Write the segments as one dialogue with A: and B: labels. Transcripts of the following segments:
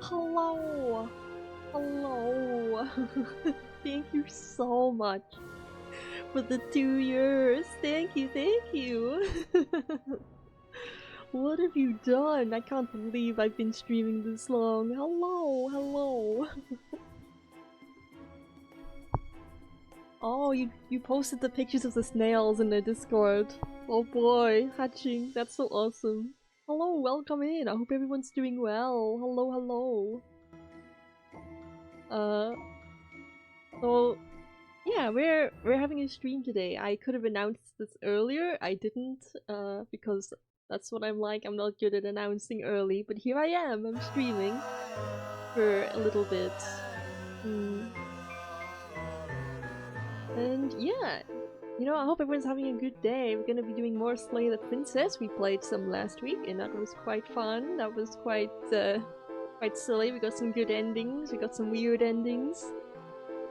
A: Hello! Hello! Thank you so much for the 2 years. Thank you, thank you! What have you done? I can't believe I've been streaming this long. Hello, hello. Oh, you posted the pictures of the snails in the Discord. Oh boy, hatching. That's so awesome. Hello, welcome in. I hope everyone's doing well. Hello, hello. So yeah, we're having a stream today. I could have announced this earlier. I didn't, because that's what I'm like. I'm not good at announcing early, but here I am. I'm streaming for a little bit. And yeah, you know, I hope everyone's having a good day. We're gonna be doing more Slay the Princess. We played some last week, and that was quite fun. That was quite silly. We got some good endings. We got some weird endings.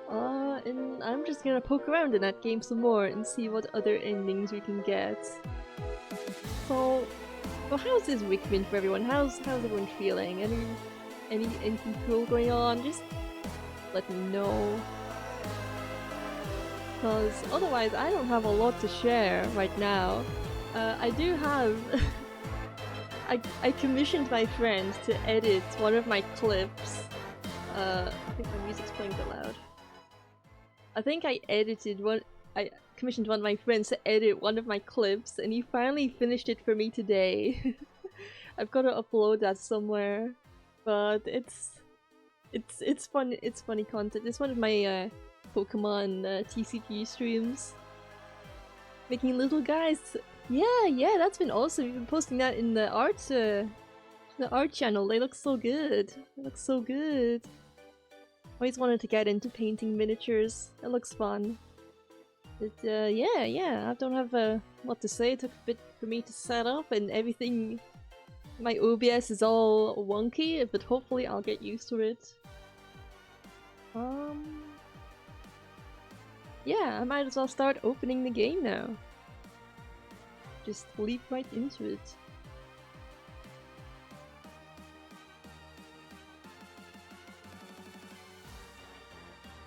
A: And I'm just gonna poke around in that game some more and see what other endings we can get. So, well, how's this week been for everyone? How's everyone feeling? Anything cool going on? Just let me know. Because otherwise I don't have a lot to share right now. I do have... I commissioned my friend to edit one of my clips. I think my music's playing a bit loud. I think I commissioned one of my friends to edit one of my clips, and he finally finished it for me today. I've got to upload that somewhere, but it's fun. It's funny content. It's one of my Pokemon TCG streams, making little guys. Yeah, that's been awesome. You've been posting that in the art channel. They look so good. They look so good. Always wanted to get into painting miniatures. It looks fun. But yeah, I don't have a lot to say. It took a bit for me to set up and everything. My OBS is all wonky, but hopefully I'll get used to it. Yeah, I might as well start opening the game now. Just leap right into it.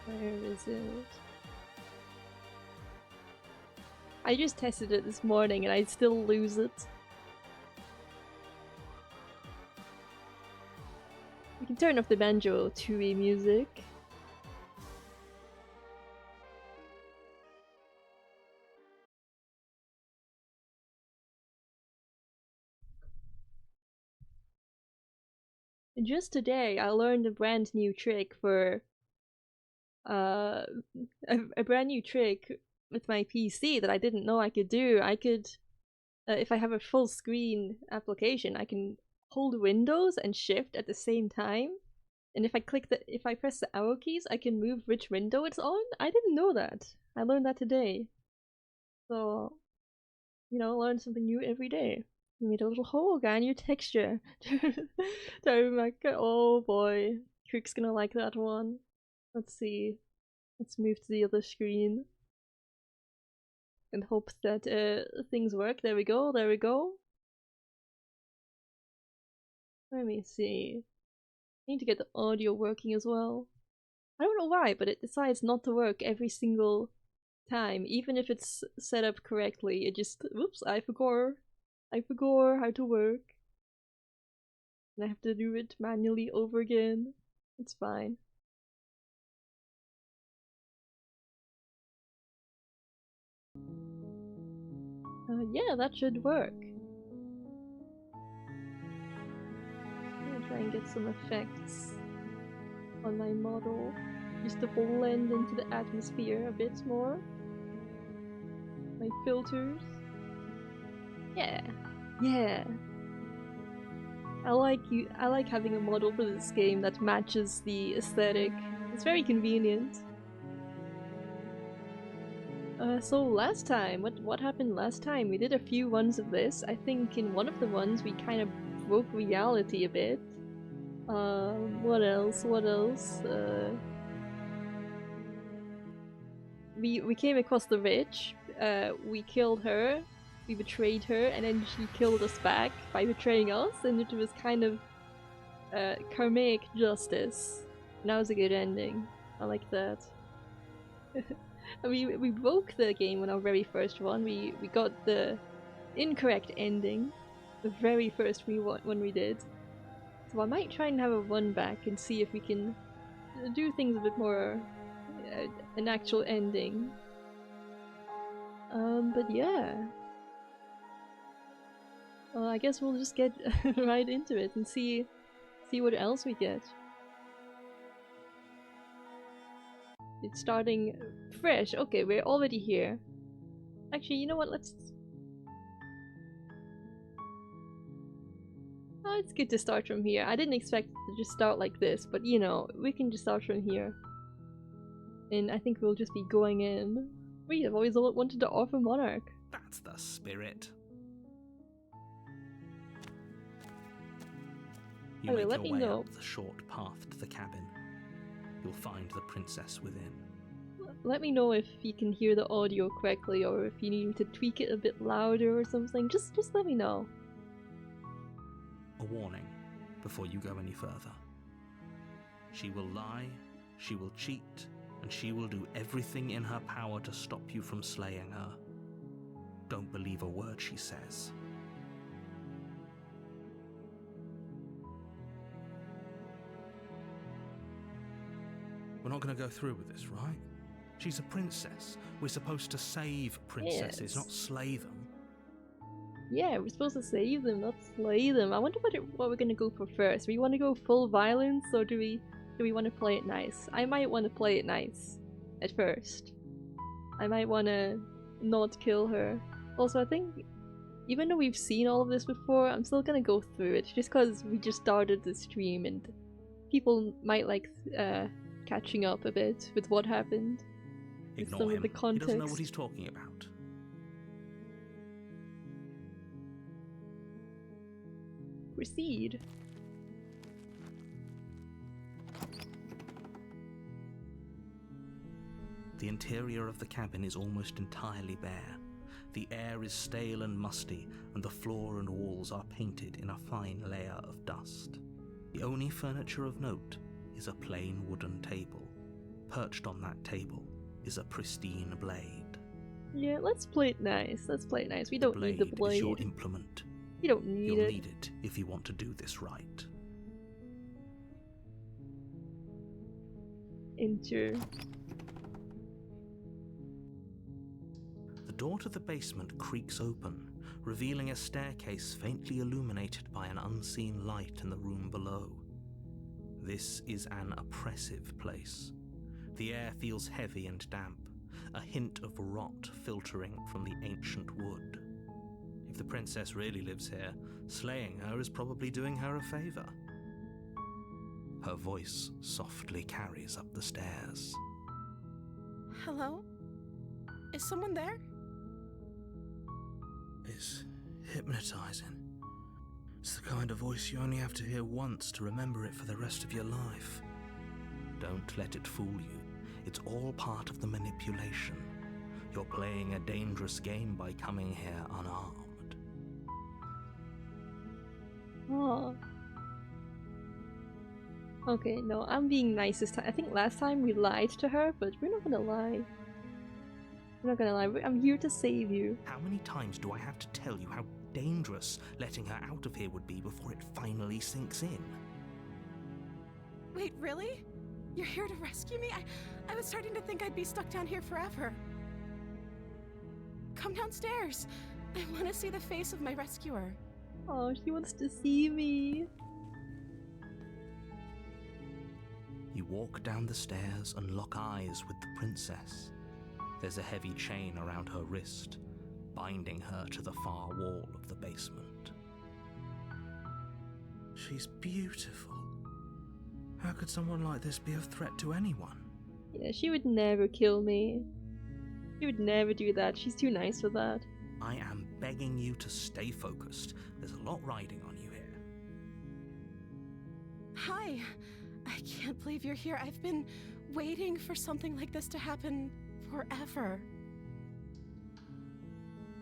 A: Where is it? I just tested it this morning and I still lose it. We can turn off the banjo Tooie music. Just today I learned a brand new trick for a brand new trick with my PC that I didn't know I could do. I could, if I have a full screen application, I can hold Windows and Shift at the same time. And if I press the arrow keys, I can move which window it's on. I didn't know that. I learned that today. So, you know, learn something new every day. We made a little hole, got a new texture. Oh boy, Crick's gonna like that one. Let's see. Let's move to the other screen. And hope that things work. There we go, there we go. Let me see. I need to get the audio working as well. I don't know why, but it decides not to work every single time. Even if it's set up correctly, it just... Whoops, I forgot how to work. And I have to do it manually over again. It's fine. Yeah, that should work. I'm gonna try and get some effects on my model, just to blend into the atmosphere a bit more. My filters. Yeah. I like having a model for this game that matches the aesthetic. It's very convenient. So last time, what happened last time? We did a few ones of this. I think in one of the ones we kind of broke reality a bit. What else? We came across the witch. We killed her. We betrayed her, and then she killed us back by betraying us, and it was kind of karmic justice. Now's a good ending. I like that. We broke the game on our very first one. We got the incorrect ending the very first one we did. So I might try and have a run back and see if we can do things a bit more an actual ending. But yeah. I guess we'll just get right into it and see what else we get. It's starting fresh. Okay, we're already here. Actually, you know what? Let's... Oh, it's good to start from here. I didn't expect it to just start like this, but you know, we can just start from here. And I think we'll just be going in. We have always wanted to offer Monarch.
B: That's the spirit. You make your way up the short path to the cabin. You'll find the princess within.
A: Let me know if you can hear the audio correctly, or if you need me to tweak it a bit louder or something. Just let me know.
B: A warning before you go any further. She will lie, she will cheat, and she will do everything in her power to stop you from slaying her. Don't believe a word she says. We're not going to go through with this, right? She's a princess. We're supposed to save princesses, not slay them.
A: Yeah, we're supposed to save them, not slay them. I wonder what we're gonna go for first. Do we want to go full violence, or do we want to play it nice? I might want to play it nice at first. I might want to not kill her. Also, I think even though we've seen all of this before, I'm still gonna go through it just because we just started the stream and people might like catching up a bit with what happened.
B: Ignore
A: some
B: him.
A: Of the context.
B: He doesn't know what he's talking about.
A: Proceed.
B: The interior of the cabin is almost entirely bare. The air is stale and musty, and the floor and walls are painted in a fine layer of dust. The only furniture of note is a plain wooden table. Perched on that table is a pristine blade.
A: Yeah, let's play it nice. Let's play it nice. We don't need the blade.
B: The blade is your implement.
A: You don't need it.
B: You'll need it if you want to do this right.
A: Enter.
B: The door to the basement creaks open, revealing a staircase faintly illuminated by an unseen light in the room below. This is an oppressive place. The air feels heavy and damp, a hint of rot filtering from the ancient wood. If the princess really lives here, slaying her is probably doing her a favor. Her voice softly carries up the stairs.
C: Hello? Is someone there?
B: It's hypnotizing. It's the kind of voice you only have to hear once to remember it for the rest of your life. Don't let it fool you. It's all part of the manipulation. You're playing a dangerous game by coming here unarmed.
A: Oh. Okay, no, I'm being nice this time. I think last time we lied to her, but we're not gonna lie. We're not gonna lie. I'm here to save you.
B: How many times do I have to tell you how dangerous letting her out of here would be before it finally sinks in?
C: Wait, really? You're here to rescue me? I was starting to think I'd be stuck down here forever. Come downstairs. I want to see the face of my rescuer.
A: Oh, she wants to see me.
B: You walk down the stairs and lock eyes with the princess. There's a heavy chain around her wrist, binding her to the far wall of the basement. She's beautiful. How could someone like this be a threat to anyone?
A: Yeah, she would never kill me. She would never do that. She's too nice for that.
B: I am begging you to stay focused. There's a lot riding on you here.
C: Hi. I can't believe you're here. I've been waiting for something like this to happen forever.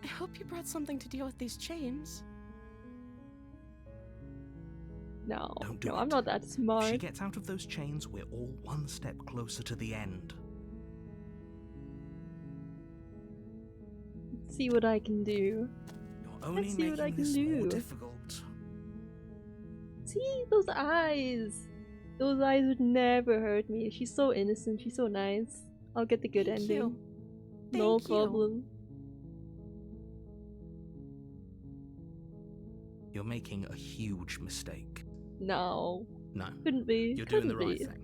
C: I hope you brought something to deal with these chains.
A: No,
B: Don't do
A: no,
B: it.
A: I'm not that
B: If she
A: smart.
B: gets out of those chains, we're all one step closer to the end.
A: Let's see what I can do.
B: You're only
A: Let's see what I
B: making
A: can
B: this more
A: do.
B: difficult.
A: See those eyes. Those eyes would never hurt me. She's so innocent. She's so nice. I'll get the good
C: Thank
A: ending.
C: you.
A: No
C: Thank you.
A: problem.
B: You're making a huge mistake.
A: No,
B: No,
A: couldn't be.
B: you're doing the
A: couldn't
B: right
A: be.
B: thing.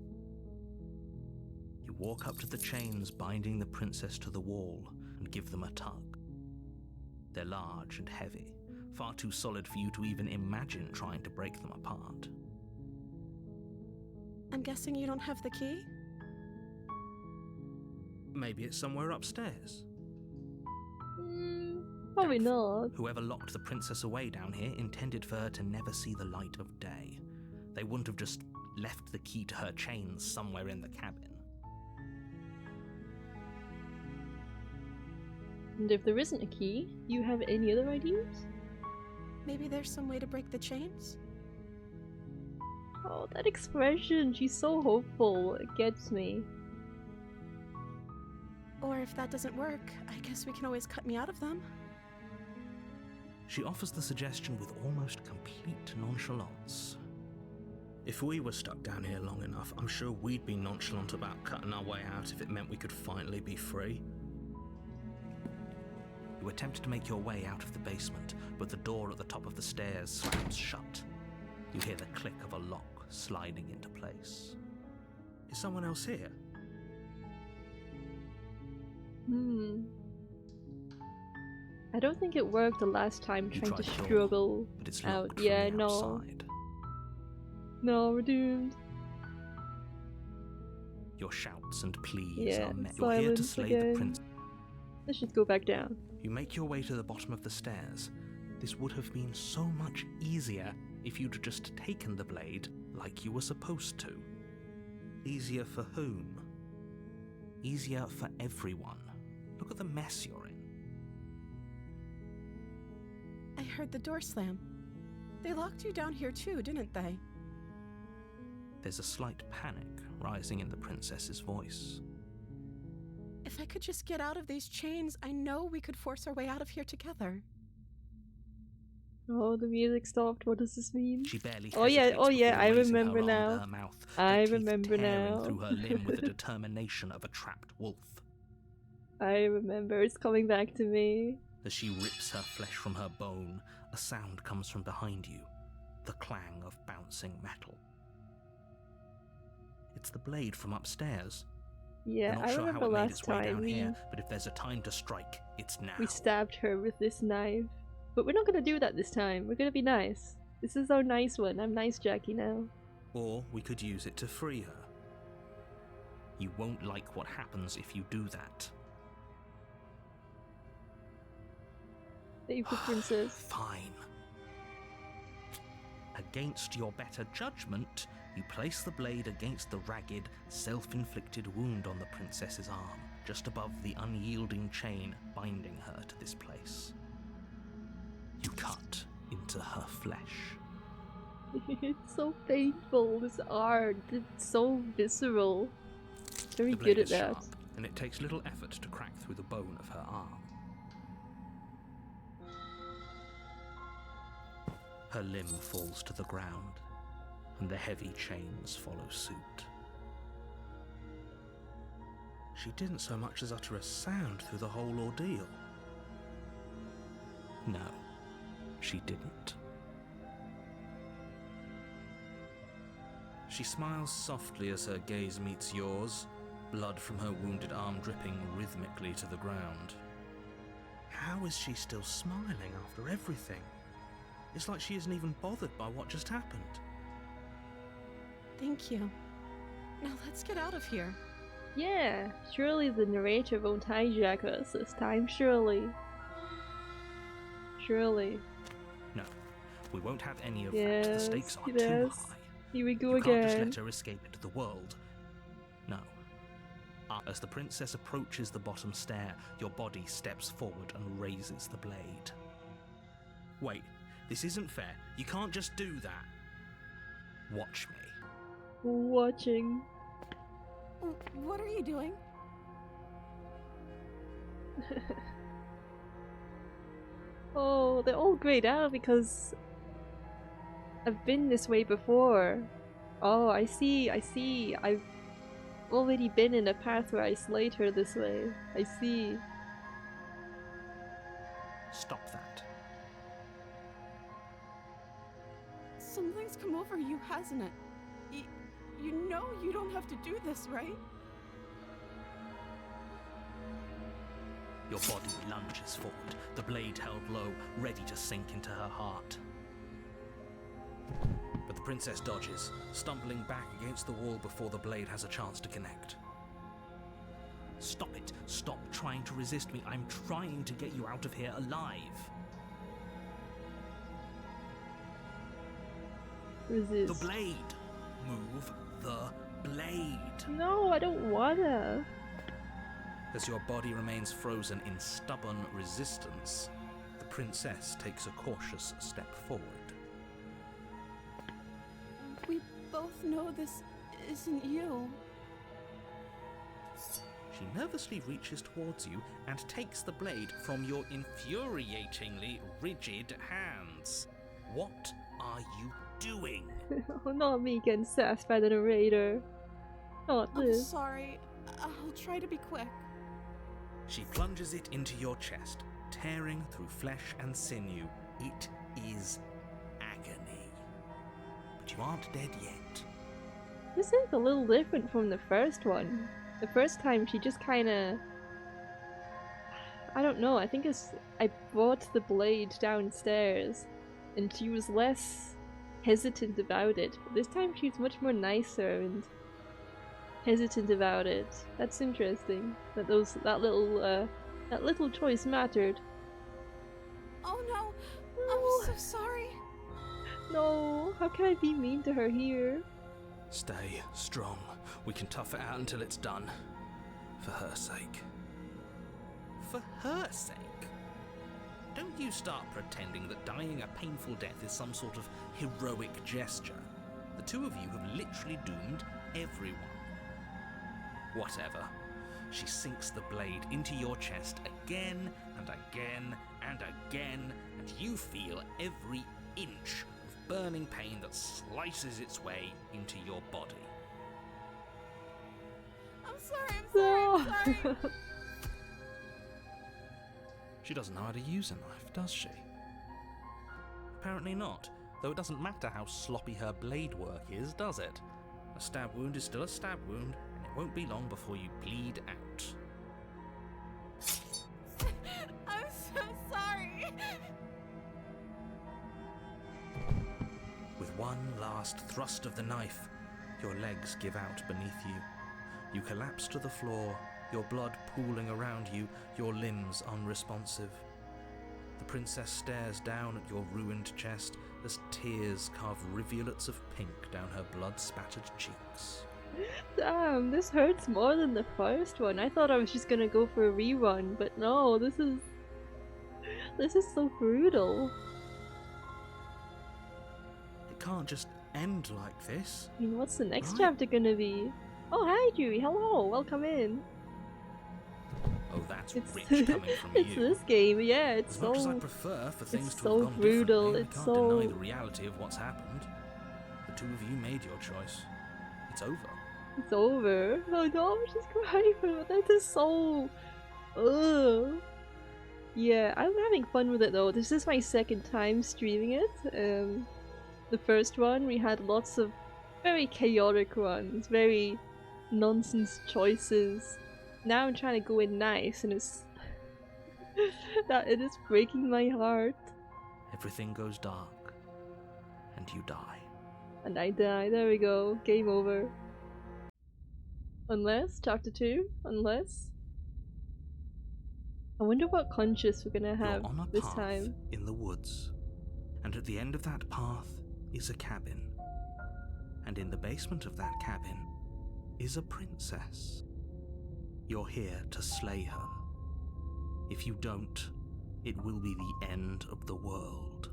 B: You walk up to the chains binding the princess to the wall and give them a tug. They're large and heavy, far too solid for you to even imagine trying to break them apart.
C: I'm guessing you don't have the key?
B: Maybe it's somewhere upstairs.
A: Probably not.
B: Whoever locked the princess away down here intended for her to never see the light of day. They wouldn't have just left the key to her chains somewhere in the cabin.
A: And if there isn't a key, do you have any other ideas?
C: Maybe there's some way to break the chains?
A: Oh, that expression. She's so hopeful. It gets me.
C: Or if that doesn't work, I guess we can always cut me out of them.
B: She offers the suggestion with almost complete nonchalance. If we were stuck down here long enough, I'm sure we'd be nonchalant about cutting our way out if it meant we could finally be free. You attempt to make your way out of the basement, but the door at the top of the stairs slams shut. You hear the click of a lock sliding into place. Is someone else here?
A: I don't think it worked the last time
B: You
A: trying to
B: tried the door,
A: struggle
B: but it's
A: out.
B: locked
A: Yeah,
B: from the
A: no.
B: outside.
A: No, we're doomed.
B: Your shouts and pleas
A: Yeah,
B: are met. You're here to
A: silence
B: slay
A: again.
B: the prince.
A: Let's just go back down.
B: You make your way to the bottom of the stairs. This would have been so much easier if you'd just taken the blade like you were supposed to. Easier for whom? Easier for everyone. Look at the mess you're in.
C: I heard the door slam. They locked you down here too, didn't they?
B: There's a slight panic rising in the princess's voice.
C: If I could just get out of these chains, I know we could force our way out of here together.
A: Oh, the music stopped. What does this mean?
B: She barely
A: Oh yeah,
B: hesitates before
A: I
B: raising
A: remember
B: her arm to
A: now.
B: her mouth,
A: I
B: her teeth
A: remember
B: tearing
A: now.
B: through her limb with the determination of a trapped wolf.
A: I remember. It's coming back to me.
B: As she rips her flesh from her bone, a sound comes from behind you, the clang of bouncing metal. It's the blade from upstairs.
A: Yeah,
B: We're not
A: I
B: sure how
A: remember
B: it made
A: last
B: its way
A: time
B: down here, but if there's a time to strike, it's now.
A: we stabbed her with this knife. But we're not gonna do that this time. We're gonna be nice. This is our nice one. I'm nice Jackie now.
B: Or we could use it to free her. You won't like what happens if you do that.
A: Save the princess.
B: Fine. Against your better judgment, you place the blade against the ragged, self-inflicted wound on the princess's arm, just above the unyielding chain binding her to this place. You cut into her flesh.
A: It's so painful, this art. It's so visceral. Very
B: The
A: good
B: blade
A: at
B: is
A: that.
B: sharp, and it takes little effort to crack through the bone of her arm. Her limb falls to the ground, and the heavy chains follow suit. She didn't so much as utter a sound through the whole ordeal. No, she didn't. She smiles softly as her gaze meets yours, blood from her wounded arm dripping rhythmically to the ground. How is she still smiling after everything? It's like she isn't even bothered by what just happened.
C: Thank you. Now let's get out of here.
A: Yeah, surely the narrator won't hijack us this time, surely. Surely.
B: No, we won't have any of that. The
A: Yes,
B: stakes are
A: yes.
B: too high.
A: Here we go
B: You can't just
A: again.
B: let her escape into the world. No. As the princess approaches the bottom stair, your body steps forward and raises the blade. Wait, this isn't fair. You can't just do that. Watch me.
A: Watching.
C: What are you doing?
A: Oh, they're all grayed out because I've been this way before. Oh, I see, I see. I've already been in a path where I slayed her this way. I see.
B: Stop that.
C: Something's come over you, hasn't it? You know you don't have to do this, right?
B: Your body lunges forward, the blade held low, ready to sink into her heart. But the princess dodges, stumbling back against the wall before the blade has a chance to connect. Stop it! Stop trying to resist me. I'm trying to get you out of here alive.
A: Resist.
B: The blade! Move the blade!
A: No, I don't wanna.
B: As your body remains frozen in stubborn resistance, the princess takes a cautious step forward.
C: We both know this isn't you.
B: She nervously reaches towards you and takes the blade from your infuriatingly rigid hands. What are you doing?
A: Oh, not me getting sassed by the narrator. Not
C: I'm
A: this.
C: sorry. I'll try to be quick.
B: She plunges it into your chest, tearing through flesh and sinew. It is agony. But you aren't dead yet.
A: This is a little different from the first one. The first time she just kinda... I don't know, I think I brought the blade downstairs and she was less hesitant about it. But this time she's much more nicer and hesitant about it. That's interesting. That that little choice mattered.
C: Oh no!
A: No.
C: I'm so sorry.
A: No, how can I be mean to her here?
B: Stay strong. We can tough it out until it's done. For her sake. For her sake? Don't you start pretending that dying a painful death is some sort of heroic gesture. The two of you have literally doomed everyone. Whatever. She sinks the blade into your chest again and again and again, and you feel every inch of burning pain that slices its way into your body.
C: I'm sorry, I'm sorry.
B: She doesn't know how to use a knife, does she? Apparently not, though it doesn't matter how sloppy her blade work is, does it? A stab wound is still a stab wound, and it won't be long before you bleed out.
C: I'm so sorry.
B: With one last thrust of the knife, your legs give out beneath you. You collapse to the floor, your blood pooling around you, your limbs unresponsive. The princess stares down at your ruined chest as tears carve rivulets of pink down her blood-spattered cheeks.
A: Damn, this hurts more than the first one. I thought I was just gonna go for a rerun, but no, this is so brutal.
B: It can't just end like this.
A: I mean, what's the next
B: Right.
A: chapter gonna be? Oh, hi, Dewey. Hello, welcome in.
B: Oh, that's
A: It's
B: rich coming from
A: it's
B: you.
A: this game, yeah. It's
B: As
A: so
B: much as I prefer for things to
A: so
B: have gone
A: brutal,
B: differently,
A: it's
B: I can't
A: so-
B: deny the reality of what's happened. The two of you made your choice. It's over.
A: it's over. Oh no, I'm just crying for it. That is so. Ugh. Yeah, I'm having fun with it though. This is my second time streaming it. The first one we had lots of very chaotic ones, very nonsense choices. Now I'm trying to go in nice, and it's that it is breaking my heart.
B: Everything goes dark, and you die.
A: And I die. There we go. Game over. Unless chapter 2. Unless. I wonder what conscious we're gonna have
B: You're on a
A: this
B: path
A: time.
B: in the woods, and at the end of that path is a cabin. And in the basement of that cabin is a princess. You're here to slay her. If you don't, it will be the end of the world.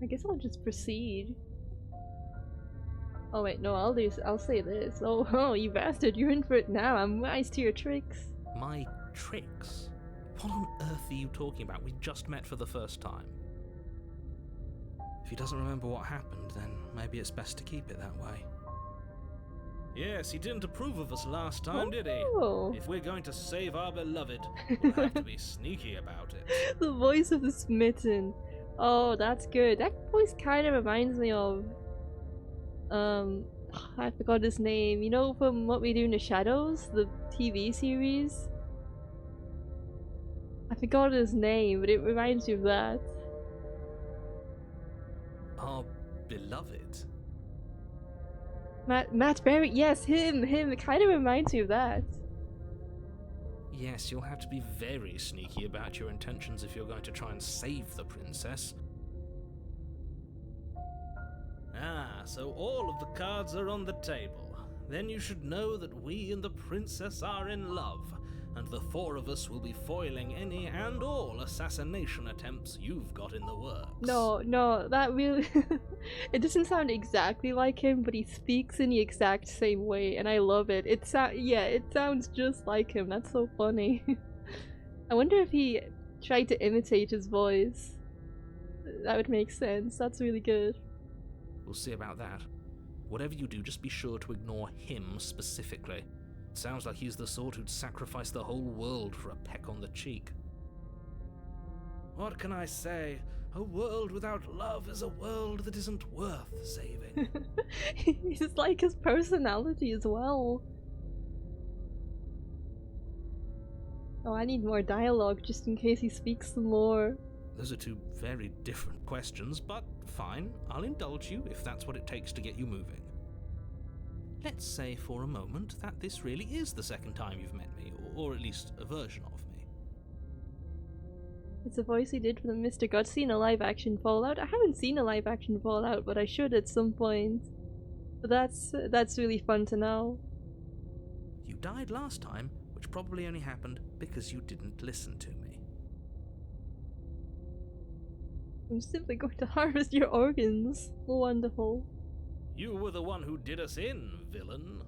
A: I guess I'll just proceed. Oh wait, no, I'll say this. Oh, you bastard, you're in for it now. I'm wise to your tricks.
B: My tricks? What on earth are you talking about? We just met for the first time. If he doesn't remember what happened, then maybe it's best to keep it that way. Yes, he didn't approve of us last time, did he?
A: Oh.
B: If we're going to save our beloved, we'll have to be sneaky about it.
A: The voice of the smitten. Oh, that's good. That voice kind of reminds me of... I forgot his name. You know from What We Do in the Shadows? The TV series? I forgot his name, but it reminds me of that.
B: Our beloved?
A: Matt Berry, yes, him, it kind of reminds me of that.
B: Yes, you'll have to be very sneaky about your intentions if you're going to try and save the princess. Ah, so all of the cards are on the table. Then you should know that we and the princess are in love, and the four of us will be foiling any and all assassination attempts you've got in the works.
A: No, that really... It doesn't sound exactly like him, but he speaks in the exact same way, and I love it. It sounds just like him. That's so funny. I wonder if he tried to imitate his voice. That would make sense. That's really good.
B: We'll see about that. Whatever you do, just be sure to ignore him specifically. It sounds like he's the sort who'd sacrifice the whole world for a peck on the cheek. What can I say? A world without love is a world that isn't worth saving.
A: He's like his personality as well. Oh, I need more dialogue just in case he speaks some more.
B: Those are two very different questions, but fine, I'll indulge you if that's what it takes to get you moving. Let's say for a moment that this really is the second time you've met me, or at least a version of me.
A: It's a voice he did for the Mr. Gutsy in a live-action Fallout. I haven't seen a live-action Fallout, but I should at some point. But that's really fun to know.
B: You died last time, which probably only happened because you didn't listen to me.
A: I'm simply going to harvest your organs. Wonderful.
B: You were the one who did us in, villain.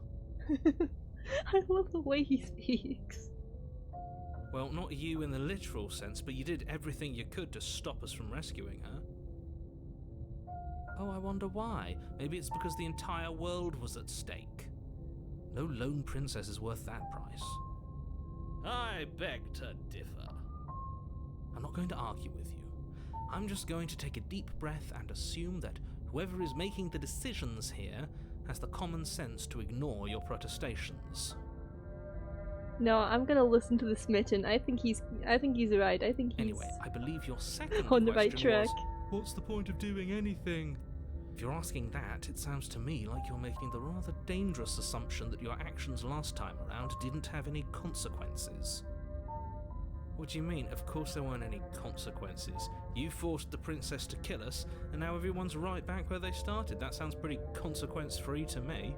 A: I love the way he speaks.
B: Well, not you in the literal sense, but you did everything you could to stop us from rescuing her. Oh, I wonder why. Maybe it's because the entire world was at stake. No lone princess is worth that price. I beg to differ. I'm not going to argue with you. I'm just going to take a deep breath and assume that whoever is making the decisions here has the common sense to ignore your protestations.
A: No, I'm gonna listen to the smitten. I think he's right. I think he's
B: Anyway, I believe your second
A: on the
B: question
A: right track.
B: was, what's the point of doing anything? If you're asking that, it sounds to me like you're making the rather dangerous assumption that your actions last time around didn't have any consequences. What do you mean? Of course there weren't any consequences. You forced the princess to kill us, and now everyone's right back where they started. That sounds pretty consequence-free to me.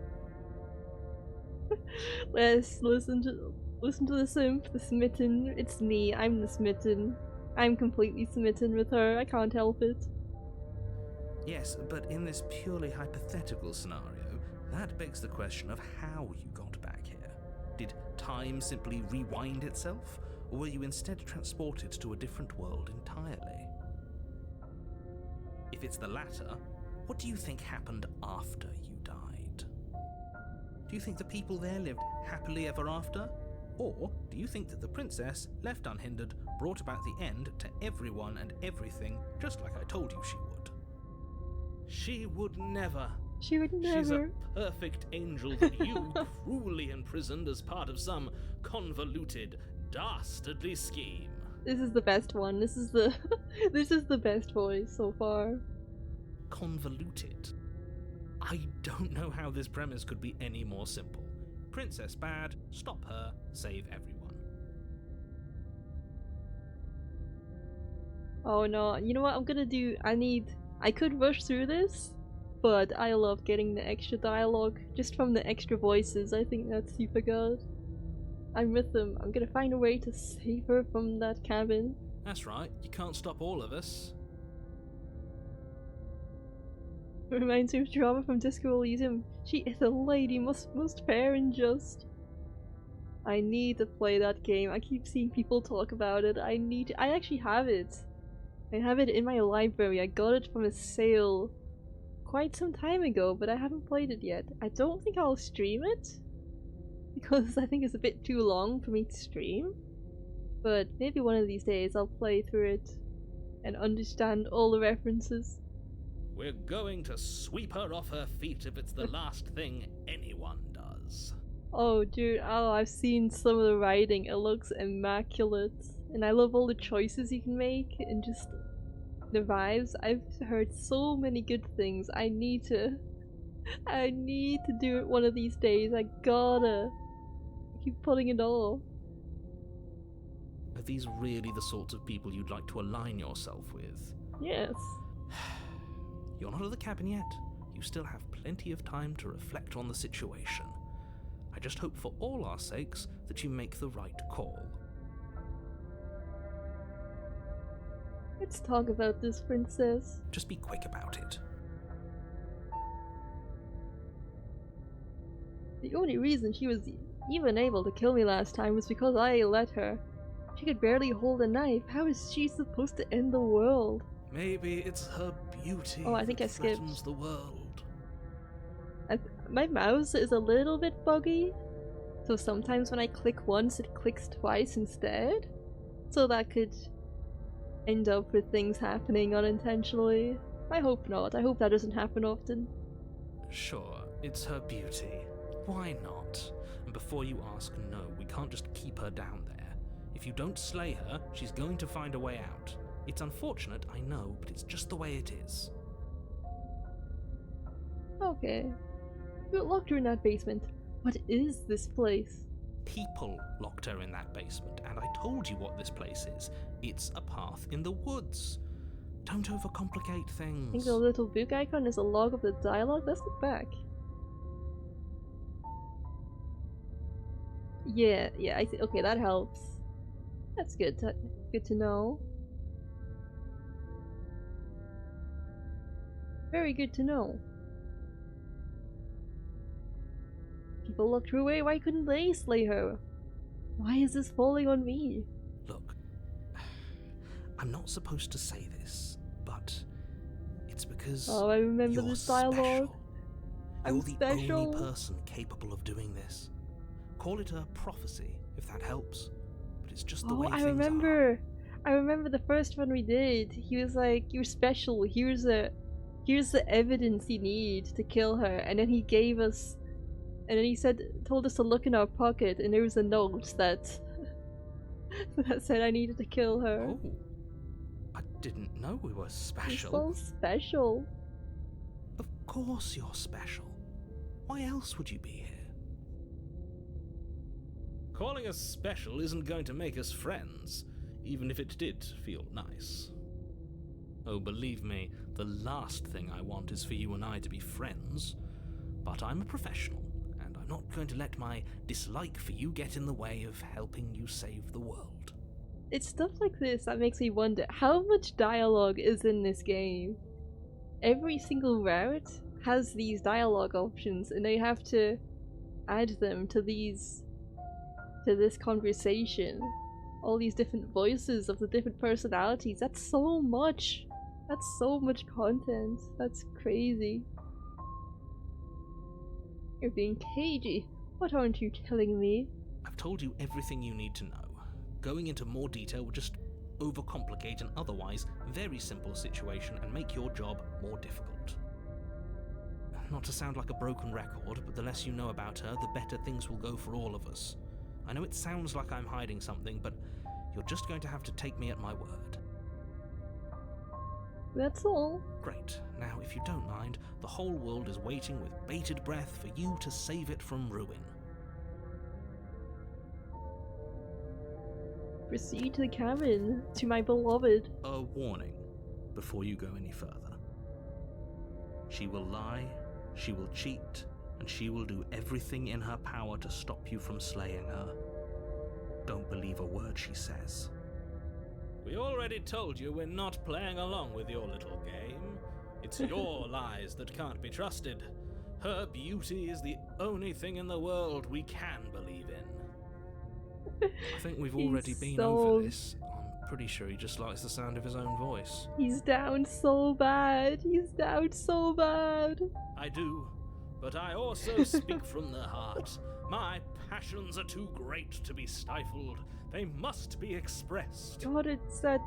A: Let's listen to the simp, the smitten. It's me. I'm the smitten. I'm completely smitten with her. I can't help it.
B: Yes, but in this purely hypothetical scenario, that begs the question of how you got back here. Did time simply rewind itself, or were you instead transported to a different world entirely? If it's the latter, what do you think happened after you died? Do you think the people there lived happily ever after? Or do you think that the princess, left unhindered, brought about the end to everyone and everything, just like I told you she would? She would never.
A: She would never.
B: She's a perfect angel that you cruelly imprisoned as part of some convoluted, dastardly scheme.
A: This is the best one. This is the this is the best voice so far.
B: Convoluted? I don't know how this premise could be any more simple. Princess bad, stop her, save everyone.
A: Oh no, you know what I'm gonna do? I could rush through this, but I love getting the extra dialogue just from the extra voices. I think that's super good. I'm with them. I'm gonna find a way to save her from that cabin.
B: That's right, you can't stop all of us.
A: Reminds me of drama from Disco Elysium. She is a lady, most fair and just. I need to play that game. I keep seeing people talk about it. I actually have it. I have it in my library. I got it from a sale quite some time ago, but I haven't played it yet. I don't think I'll stream it, because I think it's a bit too long for me to stream. But maybe one of these days I'll play through it and understand all the references.
B: We're going to sweep her off her feet if it's the last thing anyone does.
A: Oh dude, I've seen some of the writing. It looks immaculate. And I love all the choices you can make and just the vibes. I've heard so many good things. I need to do it one of these days. I gotta. I keep putting it off.
B: Are these really the sorts of people you'd like to align yourself with?
A: Yes.
B: You're not at the cabin yet. You still have plenty of time to reflect on the situation. I just hope for all our sakes that you make the right call.
A: Let's talk about this, princess.
B: Just be quick about it.
A: The only reason she was even able to kill me last time was because I let her. She could barely hold a knife. How is she supposed to end the world?
B: Maybe it's her beauty
A: Oh, I think
B: that
A: I skipped.
B: threatens the world.
A: My mouse is a little bit buggy, so sometimes when I click once, it clicks twice instead. So that could end up with things happening unintentionally. I hope not. I hope that doesn't happen often.
B: Sure, it's her beauty. Why not? And before you ask, no, we can't just keep her down there. If you don't slay her, she's going to find a way out. It's unfortunate, I know, but it's just the way it is.
A: Okay. You locked her in that basement. What is this place?
B: People locked her in that basement, and I told you what this place is. It's a path in the woods. Don't overcomplicate
A: I
B: things.
A: think the little book icon is a log of the dialogue. Let's look back. Yeah, I see. Okay, that helps. That's good. Good to know. Very good to know. People locked her away. Why couldn't they slay her? Why is this falling on me?
B: Look, I'm not supposed to say this, but it's because
A: I remember
B: you're
A: this dialogue.
B: special.
A: I'm
B: You're the
A: special.
B: only person capable of doing this. Call it a prophecy, if that helps. But it's just the way
A: I
B: things
A: remember. I remember the first one we did. He was like, "You're special. Here's the evidence you need to kill her." And then he gave us, and then he told us to look in our pocket, and there was a note that that said I needed to kill
B: are.
A: her.
B: Oh, I didn't know we were
A: You're
B: special.
A: so special.
B: Of course you're special. Why else would you be here? Calling us special isn't going to make us friends, even if it did feel nice. Oh, believe me, the last thing I want is for you and I to be friends. But I'm a professional, and I'm not going to let my dislike for you get in the way of helping you save the world.
A: It's stuff like this that makes me wonder how much dialogue is in this game. Every single route has these dialogue options, and they have to add them to this conversation. All these different voices of the different personalities. That's so much. That's so much content. That's crazy. You're being cagey. What aren't you telling me?
B: I've told you everything you need to know. Going into more detail would just overcomplicate an otherwise very simple situation and make your job more difficult. Not to sound like a broken record, but the less you know about her, the better things will go for all of us. I know it sounds like I'm hiding something, but you're just going to have to take me at my word.
A: That's all.
B: Great. Now, if you don't mind, the whole world is waiting with bated breath for you to save it from ruin.
A: Proceed to the cabin, to my beloved.
B: A warning before you go any further. She will lie, she will cheat, and she will do everything in her power to stop you from slaying her. Don't believe a word she says. We already told you we're not playing along with your little game. It's your lies that can't be trusted. Her beauty is the only thing in the world we can believe in. I think we've already been over this. I'm pretty sure he just likes the sound of his own voice.
A: He's down so bad. He's down so bad.
B: I do, but I also speak from the heart. My passions are too great to be stifled. They must be expressed.
A: God, it's that.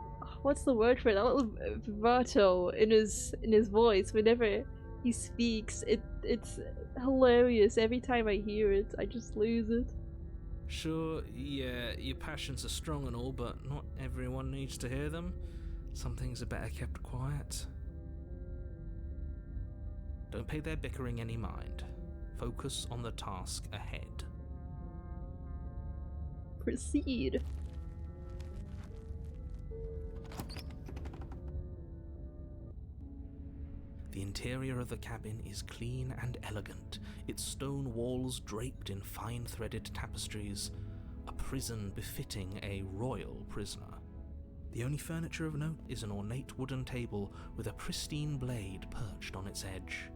A: What's the word for it? That little vibrato in his voice whenever he speaks. It's hilarious. Every time I hear it, I just lose it.
B: Sure, yeah, your passions are strong and all, but not everyone needs to hear them. Some things are better kept quiet. Don't pay their bickering any mind. Focus on the task ahead.
A: Proceed.
B: The interior of the cabin is clean and elegant, its stone walls draped in fine-threaded tapestries, a prison befitting a royal prisoner. The only furniture of note is an ornate wooden table with a pristine blade perched on its edge.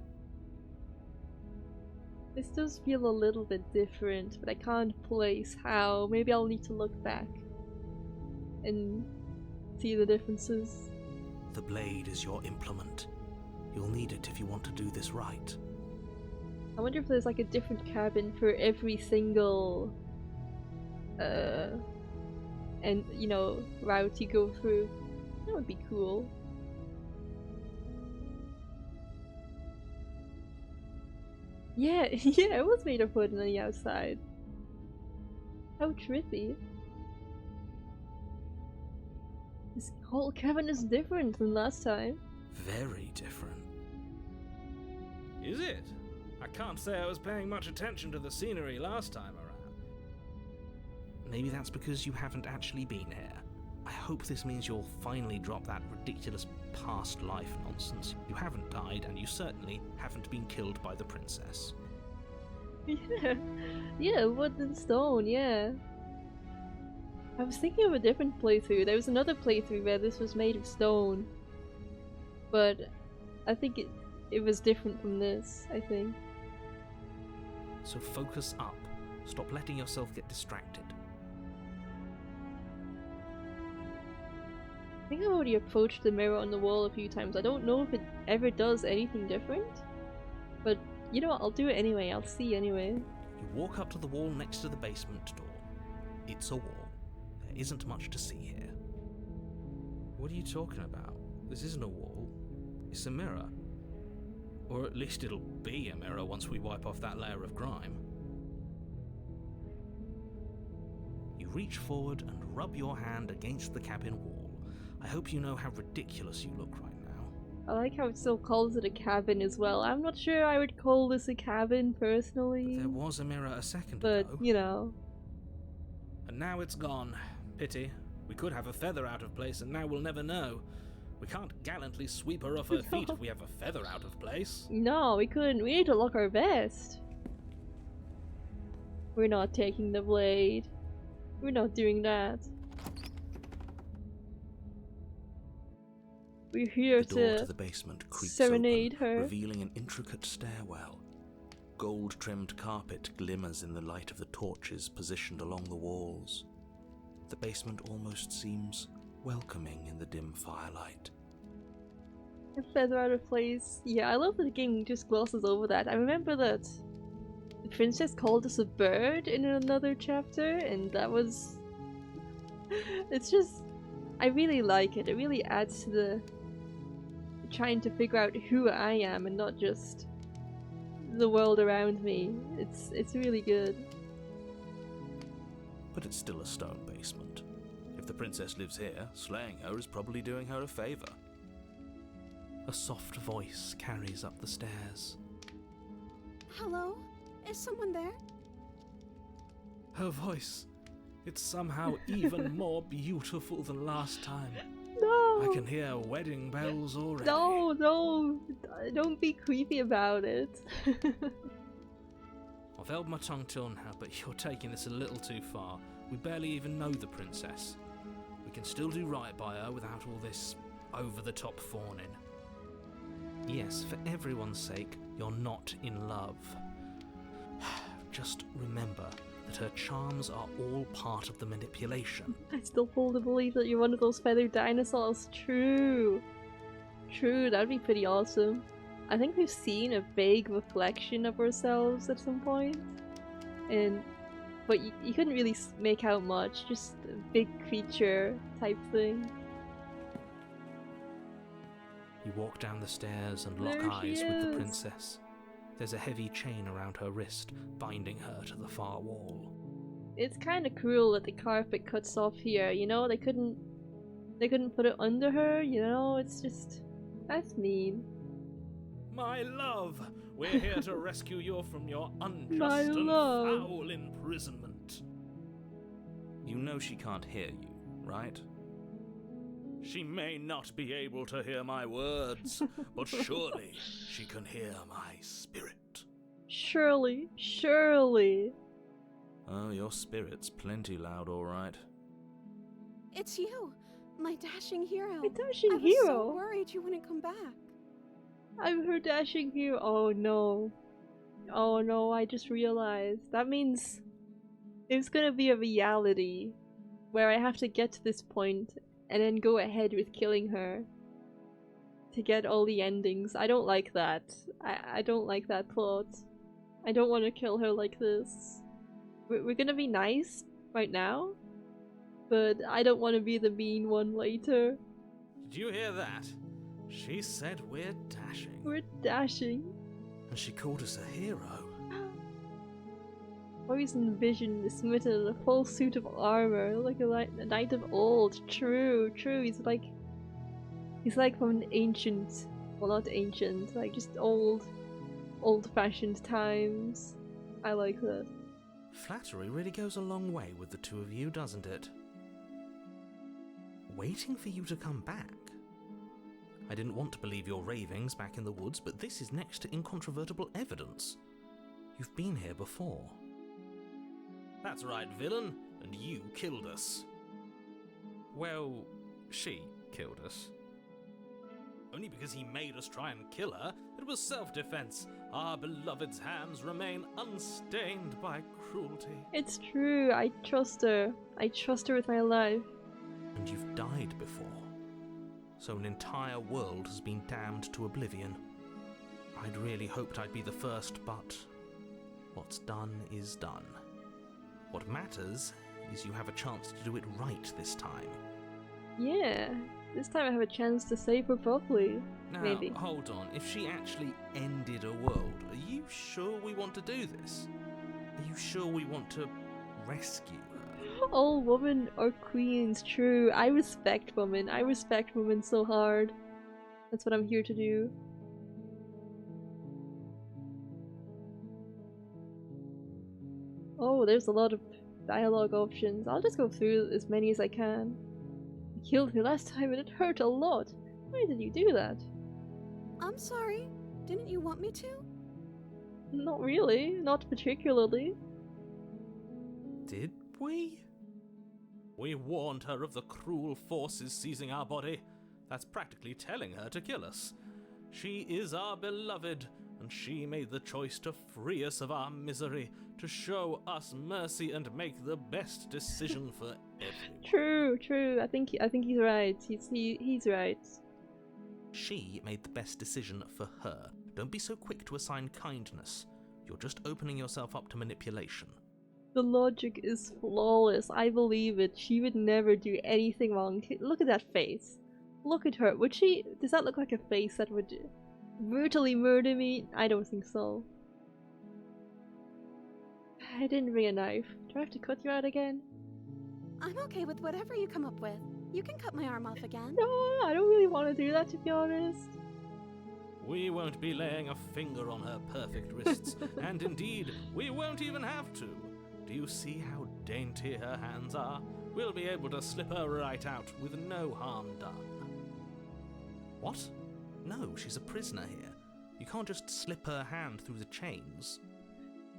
A: This does feel a little bit different, but I can't place how. Maybe I'll need to look back and see the differences.
B: The blade is your implement. You'll need it if you want to do this right.
A: I wonder if there's like a different cabin for every single and you know, route you go through. That would be cool. Yeah, yeah, it was made of wood on the outside. How trippy. This whole cabin is different than last time.
B: Very different. Is it? I can't say I was paying much attention to the scenery last time around. Maybe that's because you haven't actually been here. I hope this means you'll finally drop that ridiculous past life nonsense. You haven't died, and you certainly haven't been killed by the princess.
A: Yeah, yeah, wood and stone, yeah. I was thinking of a different playthrough. There was another playthrough where this was made of stone. But I think it was different from this, I think.
B: So focus up. Stop letting yourself get distracted.
A: I think I've already approached the mirror on the wall a few times. I don't know if it ever does anything different. But you know what, I'll do it anyway. I'll see anyway.
B: You walk up to the wall next to the basement door. It's a wall. There isn't much to see here. What are you talking about? This isn't a wall. It's a mirror. Or at least it'll be a mirror once we wipe off that layer of grime. You reach forward and rub your hand against the cabin wall. I hope you know how ridiculous you look right now.
A: I like how it still calls it a cabin as well. I'm not sure I would call this a cabin personally.
B: There was a mirror a second
A: but,
B: ago.
A: you know.
B: And now it's gone. Pity. We could have a feather out of place and now we'll never know. We can't gallantly sweep her off her feet if we have a feather out of place.
A: No, we couldn't. We need to look our best. We're not taking the blade. We're not doing that. We're here
B: The door to the basement creaks
A: serenade
B: open,
A: her.
B: revealing an intricate stairwell. Gold-trimmed carpet glimmers in the light of the torches positioned along the walls. The basement almost seems welcoming in the dim firelight.
A: A feather out of place. Yeah, I love that the game just glosses over that. I remember that the princess called us a bird in another chapter, and that was... It's just... I really like it. It really adds to the... trying to figure out who I am and not just the world around me. It's really good.
B: But it's still a stone basement. If the princess lives here, slaying her is probably doing her a favor. A soft voice carries up the stairs.
C: Hello? Is someone there?
B: Her voice. It's somehow even more beautiful than last time.
A: No!
B: I can hear wedding bells already.
A: No, no! Don't be creepy about it.
B: I've held my tongue till now, but you're taking this a little too far. We barely even know the princess. We can still do right by her without all this over-the-top fawning. Yeah, yes, for everyone's sake, you're not in love. Just remember that her charms are all part of the manipulation.
A: I still hold to believe that you're one of those feathered dinosaurs. True. True, that'd be pretty awesome. I think we've seen a vague reflection of ourselves at some point. But you couldn't really make out much, just a big creature type thing.
B: You walk down the stairs and lock eyes with the princess. There's a heavy chain around her wrist, binding her to the far wall.
A: It's kind of cruel that the carpet cuts off here, you know? They couldn't put it under her, you know? It's just... that's mean.
B: My love, we're here to rescue you from your unjust
A: My
B: and
A: love.
B: foul imprisonment. You know she can't hear you, right? She may not be able to hear my words, but surely she can hear my spirit.
A: Surely, surely.
B: Oh, your spirit's plenty loud, all right.
C: It's you, my dashing hero.
A: My dashing
C: I was
A: hero?
C: so worried you wouldn't come back.
A: I'm her dashing hero. Oh no. Oh no, I just realized. That means it's gonna be a reality where I have to get to this point and then go ahead with killing her to get all the endings. I don't like that. I don't like that thought. I don't want to kill her like this. We're gonna be nice right now, but I don't want to be the mean one later.
B: Did you hear that? She said we're dashing.
A: We're dashing.
B: And she called us a hero.
A: Always envisioned the smitten in a full suit of armor, like a knight of old. True, true. He's like from an ancient, well, not ancient, like just old-fashioned times. I like that.
B: Flattery really goes a long way with the two of you, doesn't it? Waiting for you to come back. I didn't want to believe your ravings back in the woods, but this is next to incontrovertible evidence. You've been here before. That's right, villain, and you killed us. Well, she killed us. Only because he made us try and kill her. It was self-defense. Our beloved's hands remain unstained by cruelty.
A: It's true, I trust her. I trust her with my life.
B: And you've died before. So an entire world has been damned to oblivion. I'd really hoped I'd be the first, but what's done is done. What matters is you have a chance to do it right this time.
A: Yeah, this time I have a chance to save her properly.
B: Now,
A: Maybe.
B: hold on. If she actually ended a world, are you sure we want to do this? Are you sure we want to rescue her?
A: All women are queens, true. I respect women. I respect women so hard. That's what I'm here to do. Oh, there's a lot of dialogue options. I'll just go through as many as I can. You killed me last time and it hurt a lot. Why did you do that?
C: I'm sorry. Didn't you want me to?
A: Not really. Not particularly.
B: Did we? We warned her of the cruel forces seizing our body. That's practically telling her to kill us. She is our beloved, and she made the choice to free us of our misery, to show us mercy and make the best decision for everyone.
A: True, true. I think he's right. He's right.
B: She made the best decision for her. Don't be so quick to assign kindness. You're just opening yourself up to manipulation.
A: The logic is flawless. I believe it. She would never do anything wrong. Look at that face. Look at her. Would she? Does that look like a face that would brutally murder me? I don't think so. I didn't bring a knife. Do I have to cut you out again?
C: I'm okay with whatever you come up with. You can cut my arm off again.
A: No, I don't really want to do that, to be honest.
B: We won't be laying a finger on her perfect wrists, and indeed, we won't even have to. Do you see how dainty her hands are? We'll be able to slip her right out with no harm done. What? No, she's a prisoner here. You can't just slip her hand through the chains.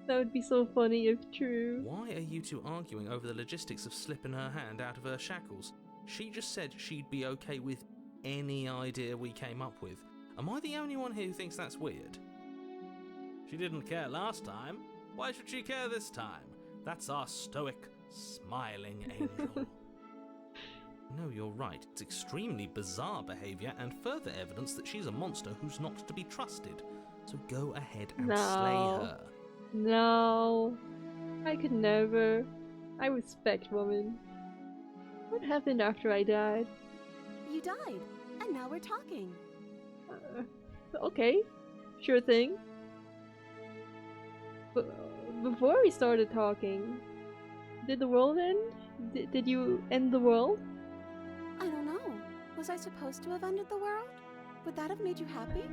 A: That would be so funny if true.
B: Why are you two arguing over the logistics of slipping her hand out of her shackles? She just said she'd be okay with any idea we came up with, Am I the only one here who thinks that's weird? She didn't care last time. Why should she care this time? That's our stoic, smiling angel. No, you're right. It's extremely bizarre behaviour and further evidence that she's a monster who's not to be trusted. So go ahead and slay her.
A: No. I could never. I respect women. What happened after I died?
C: You died, and now we're talking.
A: Okay. Sure thing. But before we started talking, did the world end? Did you end the world?
C: I don't know. Was I supposed to have ended the world? Would that have made you happy?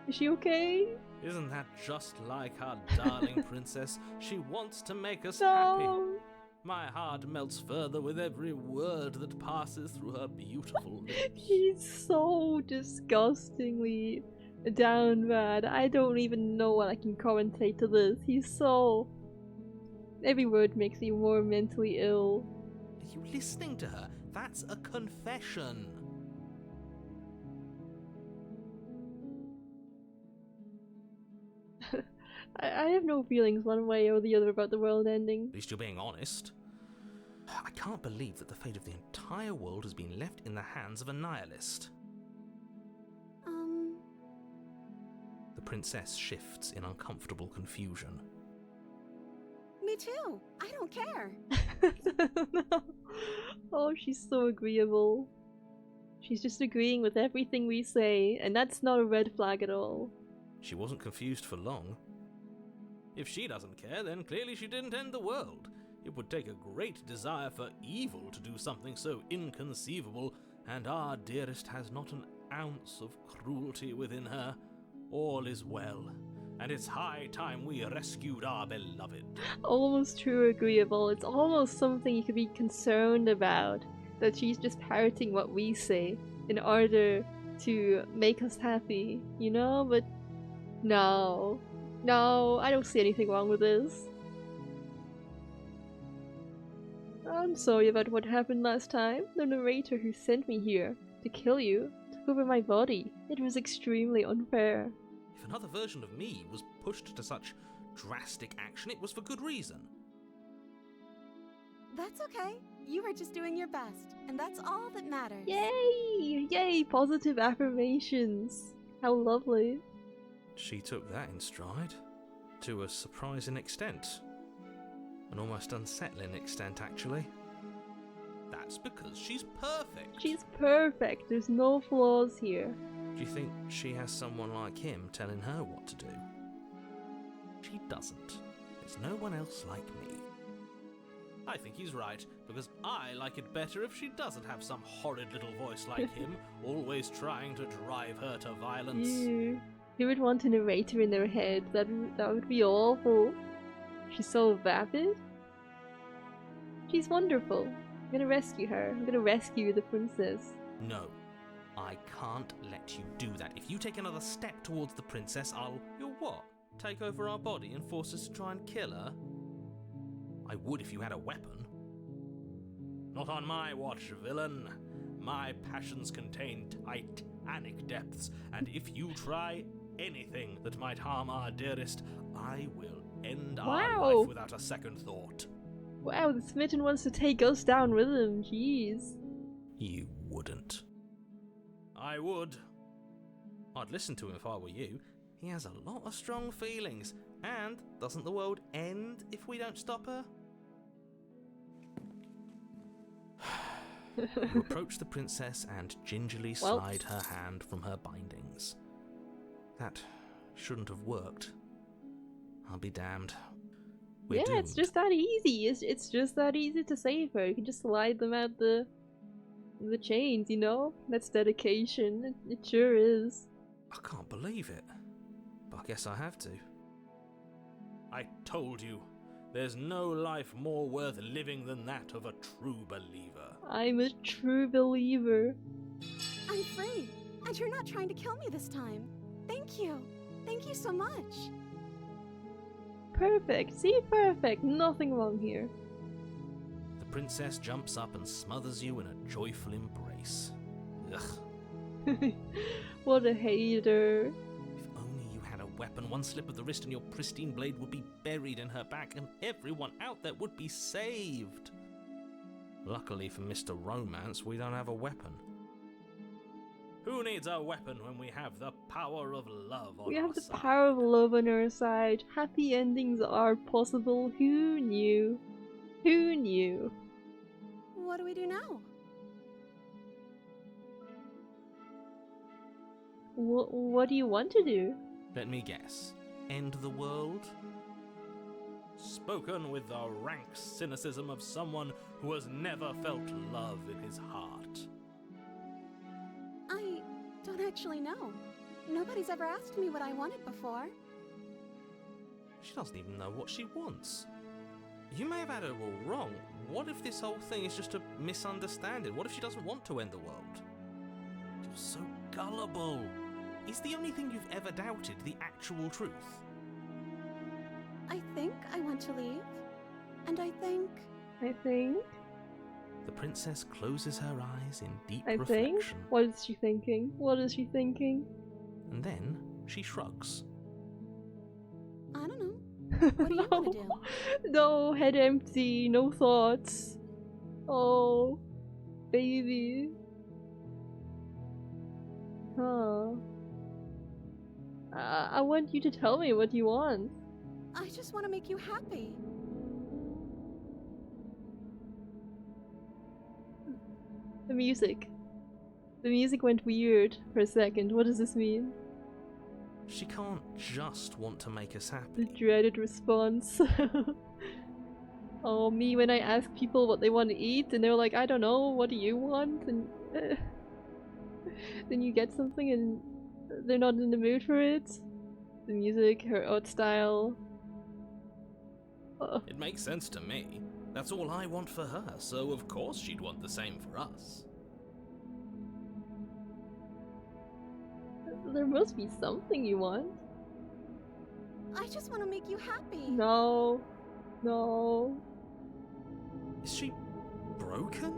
A: Is she okay?
B: Isn't that just like our darling princess? She wants to make us happy. My heart melts further with every word that passes through her beautiful lips.
A: She's so disgustingly down bad. I don't even know what I can commentate to this. He's so... Every word makes me more mentally ill.
B: Are you listening to her? That's a confession.
A: I have no feelings one way or the other about the world ending.
B: At least you're being honest. I can't believe that the fate of the entire world has been left in the hands of a nihilist. The princess shifts in uncomfortable confusion.
C: Me too. I don't care.
A: Oh, she's so agreeable. She's just agreeing with everything we say, and that's not a red flag at all.
B: She wasn't confused for long. If she doesn't care, then clearly she didn't end the world. It would take a great desire for evil to do something so inconceivable, and our dearest has not an ounce of cruelty within her. All is well, and it's high time we rescued our beloved.
A: Almost too agreeable. It's almost something you could be concerned about, that she's just parroting what we say in order to make us happy, you know? But no. No, I don't see anything wrong with this. I'm sorry about what happened last time. The narrator who sent me here to kill you took over my body. It was extremely unfair.
B: If another version of me was pushed to such drastic action, it was for good reason.
C: That's okay. You were just doing your best, and that's all that matters.
A: Yay! Yay! Positive affirmations. How lovely.
B: She took that in stride, to a surprising extent. An almost unsettling extent, actually. That's because she's perfect.
A: She's perfect. There's no flaws here.
B: Do you think she has someone like him telling her what to do? She doesn't. There's no one else like me. I think he's right, because I like it better if she doesn't have some horrid little voice like him, always trying to drive her to violence.
A: Ew. Who would want a narrator in their head? That would be awful. She's so vapid. She's wonderful. I'm gonna rescue her. I'm gonna rescue the princess.
B: No, I can't let you do that. If you take another step towards the princess, You'll what? Take over our body and force us to try and kill her? I would if you had a weapon. Not on my watch, villain. My passions contain titanic depths, and if you try anything that might harm our dearest, I will end our life without a second thought.
A: Wow, the Smitten wants to take us down with him. Jeez.
B: You wouldn't. I would. I'd listen to him if I were you. He has a lot of strong feelings. And doesn't the world end if we don't stop her? You approach the princess and gingerly slide her hand from her bindings. That shouldn't have worked. I'll be damned. We're doomed.
A: It's just that easy. It's just that easy to save her. You can just slide them out the chains, you know? That's dedication. It sure is.
B: I can't believe it. But I guess I have to. I told you. There's no life more worth living than that of a true believer.
A: I'm a true believer.
C: I'm free, and you're not trying to kill me this time. Thank you. Thank you so much.
A: Perfect. See? Perfect. Nothing wrong here.
B: The princess jumps up and smothers you in a joyful embrace. Ugh.
A: What a hater.
B: If only you had a weapon, one slip of the wrist and your pristine blade would be buried in her back and everyone out there would be saved. Luckily for Mr. Romance, we don't have a weapon. Who needs a weapon when we have the power of love on our side?
A: We have the power of love on our side. Happy endings are possible. Who knew? Who knew?
C: What do we do now?
A: What do you want to do?
B: Let me guess. End the world? Spoken with the rank cynicism of someone who has never felt love in his heart.
C: I don't actually know. Nobody's ever asked me what I wanted before.
B: She doesn't even know what she wants. You may have had her all wrong. What if this whole thing is just a misunderstanding? What if she doesn't want to end the world? You're so gullible. Is the only thing you've ever doubted the actual truth?
C: I think I want to leave. And I think...
B: The princess closes her eyes in deep
A: I
B: reflection.
A: think? What is she thinking? What is she thinking?
B: And then she shrugs.
C: I don't know. What do you want to do?
A: No, head empty, no thoughts. Oh, baby. Huh. I want you to tell me what you want.
C: I just want to make you happy.
A: The music. The music went weird for a second. What does this mean?
B: She can't just want to make us
A: The
B: happy.
A: dreaded response. Oh, me when I ask people what they want to eat and they're like, I don't know, what do you want? And then you get something and they're not in the mood for it. The music, her art style.
B: It makes sense to me. That's all I want for her, so of course she'd want the same for us.
A: There must be something you want.
C: I just want to make you happy.
A: No. No.
B: Is she broken?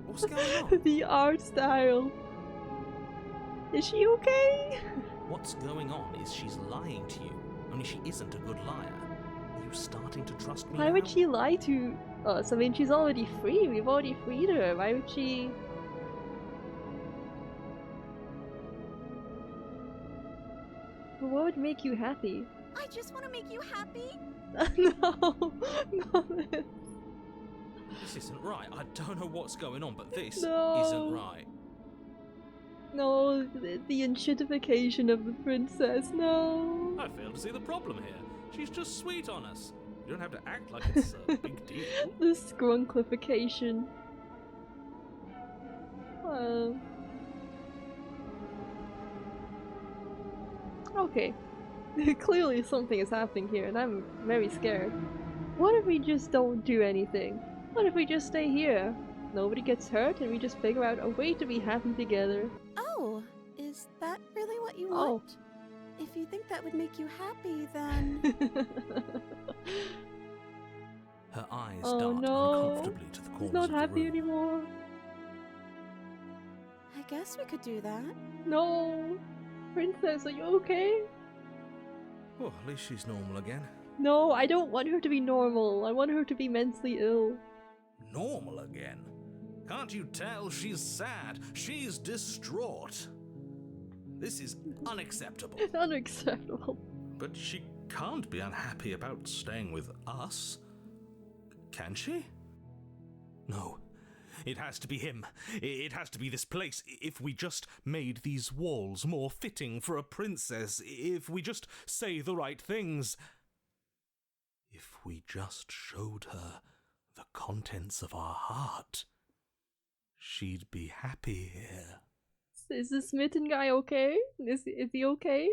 B: What's going on?
A: The art style. Is she okay?
B: What's going on is she's lying to you, only she isn't a good liar. Are you starting to trust me
A: Why
B: now?
A: would she lie to us? I mean, she's already free. We've already freed her. Why would she... What would make you happy?
C: I just want to make you happy.
A: No. No.
B: This isn't right. I don't know what's going on, but this
A: No.
B: isn't right.
A: No, the enshittification of the princess, no.
B: I fail to see the problem here. She's just sweet on us. You don't have to act like it's a big deal.
A: The scrunklification. Okay. Clearly something is happening here and I'm very scared. What if we just don't do anything? What if we just stay here? Nobody gets hurt and we just figure out a way to be happy together.
C: Oh, is that really what you
A: Oh.
C: want? If you think that would make you happy, then...
B: Her eyes
A: Oh,
B: dart
A: no.
B: uncomfortably to the corners
A: He's not
B: of the
A: happy
B: room.
A: anymore.
C: I guess we could do that.
A: No! Princess, are you okay?
B: Oh, at least she's normal again.
A: No, I don't want her to be normal. I want her to be mentally ill.
B: Normal again? Can't you tell she's sad? She's distraught. This is unacceptable.
A: Unacceptable.
B: But she can't be unhappy about staying with us. Can she? No. It has to be him. It has to be this place. If we just made these walls more fitting for a princess, if we just say the right things, if we just showed her the contents of our heart, she'd be happy here.
A: Is the smitten guy okay? Is he okay?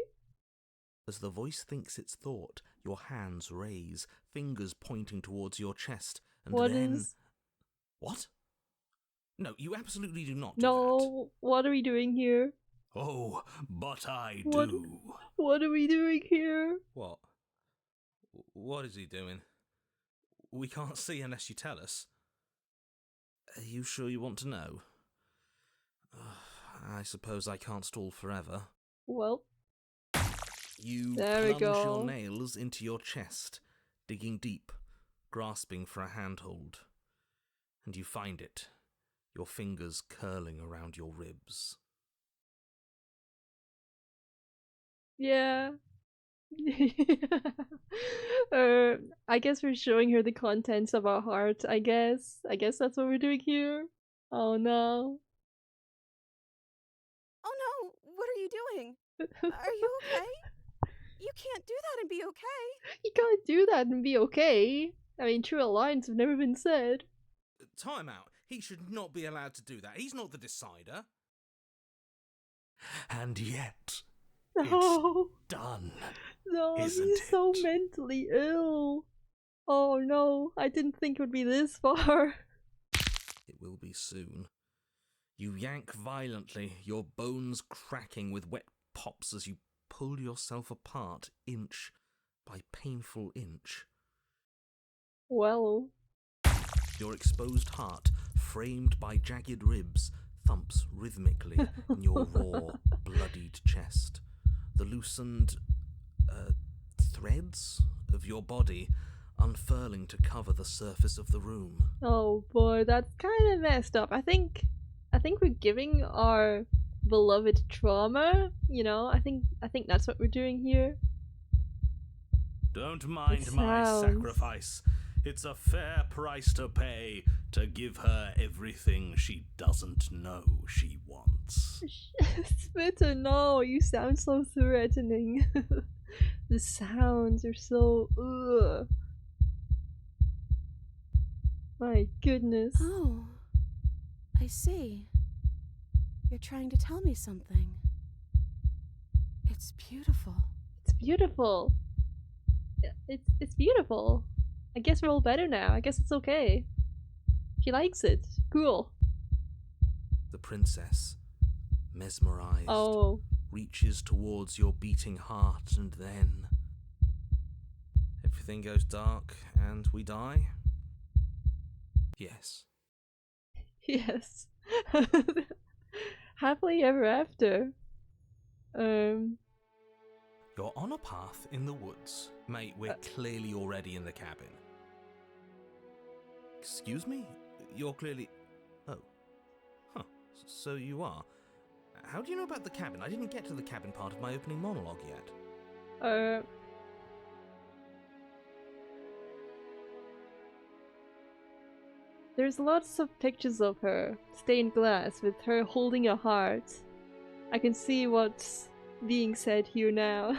B: As the voice thinks its thought, your hands raise, fingers pointing towards your chest, and
A: What
B: then...
A: is...
B: What? No, you absolutely do not do that.
A: No, what are we doing here?
B: Oh, but I
A: What-
B: do.
A: What are we doing here?
B: What? What is he doing? We can't see unless you tell us. Are you sure you want to know? I suppose I can't stall forever.
A: Well,
B: You
A: there we
B: plunge
A: go.
B: your nails into your chest, digging deep, grasping for a handhold. And you find it, your fingers curling around your ribs.
A: Yeah. I guess we're showing her the contents of our heart, I guess. I guess that's what we're doing here. Oh no.
C: Oh no, what are you doing? Are you okay? You can't do that and be okay.
A: You can't do that and be okay. I mean, true lines have never been said.
B: Time out. He should not be allowed to do that. He's not the decider. And yet,
A: No.
B: it's done.
A: No,
B: Isn't
A: he's so
B: it?
A: mentally ill. Oh no, I didn't think it would be this far.
B: It will be soon. You yank violently, your bones cracking with wet pops as you pull yourself apart inch by painful inch.
A: Well,
B: Your exposed heart, framed by jagged ribs, thumps rhythmically in your raw, bloodied chest. The loosened threads of your body unfurling to cover the surface of the room.
A: oh boy, that's kind of messed up. I think we're giving our beloved trauma. You know, I think that's what we're doing here.
B: Don't mind
A: It
B: my
A: sounds-
B: sacrifice. It's a fair price to pay to give her everything she doesn't know she wants.
A: Spitter, no, you sound so threatening. The sounds are so ugh. My goodness.
C: Oh, I see. You're trying to tell me something. It's beautiful.
A: It's beautiful. It's beautiful. I guess we're all better now. I guess it's okay. She likes it. Cool.
B: The princess, mesmerized,
A: Oh,
B: reaches towards your beating heart, and then everything goes dark and we die? Yes.
A: yes. Happily ever after.
B: You're on a path in the woods. Mate, we're clearly already in the cabin. Excuse me? You're clearly... Oh. Huh. So you are. How do you know about the cabin? I didn't get to the cabin part of my opening monologue yet.
A: There's lots of pictures of her, stained glass, with her holding a heart. I can see what's being said here now.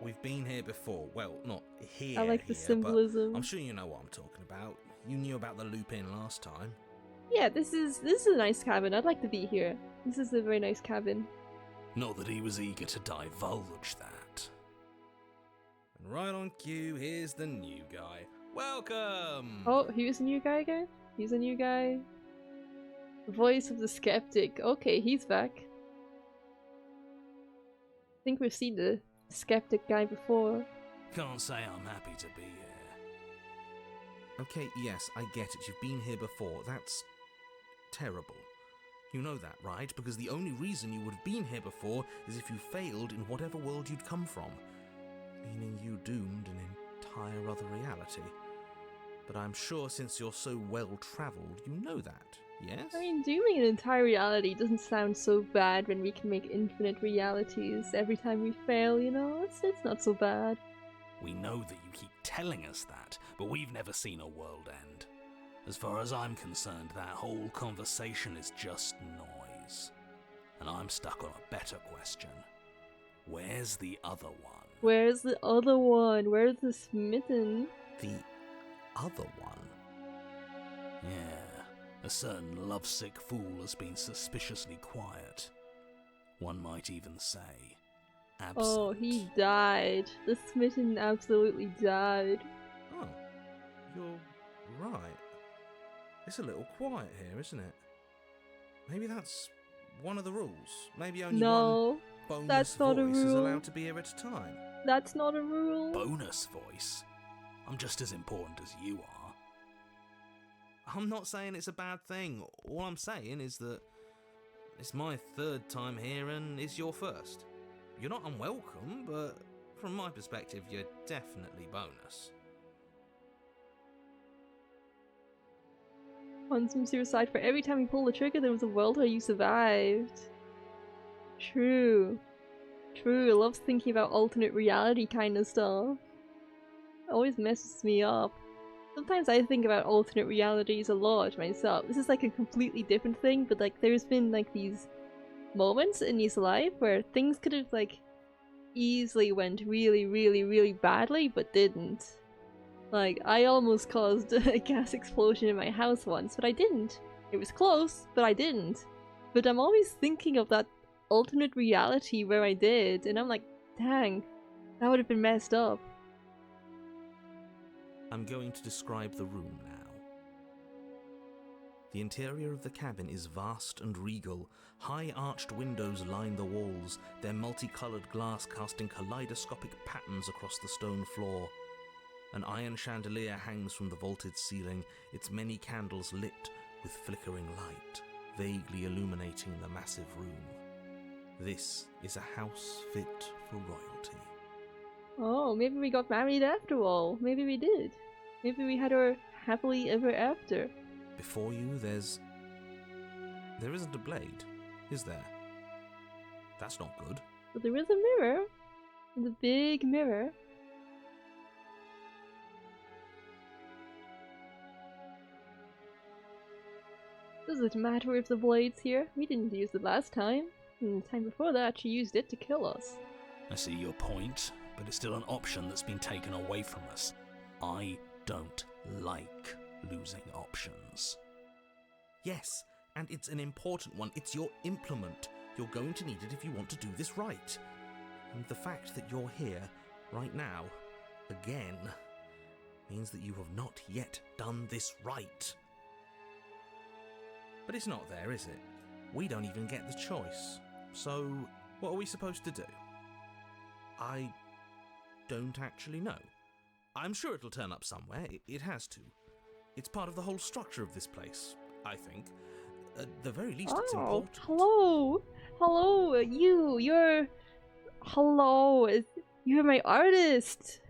B: We've been here before. Well, not here,
A: I like the
B: but
A: symbolism.
B: I'm sure you know what I'm talking about. You knew about the loop-in last time.
A: Yeah, this is a nice cabin. I'd like to be here. This is a very nice cabin.
B: Not that he was eager to divulge that. And right on cue, here's the new guy. Welcome!
A: Oh, here's a new guy again? He's a new guy. Voice of the skeptic. Okay, he's back. I think we've seen the skeptic guy before.
B: Can't say I'm happy to be here. Okay, yes, I get it. You've been here before. That's terrible. You know that, right? Because the only reason you would have been here before is if you failed in whatever world you'd come from. Meaning you doomed an entire other reality. But I'm sure since you're so well-travelled, you know that, yes?
A: I mean, dooming an entire reality doesn't sound so bad when we can make infinite realities every time we fail, you know? It's not so bad.
B: We know that you keep telling us that, but we've never seen a world end. As far as I'm concerned, that whole conversation is just noise. And I'm stuck on a better question. Where's the other one?
A: Where's the other one? Where's the smitten?
B: The other one? Yeah, a certain lovesick fool has been suspiciously quiet. One might even say, absent.
A: Oh, he died. The smitten absolutely died.
B: Oh, you're right. It's a little quiet here, isn't it? Maybe that's one of the rules. Maybe only
A: No,
B: one bonus
A: that's not a
B: voice is
A: rule.
B: allowed to be here at a time.
A: that's not a rule.
B: Bonus voice? I'm just as important as you are. I'm not saying it's a bad thing. All I'm saying is that It's my third time here and it's your first. You're not unwelcome, but from my perspective, you're definitely bonus.
A: On some suicide for every time you pull the trigger, there was a world where you survived. True. True, I love thinking about alternate reality kind of stuff. It always messes me up. Sometimes I think about alternate realities a lot myself. This is like a completely different thing, but like there's been like these moments in his life where things could have like easily went really badly, but didn't. Like, I almost caused a gas explosion in my house once, but I didn't. It was close, but I didn't. But I'm always thinking of that alternate reality where I did, and I'm like, dang, that would have been messed up.
B: I'm going to describe the room now. The interior of the cabin is vast and regal. High arched windows line the walls, their multicolored glass casting kaleidoscopic patterns across the stone floor. An iron chandelier hangs from the vaulted ceiling, its many candles lit with flickering light, vaguely illuminating the massive room. This is a house fit for royalty.
A: Oh, maybe we got married after all. Maybe we did. Maybe we had our happily ever after.
B: Before you, there isn't a blade, is there? That's not good.
A: But there is a mirror. The big mirror. Does it matter if the blade's here? We didn't use it last time. And the time before that, she used it to kill us.
D: I see your point, but it's still an option that's been taken away from us. I don't like losing options.
B: Yes, and it's an important one. It's your implement. You're going to need it if you want to do this right. And the fact that you're here, right now, again, means that you have not yet done this right. But it's not there, is it? We don't even get the choice. So, what are we supposed to do? I don't actually know. I'm sure it'll turn up somewhere. It has to. It's part of the whole structure of this place, I think. At the very least, it's important.
A: Hello! Hello! Hello! You're my artist!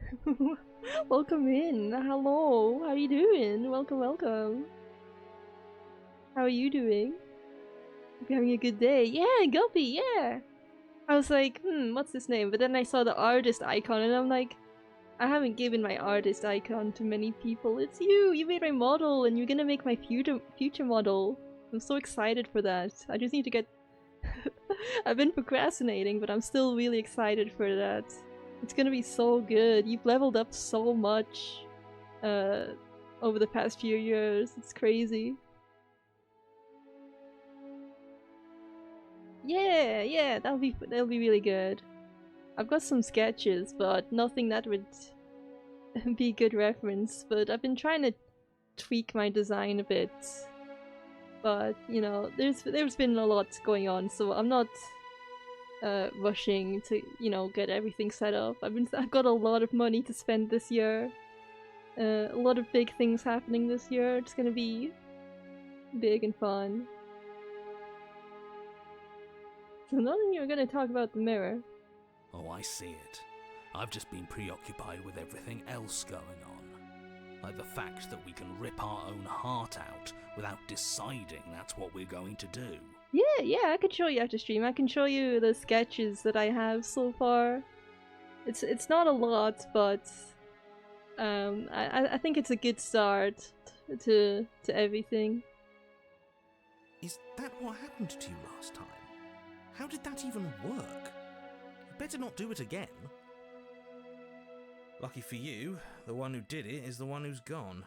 A: Welcome in. Hello! How you doing? Welcome. How are you doing? Hope you're having a good day. Yeah, Guppy, yeah! I was like, what's his name? But then I saw the artist icon and I'm like, I haven't given my artist icon to many people. It's you! You made my model and you're gonna make my future model. I'm so excited for that. I just need to get... I've been procrastinating, but I'm still really excited for that. It's gonna be so good. You've leveled up so much over the past few years. It's crazy. Yeah, that'll be really good. I've got some sketches, but nothing that would be good reference. But I've been trying to tweak my design a bit. But you know, there's been a lot going on, so I'm not rushing to get everything set up. I've got a lot of money to spend this year. A lot of big things happening this year. It's gonna be big and fun. So none of you are gonna talk about the mirror.
D: Oh, I see it. I've just been preoccupied with everything else going on. Like the fact that we can rip our own heart out without deciding that's what we're going to do.
A: Yeah, I could show you after stream. I can show you the sketches that I have so far. It's not a lot, but I think it's a good start to everything.
B: Is that what happened to you last time? How did that even work? You better not do it again. Lucky for you, the one who did it is the one who's gone.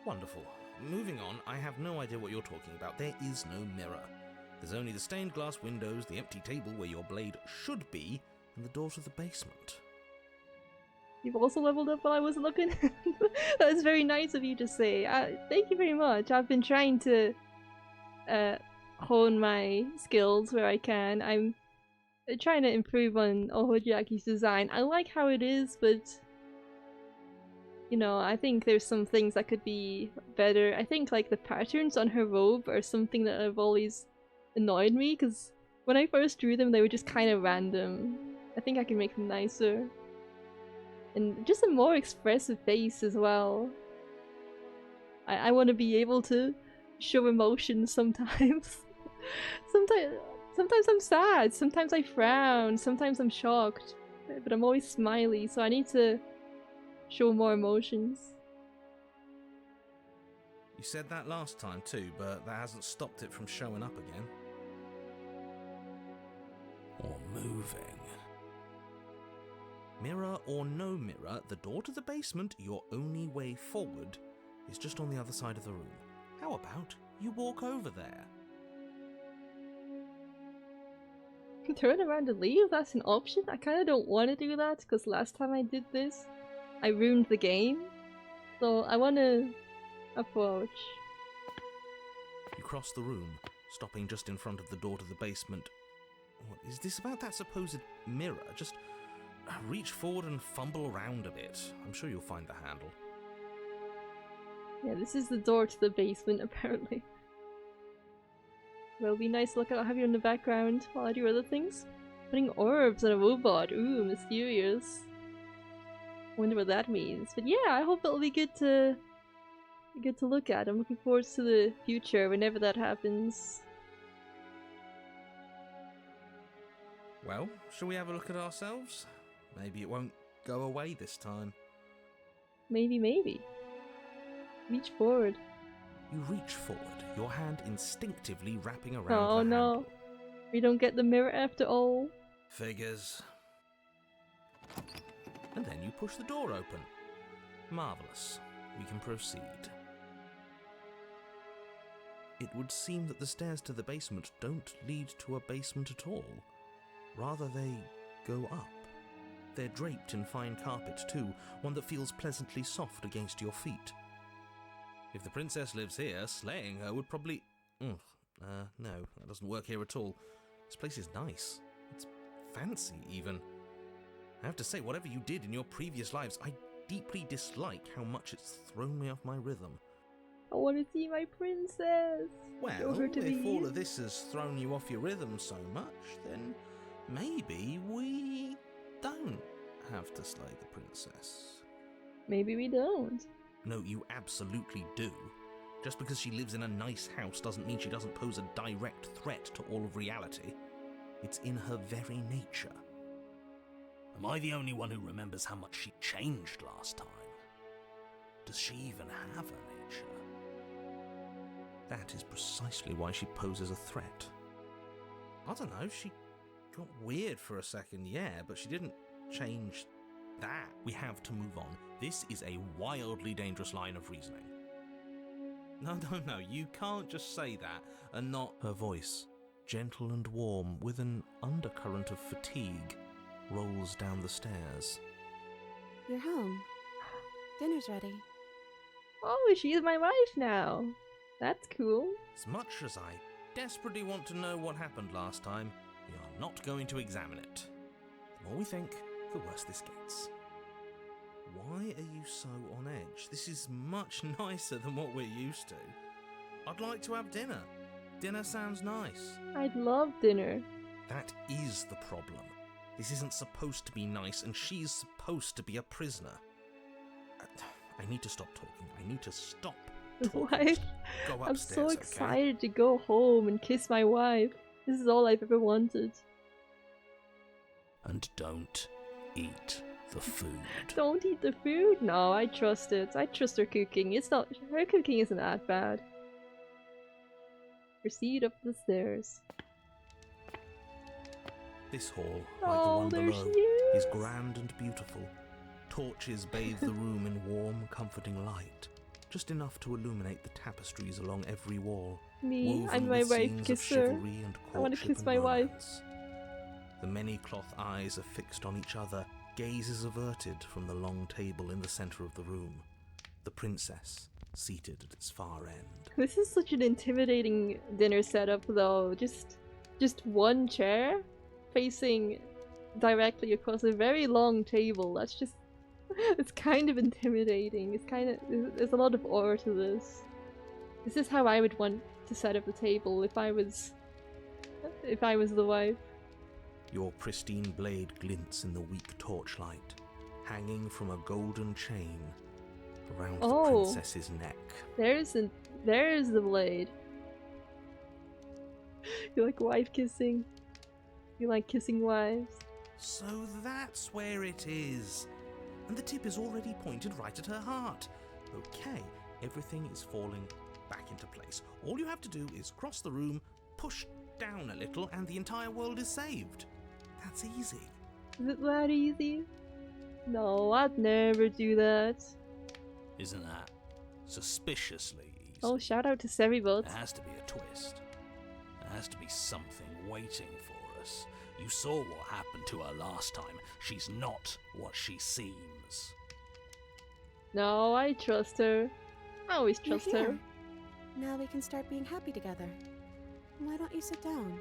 B: Wonderful. Moving on, I have no idea what you're talking about. There is no mirror. There's only the stained glass windows, the empty table where your blade should be, and the door to the basement.
A: You've also leveled up while I wasn't looking? That was very nice of you to say. Thank you very much. I've been trying to hone my skills where I can. I'm trying to improve on Ohojaki's design. I like how it is, but you know, I think there's some things that could be better. I think like the patterns on her robe are something that I've always annoyed me, because when I first drew them, they were just kind of random. I think I can make them nicer. And just a more expressive face as well. I want to be able to show emotion sometimes. Sometimes I'm sad, sometimes I frown, sometimes I'm shocked. But I'm always smiley, so I need to show more emotions.
B: You said that last time too, but that hasn't stopped it from showing up again.
D: Or moving.
B: Mirror or no mirror, the door to the basement, your only way forward, is just on the other side of the room. How about you walk over there?
A: Turn around and leave? That's an option? I kinda don't want to do that, because last time I did this, I ruined the game. So I want to approach.
B: You cross the room, stopping just in front of the door to the basement. What is this about that supposed mirror? Just reach forward and fumble around a bit. I'm sure you'll find the handle.
A: Yeah, this is the door to the basement, apparently. Well, it'll be nice to look at. I'll have you in the background while I do other things. Putting orbs on a robot. Ooh, mysterious. Wonder what that means. But yeah, I hope it'll be good to look at. I'm looking forward to the future whenever that happens.
B: Well, shall we have a look at ourselves? Maybe it won't go away this time.
A: Maybe. Reach forward.
B: You reach forward, your hand instinctively wrapping around
A: Oh
B: the
A: no.
B: handle.
A: We don't get the mirror after all.
B: Figures. And then you push the door open. Marvellous. We can proceed. It would seem that the stairs to the basement don't lead to a basement at all. Rather, they go up. They're draped in fine carpet too, one that feels pleasantly soft against your feet. If the princess lives here, slaying her would probably... no, that doesn't work here at all. This place is nice. It's fancy, even. I have to say, whatever you did in your previous lives, I deeply dislike how much it's thrown me off my rhythm.
A: I want to see my princess.
B: Well,
A: Show her to
B: if
A: me.
B: all of this has thrown you off your rhythm so much, then maybe we don't have to slay the princess.
A: Maybe we don't.
B: No, you absolutely do. Just because she lives in a nice house doesn't mean she doesn't pose a direct threat to all of reality. It's in her very nature.
D: Am I the only one who remembers how much she changed last time? Does she even have a nature?
B: That is precisely why she poses a threat. I don't know, she got weird for a second, yeah, but she didn't change that. We have to move on. This is a wildly dangerous line of reasoning. No, you can't just say that and not... Her voice, gentle and warm, with an undercurrent of fatigue, rolls down the stairs.
C: You're home. Dinner's ready.
A: Oh, she's my wife now. That's cool.
B: As much as I desperately want to know what happened last time, we are not going to examine it. The more we think, the worse this gets. Why are you so on edge? This is much nicer than what we're used to. I'd like to have dinner. Dinner sounds nice.
A: I'd love dinner.
B: That is the problem. This isn't supposed to be nice, and she's supposed to be a prisoner. I need to stop talking. I need to stop talking.
A: Wife.
B: Go upstairs,
A: I'm so
B: okay?
A: excited to go home and kiss my wife. This is all I've ever wanted.
D: And don't eat the food.
A: Don't eat the food? No, I trust it. I trust her cooking. Her cooking isn't that bad. Proceed up the stairs.
B: This hall, like
A: Oh,
B: the one
A: there
B: below,
A: she
B: is
A: is.
B: grand and beautiful. Torches bathe the room in warm, comforting light, just enough to illuminate the tapestries along every wall.
A: Me
B: woven
A: and my
B: with
A: wife
B: scenes
A: kiss
B: of
A: her.
B: chivalry and
A: I want to
B: courtship
A: kiss
B: and
A: my wife.
B: romance. The many cloth eyes are fixed on each other, gazes averted from the long table in the centre of the room. The princess, seated at its far end.
A: This is such an intimidating dinner setup, though. Just one chair facing directly across a very long table. That's just... it's kind of intimidating. There's a lot of aura to this. This is how I would want to set up the table if I was if I was the wife.
B: Your pristine blade glints in the weak torchlight, hanging from a golden chain around the princess's neck.
A: There's the blade. You like wife kissing? You like kissing wives?
B: So that's where it is. And the tip is already pointed right at her heart. Okay, everything is falling back into place. All you have to do is cross the room, push down a little, and the entire world is saved. That's easy.
A: Is it that easy? No, I'd never do that.
D: Isn't that suspiciously easy?
A: Oh, shout out to Seribot.
D: There has to be a twist. There has to be something waiting for us. You saw what happened to her last time. She's not what she seems.
A: No, I trust her. I always
C: You're
A: trust her.
C: here. Now we can start being happy together. Why don't you sit down?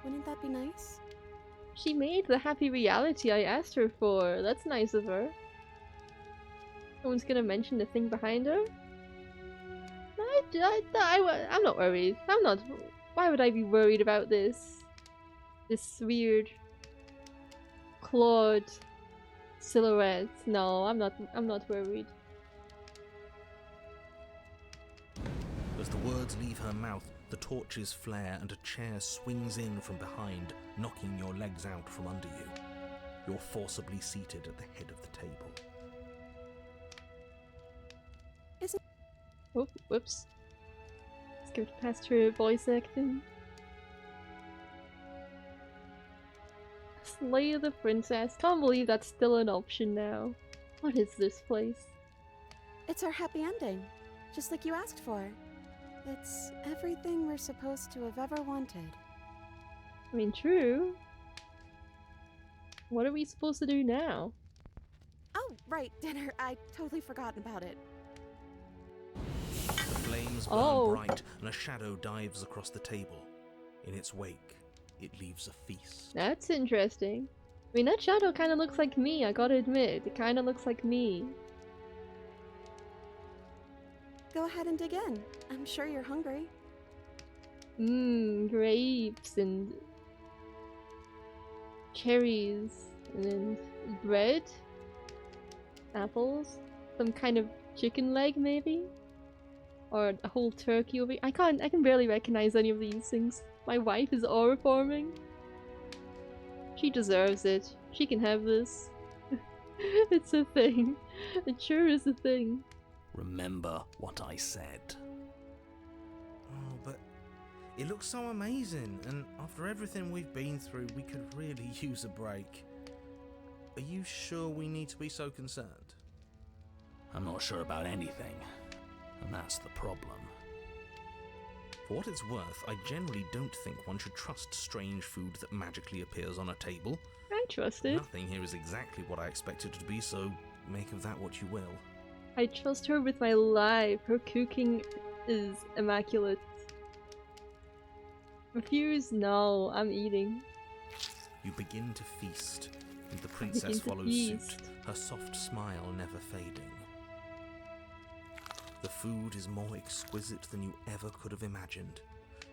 C: Wouldn't that be nice?
A: She made the happy reality I asked her for. That's nice of her. No one's gonna mention the thing behind her? I'm not worried. I'm not. Why would I be worried about this? This weird clawed silhouette. No, I'm not worried.
B: As the words leave her mouth, the torches flare and a chair swings in from behind, knocking your legs out from under you. You're forcibly seated at the head of the table.
A: Oh, whoops. Skipped past her voice acting. Slay the princess. Can't believe that's still an option now. What is this place?
C: It's our happy ending, just like you asked for. It's everything we're supposed to have ever wanted.
A: I mean, true. What are we supposed to do now?
C: Oh, right, dinner. I totally forgotten about it.
B: The flames burn bright and a shadow dives across the table. In its wake, it leaves a feast.
A: That's interesting. I mean, that shadow kind of looks like me, I gotta admit. It kind of looks like me.
C: Go ahead and dig in. I'm sure you're hungry.
A: Grapes and cherries and bread, apples, some kind of chicken leg maybe, or a whole turkey over. I can barely recognize any of these things. My wife is aura forming. She deserves it. She can have this. It's a thing. It sure is a thing.
D: Remember what I said.
B: Oh, but it looks so amazing, and after everything we've been through, we could really use a break. Are you sure we need to be so concerned?
D: I'm not sure about anything, and that's the problem.
B: For what it's worth, I generally don't think one should trust strange food that magically appears on a table.
A: I trust it.
B: Nothing here is exactly what I expected it to be, so make of that what you will.
A: I trust her with my life. Her cooking is immaculate. Refuse? No, I'm eating.
B: You begin to feast, and the princess follows suit, her soft smile never fading. The food is more exquisite than you ever could have imagined.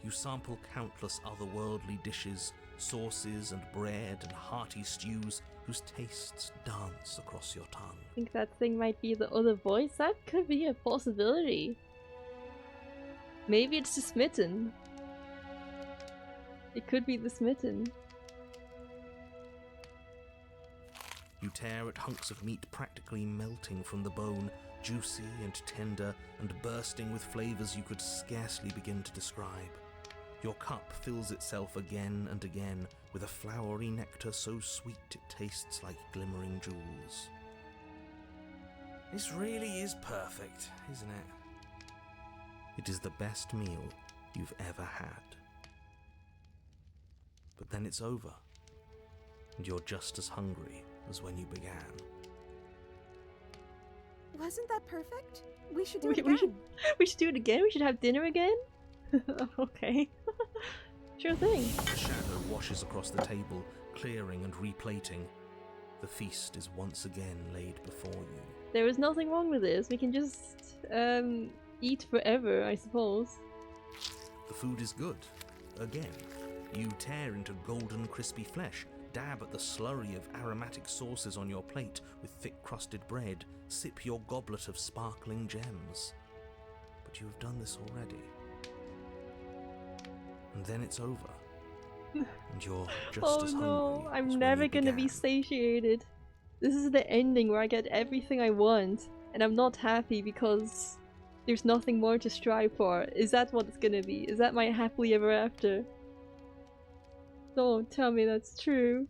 B: You sample countless otherworldly dishes, sauces and bread and hearty stews whose tastes dance across your tongue.
A: I think that thing might be the other voice. That could be a possibility. Maybe it's the smitten. It could be the smitten.
B: You tear at hunks of meat practically melting from the bone, juicy and tender and bursting with flavors you could scarcely begin to describe. Your cup fills itself again and again with a flowery nectar so sweet it tastes like glimmering jewels. This really is perfect, isn't it? It is the best meal you've ever had. But then it's over, and you're just as hungry as when you began.
C: Wasn't that perfect? We should do it again.
A: We should do it again? We should have dinner again? Okay. Sure thing.
B: The shadow washes across the table, clearing and replating. The feast is once again laid before you.
A: There is nothing wrong with this. We can just eat forever, I suppose.
B: The food is good. Again. You tear into golden crispy flesh, dab at the slurry of aromatic sauces on your plate with thick crusted bread, sip your goblet of sparkling gems. But you have done this already. And then it's over. And you're just
A: Oh
B: as
A: no,
B: hungry
A: I'm
B: as when
A: never
B: you
A: gonna be
B: began.
A: satiated. This is the ending where I get everything I want, and I'm not happy because there's nothing more to strive for. Is that what it's gonna be? Is that my happily ever after? Don't tell me that's true.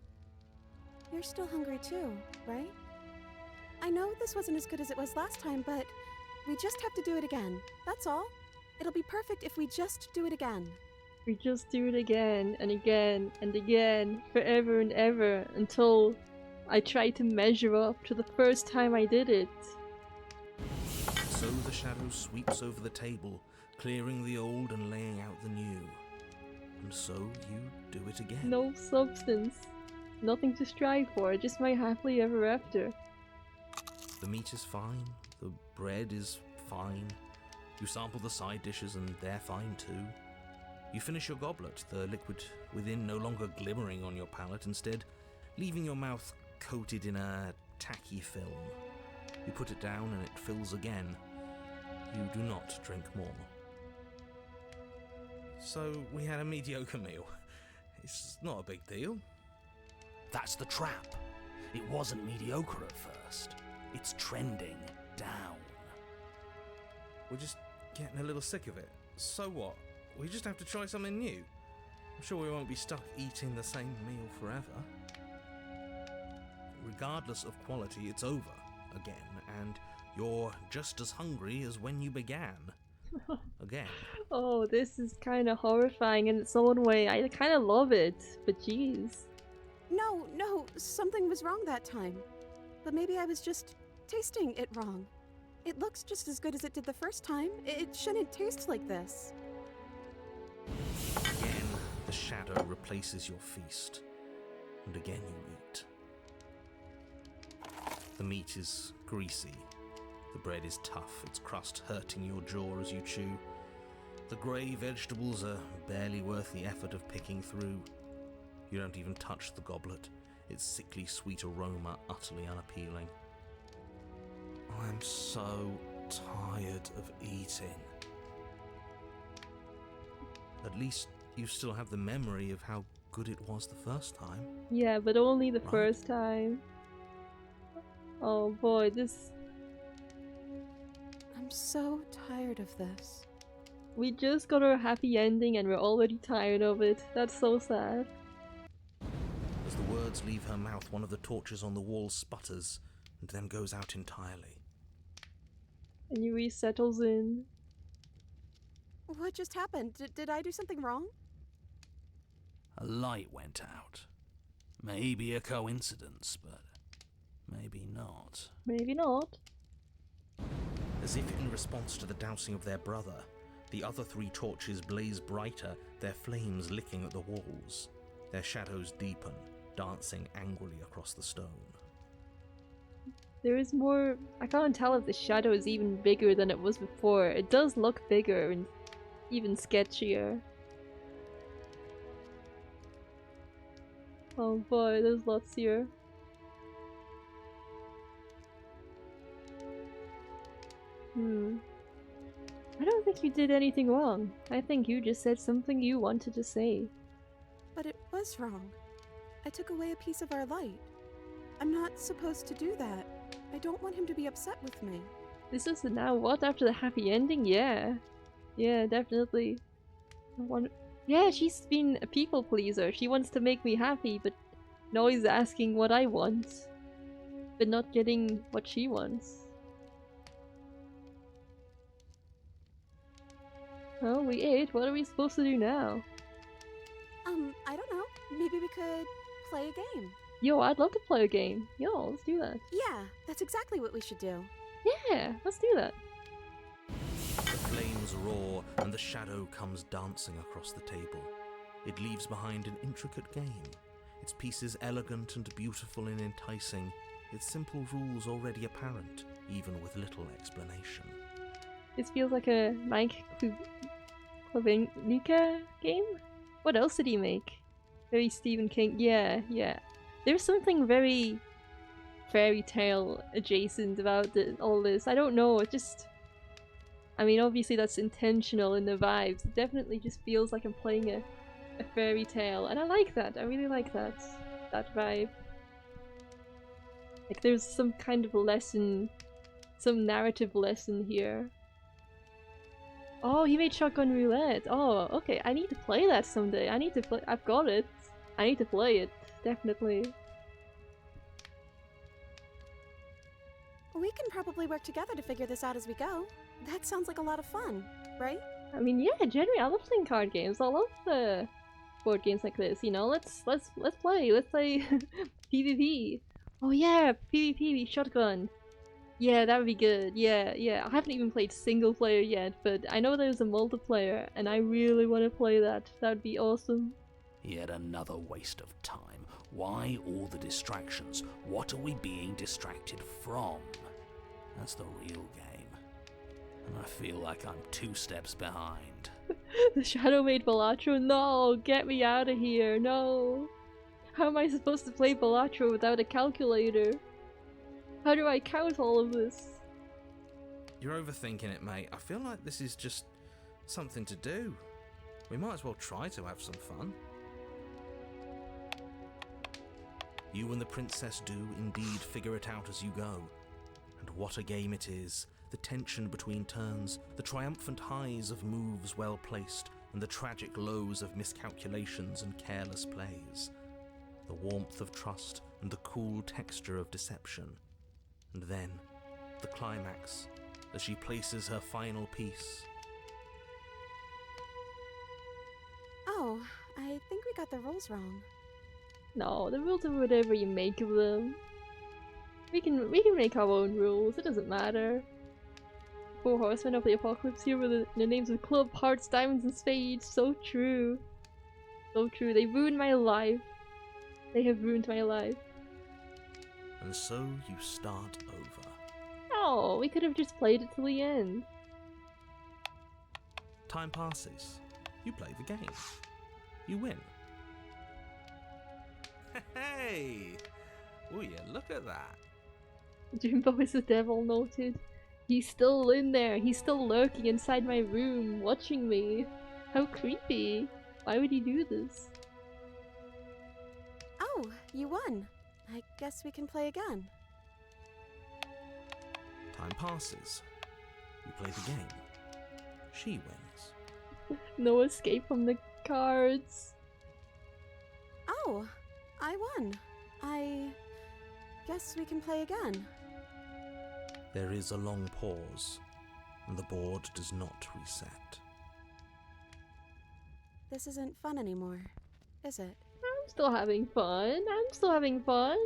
C: You're still hungry too, right? I know this wasn't as good as it was last time, but we just have to do it again. That's all. It'll be perfect if we just do it again.
A: We just do it again and again and again, forever and ever, until I try to measure up to the first time I did it.
B: So the shadow sweeps over the table, clearing the old and laying out the new. And so you do it again.
A: No substance. Nothing to strive for, just my happily ever after.
B: The meat is fine, the bread is fine. You sample the side dishes and they're fine too. You finish your goblet, the liquid within no longer glimmering on your palate, instead leaving your mouth coated in a tacky film. You put it down and it fills again. You do not drink more. So we had a mediocre meal. It's not a big deal.
D: That's the trap. It wasn't mediocre at first. It's trending down.
B: We're just getting a little sick of it. So what? We just have to try something new. I'm sure we won't be stuck eating the same meal forever. Regardless of quality, it's over again, and you're just as hungry as when you began. Again.
A: Oh, this is kind of horrifying in its own way. I kind of love it, but jeez.
C: No, something was wrong that time. But maybe I was just tasting it wrong. It looks just as good as it did the first time. It shouldn't taste like this.
B: Again, the shadow replaces your feast, and again you eat. The meat is greasy, the bread is tough, its crust hurting your jaw as you chew. The grey vegetables are barely worth the effort of picking through. You don't even touch the goblet, its sickly sweet aroma utterly unappealing. I'm so tired of eating. At least you still have the memory of how good it was the first time.
A: Yeah, but only the
B: Right.
A: first time. Oh boy, this...
C: I'm so tired of this.
A: We just got our happy ending and we're already tired of it. That's so sad.
B: As the words leave her mouth, one of the torches on the wall sputters and then goes out entirely.
A: And Yuri settles in.
C: What just happened? Did I do something wrong?
D: A light went out. Maybe a coincidence, but maybe not.
A: Maybe not.
B: As if in response to the dousing of their brother, the other 3 torches blaze brighter, their flames licking at the walls. Their shadows deepen, dancing angrily across the stone.
A: There is more... I can't tell if the shadow is even bigger than it was before. It does look bigger and even sketchier. Oh boy, there's lots here. I don't think you did anything wrong. I think you just said something you wanted to say.
C: But it was wrong. I took away a piece of our light. I'm not supposed to do that. I don't want him to be upset with me.
A: This is the now what after the happy ending? Yeah. Yeah, definitely. Yeah, she's been a people pleaser. She wants to make me happy, but now he's asking what I want. But not getting what she wants. Well, we ate. What are we supposed to do now?
C: I don't know. Maybe we could play a game.
A: Yo, I'd love to play a game. Yo, let's do that.
C: Yeah, that's exactly what we should do.
A: Yeah, let's do that.
B: The flames roar and the shadow comes dancing across the table. It leaves behind an intricate game, its pieces elegant and beautiful and enticing, its simple rules already apparent, even with little explanation.
A: This feels like a Mike Klavinka game? What else did he make? Very Stephen King. Yeah, yeah. There's something very fairy tale adjacent about all this. I don't know, it just... I mean, obviously that's intentional in the vibes. It definitely just feels like I'm playing a fairy tale, and I like that. I really like that vibe. Like there's some kind of lesson, some narrative lesson here. Oh, he made Shotgun Roulette. Oh, okay. I need to play that someday. I need to play. I've got it. I need to play it. Definitely.
C: We can probably work together to figure this out as we go. That sounds like a lot of fun, right?
A: I mean, yeah. Generally, I love playing card games. I love board games like this. You know, let's play. Let's play PvP. Oh yeah, PvP shotgun. Yeah, that would be good. Yeah, yeah. I haven't even played single player yet, but I know there's a multiplayer, and I really want to play that. That would be awesome.
D: Yet another waste of time. Why all the distractions? What are we being distracted from? That's the real game. And I feel like I'm 2 steps behind.
A: The Shadow made Balatro? No! Get me out of here! No! How am I supposed to play Balatro without a calculator? How do I count all of this?
B: You're overthinking it, mate. I feel like this is just something to do. We might as well try to have some fun. You and the princess do indeed figure it out as you go. And what a game it is. The tension between turns, the triumphant highs of moves well placed, and the tragic lows of miscalculations and careless plays. The warmth of trust and the cool texture of deception. And then, the climax, as she places her final piece.
C: Oh, I think we got the rules wrong.
A: No, the rules are whatever you make of them. We can make our own rules, it doesn't matter. 4 horsemen of the apocalypse here with the names of club, hearts, diamonds, and spades. So true. So true. They ruined my life. They have ruined my life.
B: And so you start over.
A: Oh, we could have just played it till the end.
B: Time passes. You play the game. You win. Hey! Oh yeah, look at that.
A: Jimbo is the devil, noted. He's still in there. He's still lurking inside my room, watching me. How creepy. Why would he do this?
C: Oh, you won. I guess we can play again.
B: Time passes. You play the game. She wins.
A: No escape from the cards.
C: Oh, I won. I guess we can play again.
B: There is a long pause, and the board does not reset.
C: This isn't fun anymore, is it?
A: I'm still having fun. I'm still having fun.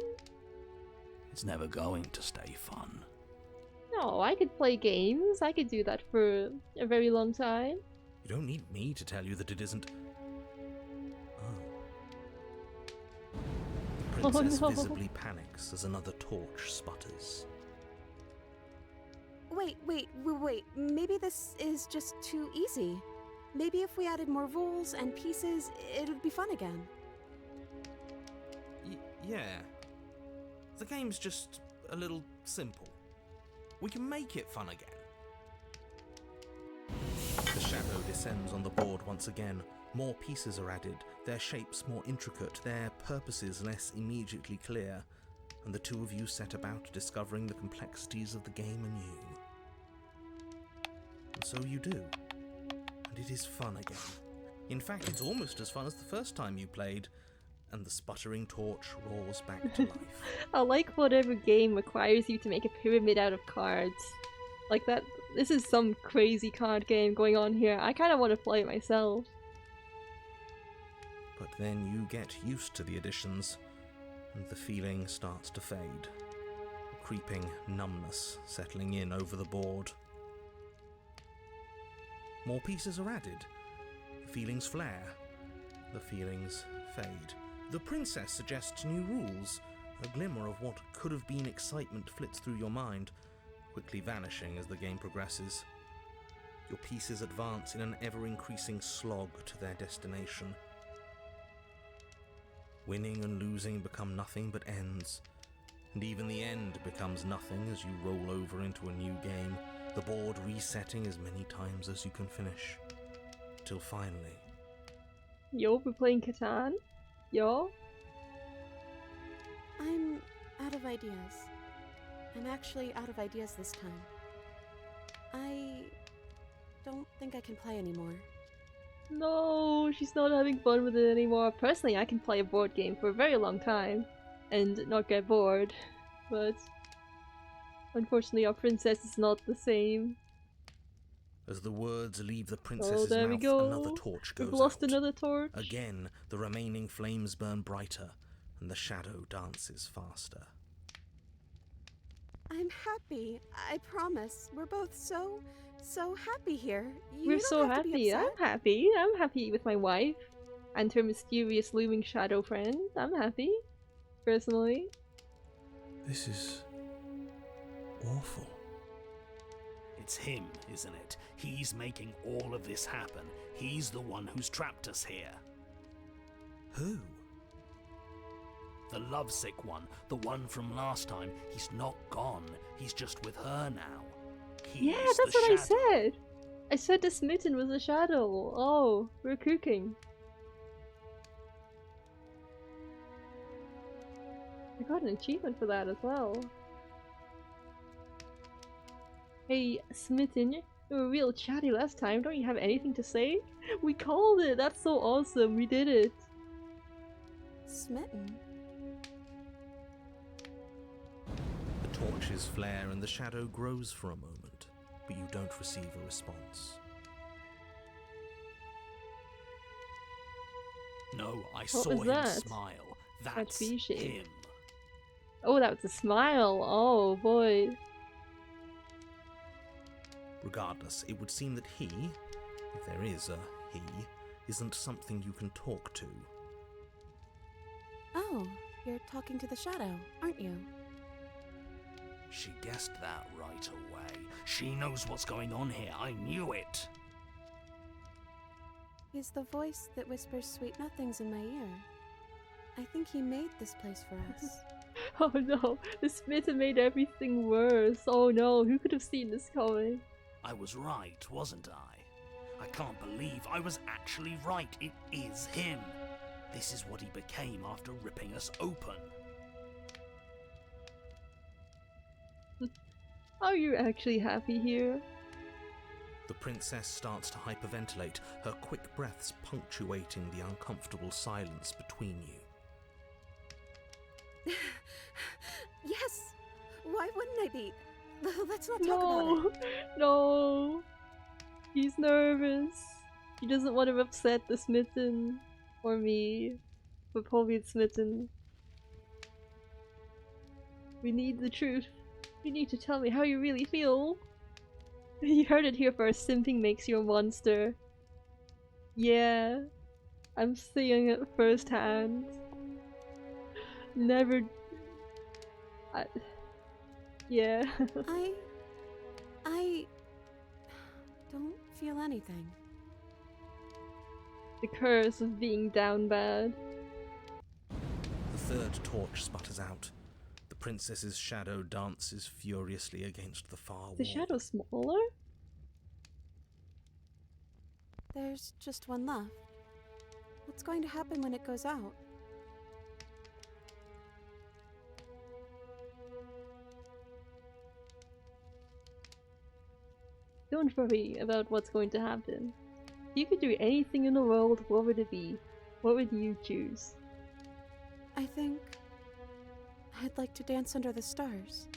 D: It's never going to stay fun.
A: No, I could play games. I could do that for a very long time.
B: You don't need me to tell you that it isn't. The princess
A: no.
B: visibly panics as another torch sputters.
C: Wait. Maybe this is just too easy. Maybe if we added more rules and pieces, it would be fun again.
B: Yeah. The game's just a little simple. We can make it fun again. The shadow descends on the board once again. More pieces are added, their shapes more intricate, their purposes less immediately clear, and the two of you set about discovering the complexities of the game anew. And so you do. And it is fun again. In fact, it's almost as fun as the first time you played, and the sputtering torch roars back to life.
A: I like whatever game requires you to make a pyramid out of cards. Like that. This is some crazy card game going on here. I kind of want to play it myself.
B: But then you get used to the additions, and the feeling starts to fade. A creeping numbness settling in over the board. More pieces are added. The feelings flare. The feelings fade. The princess suggests new rules. A glimmer of what could have been excitement flits through your mind, quickly vanishing as the game progresses. Your pieces advance in an ever-increasing slog to their destination. Winning and losing become nothing but ends, and even the end becomes nothing as you roll over into a new game, the board resetting as many times as you can finish. Till finally...
A: Yo, we're playing Catan? Yo?
C: I'm out of ideas. I'm actually out of ideas this time. I don't think I can play anymore.
A: No, she's not having fun with it anymore. Personally, I can play a board game for a very long time and not get bored, but unfortunately our princess is not the same.
B: As the words leave the
A: Oh,
B: princess's
A: there we
B: mouth,
A: go.
B: another torch goes
A: We've lost
B: out.
A: another torch.
B: Again, the remaining flames burn brighter, and the shadow dances faster.
C: I'm happy. I promise. We're both so happy here. You
A: We're
C: don't
A: so
C: have to
A: happy.
C: be upset.
A: I'm happy. I'm happy with my wife and her mysterious looming shadow friend. I'm happy, personally.
B: This is... awful.
D: It's him, isn't it? He's making all of this happen. He's the one who's trapped us here.
B: Who?
D: The lovesick one, the one from last time. He's not gone. He's just with her now. He's
A: Yeah, that's
D: the
A: what I
D: shadow.
A: said. I said the smitten was a shadow. Oh, we're cooking. I got an achievement for that as well. Hey, Smitten, you were real chatty last time. Don't you have anything to say? We called it! That's so awesome. We did it.
C: Smitten?
B: The torches flare and the shadow grows for a moment, but you don't receive a response.
D: No, I
A: What
D: saw
A: was
D: him
A: that?
D: smile. That's
A: Archbishop.
D: him.
A: Oh, that was a smile. Oh, boy.
B: Regardless, it would seem that he, if there is a he, isn't something you can talk to.
C: Oh, you're talking to the shadow, aren't you?
D: She guessed that right away. She knows what's going on here. I knew it.
C: He's the voice that whispers sweet nothings in my ear. I think he made this place for us.
A: Oh no, the Smitten made everything worse. Oh no, who could have seen this coming?
D: I was right, wasn't I? I can't believe I was actually right. It is him. This is what he became after ripping us open.
A: Are you actually happy here?
B: The princess starts to hyperventilate, her quick breaths punctuating the uncomfortable silence between you.
C: Yes! Why wouldn't I be? Let's not talk about
A: No,
C: it.
A: no. He's nervous. He doesn't want to upset the Smitten or me, but probably the Smitten. We need the truth. You need to tell me how you really feel. You heard it here first. Simping makes you a monster. Yeah, I'm seeing it firsthand. Never. Yeah.
C: I don't feel anything.
A: The curse of being down bad.
B: The third torch sputters out. The princess's shadow dances furiously against the far wall.
A: The shadow smaller?
C: There's just one left. What's going to happen when it goes out?
A: Don't worry about what's going to happen. If you could do anything in the world, what would it be? What would you choose?
C: I think I'd like to dance under the stars.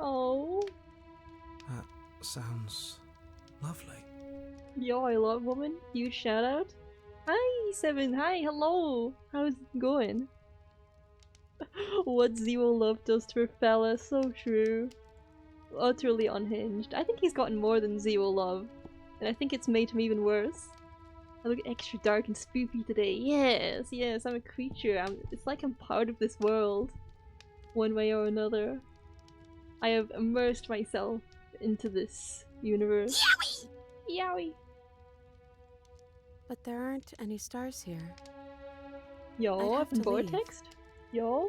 A: Oh,
B: That sounds lovely.
A: yo, I love woman. Huge shout out. Hi, Seven. Hi, hello. How's it going? What Zero love does to a fella, so true. Utterly unhinged. I think he's gotten more than Zero love, and I think it's made him even worse. I look extra dark and spooky today. Yes, yes, I'm a creature. It's like I'm part of this world, one way or another. I have immersed myself into this universe. Yowie! Yowie!
C: But there aren't any stars here.
A: Yo,
C: I'd
A: I've
C: have
A: been
C: to leave.
A: vortexed? Yo?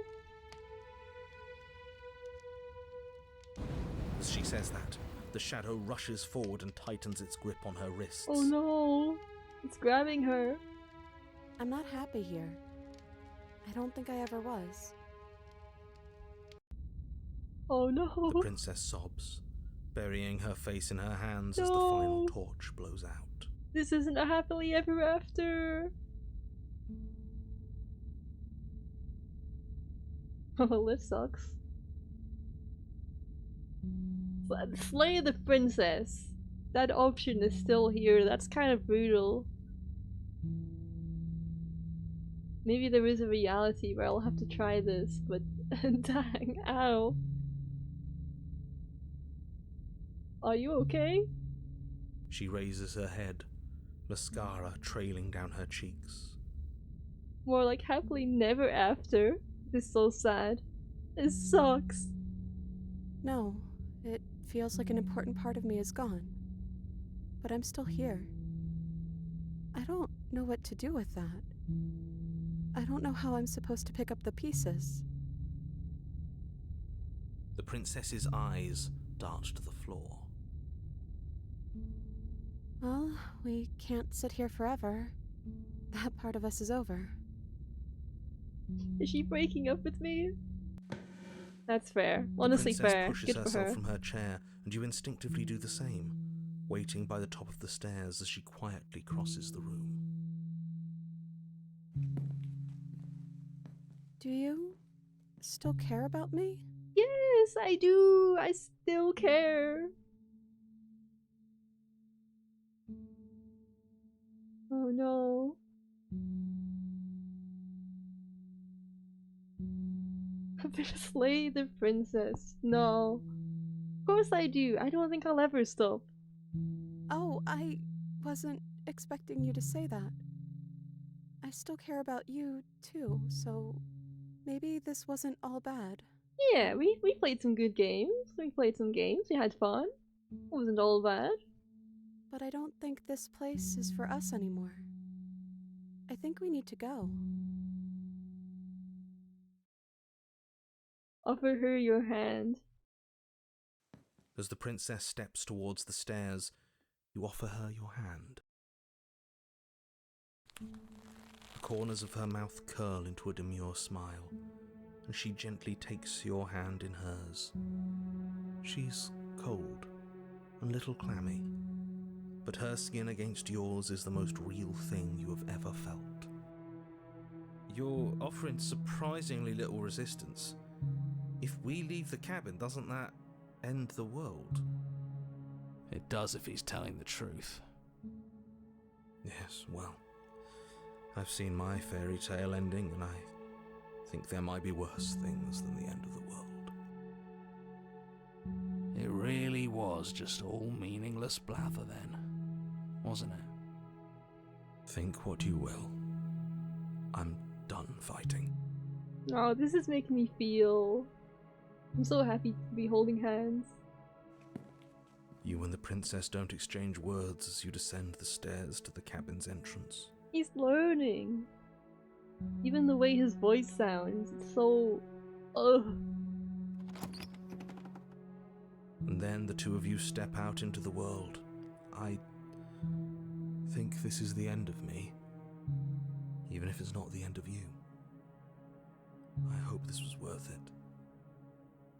B: As she says that, the shadow rushes forward and tightens its grip on her wrists.
A: Oh no! It's grabbing her.
C: I'm not happy here. I don't think I ever was.
A: Oh no!
B: The princess sobs, burying her face in her hands as the final torch blows out.
A: This isn't a happily ever after! Oh, this sucks. Slay the princess! That option is still here, that's kind of brutal. Maybe there is a reality where I'll have to try this, but dang, ow. Are you okay?
B: She raises her head, mascara trailing down her cheeks.
A: More like happily never after. This is so sad. It sucks.
C: No, it feels like an important part of me is gone. But I'm still here. I don't know what to do with that. I don't know how I'm supposed to pick up the pieces.
B: The princess's eyes dart to the floor.
C: Well, we can't sit here forever. That part of us is over.
A: Is she breaking up with me? That's fair. Honestly
B: the princess
A: fair.
B: pushes
A: Good for
B: herself
A: her.
B: from her chair, and you instinctively do the same, waiting by the top of the stairs as she quietly crosses the room.
C: Do you still care about me?
A: Yes, I do. I still care. Oh no. I'm gonna slay the princess. No. Of course I do. I don't think I'll ever stop.
C: Oh, I wasn't expecting you to say that. I still care about you, too, so maybe this wasn't all bad.
A: Yeah, we played some good games. We played some games. We had fun. It wasn't all bad.
C: But I don't think this place is for us anymore. I think we need to go.
A: Offer her your hand.
B: As the princess steps towards the stairs, you offer her your hand. The corners of her mouth curl into a demure smile, and she gently takes your hand in hers. She's cold and a little clammy, but her skin against yours is the most real thing you have ever felt. You're offering surprisingly little resistance. If we leave the cabin, doesn't that end the world?
D: It does if he's telling the truth.
B: Yes, well, I've seen my fairy tale ending, and I think there might be worse things than the end of the world.
D: It really was just all meaningless blather then, wasn't it?
B: Think what you will. I'm done fighting.
A: Oh, this is making me feel... I'm so happy to be holding hands.
B: You and the princess don't exchange words as you descend the stairs to the cabin's entrance.
A: He's learning. Even the way his voice sounds, it's so... Ugh.
B: And then the two of you step out into the world. I think this is the end of me, even if it's not the end of you. I hope this was worth it.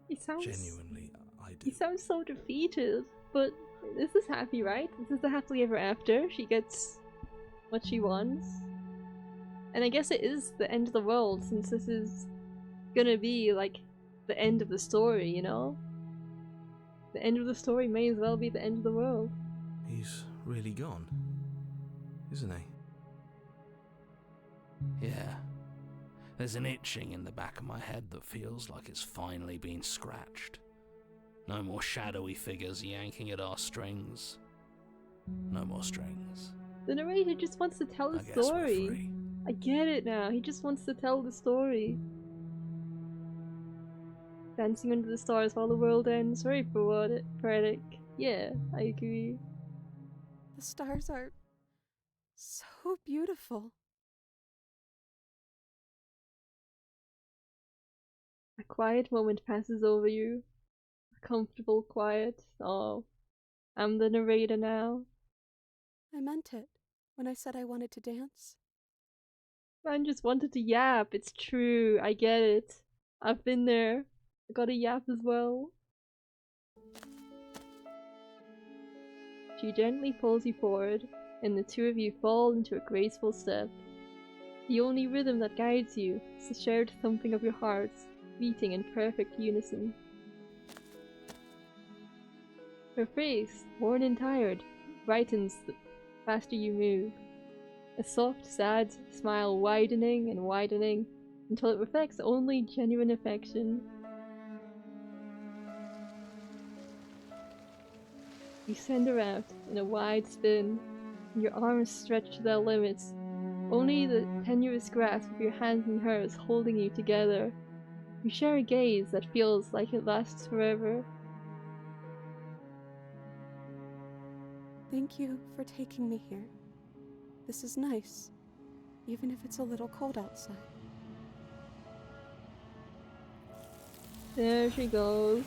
A: He sounds...
B: Genuinely, I do.
A: He sounds so defeated, but this is happy, right? This is the happily ever after. She gets what she wants. And I guess it is the end of the world, since this is gonna be, like, the end of the story, you know? The end of the story may as well be the end of the world.
B: He's really gone, isn't he?
D: Yeah. There's an itching in the back of my head that feels like it's finally been scratched. No more shadowy figures yanking at our strings. No more strings.
A: The narrator just wants to tell the
D: I guess we're
A: story.
D: free.
A: I get it now. He just wants to tell the story. Dancing under the stars while the world ends. Very poetic. Yeah, I agree.
C: The stars are so beautiful.
A: quiet moment passes over you. A comfortable quiet. Oh, I'm the narrator now.
C: I meant it when I said I wanted to dance.
A: Man just wanted to yap. It's true. I get it. I've been there. I got a yap as well. She gently pulls you forward, and the two of you fall into a graceful step. The only rhythm that guides you is the shared thumping of your hearts, beating in perfect unison. Her face, worn and tired, brightens the faster you move. A soft, sad smile widening and widening until it reflects only genuine affection. You send her out in a wide spin, and your arms stretch to their limits, only the tenuous grasp of your hands in hers holding you together. You share a gaze that feels like it lasts forever.
C: Thank you for taking me here. This is nice, even if it's a little cold outside.
A: There she goes,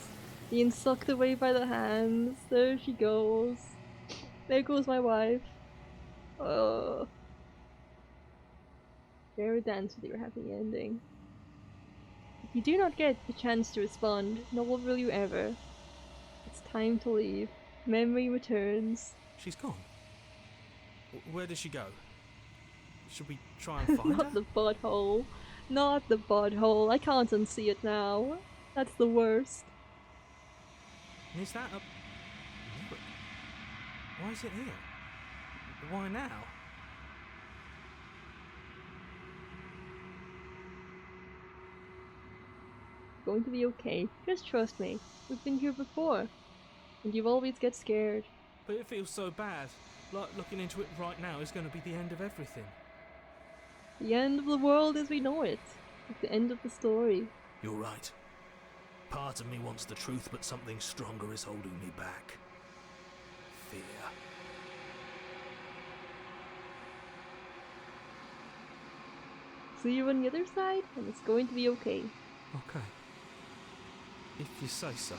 A: being sucked away by the hands. There she goes. There goes my wife. Oh. Share a dance with your happy ending. If you do not get the chance to respond, nor will you ever. It's time to leave. Memory returns.
B: She's gone. Where did she go? Should we try and find
A: Not
B: her?
A: the butthole. Not the butthole. I can't unsee it now. That's the worst.
B: And is that a... Why is it here? Why now?
A: It's going to be okay. Just trust me. We've been here before. And you always get scared.
B: But it feels so bad. Like looking into it right now is going to be the end of everything.
A: The end of the world as we know it. It's the end of the story.
D: You're right. Part of me wants the truth, but something stronger is holding me back. Fear.
A: See you on the other side, and it's going to be okay.
B: Okay. If you say so.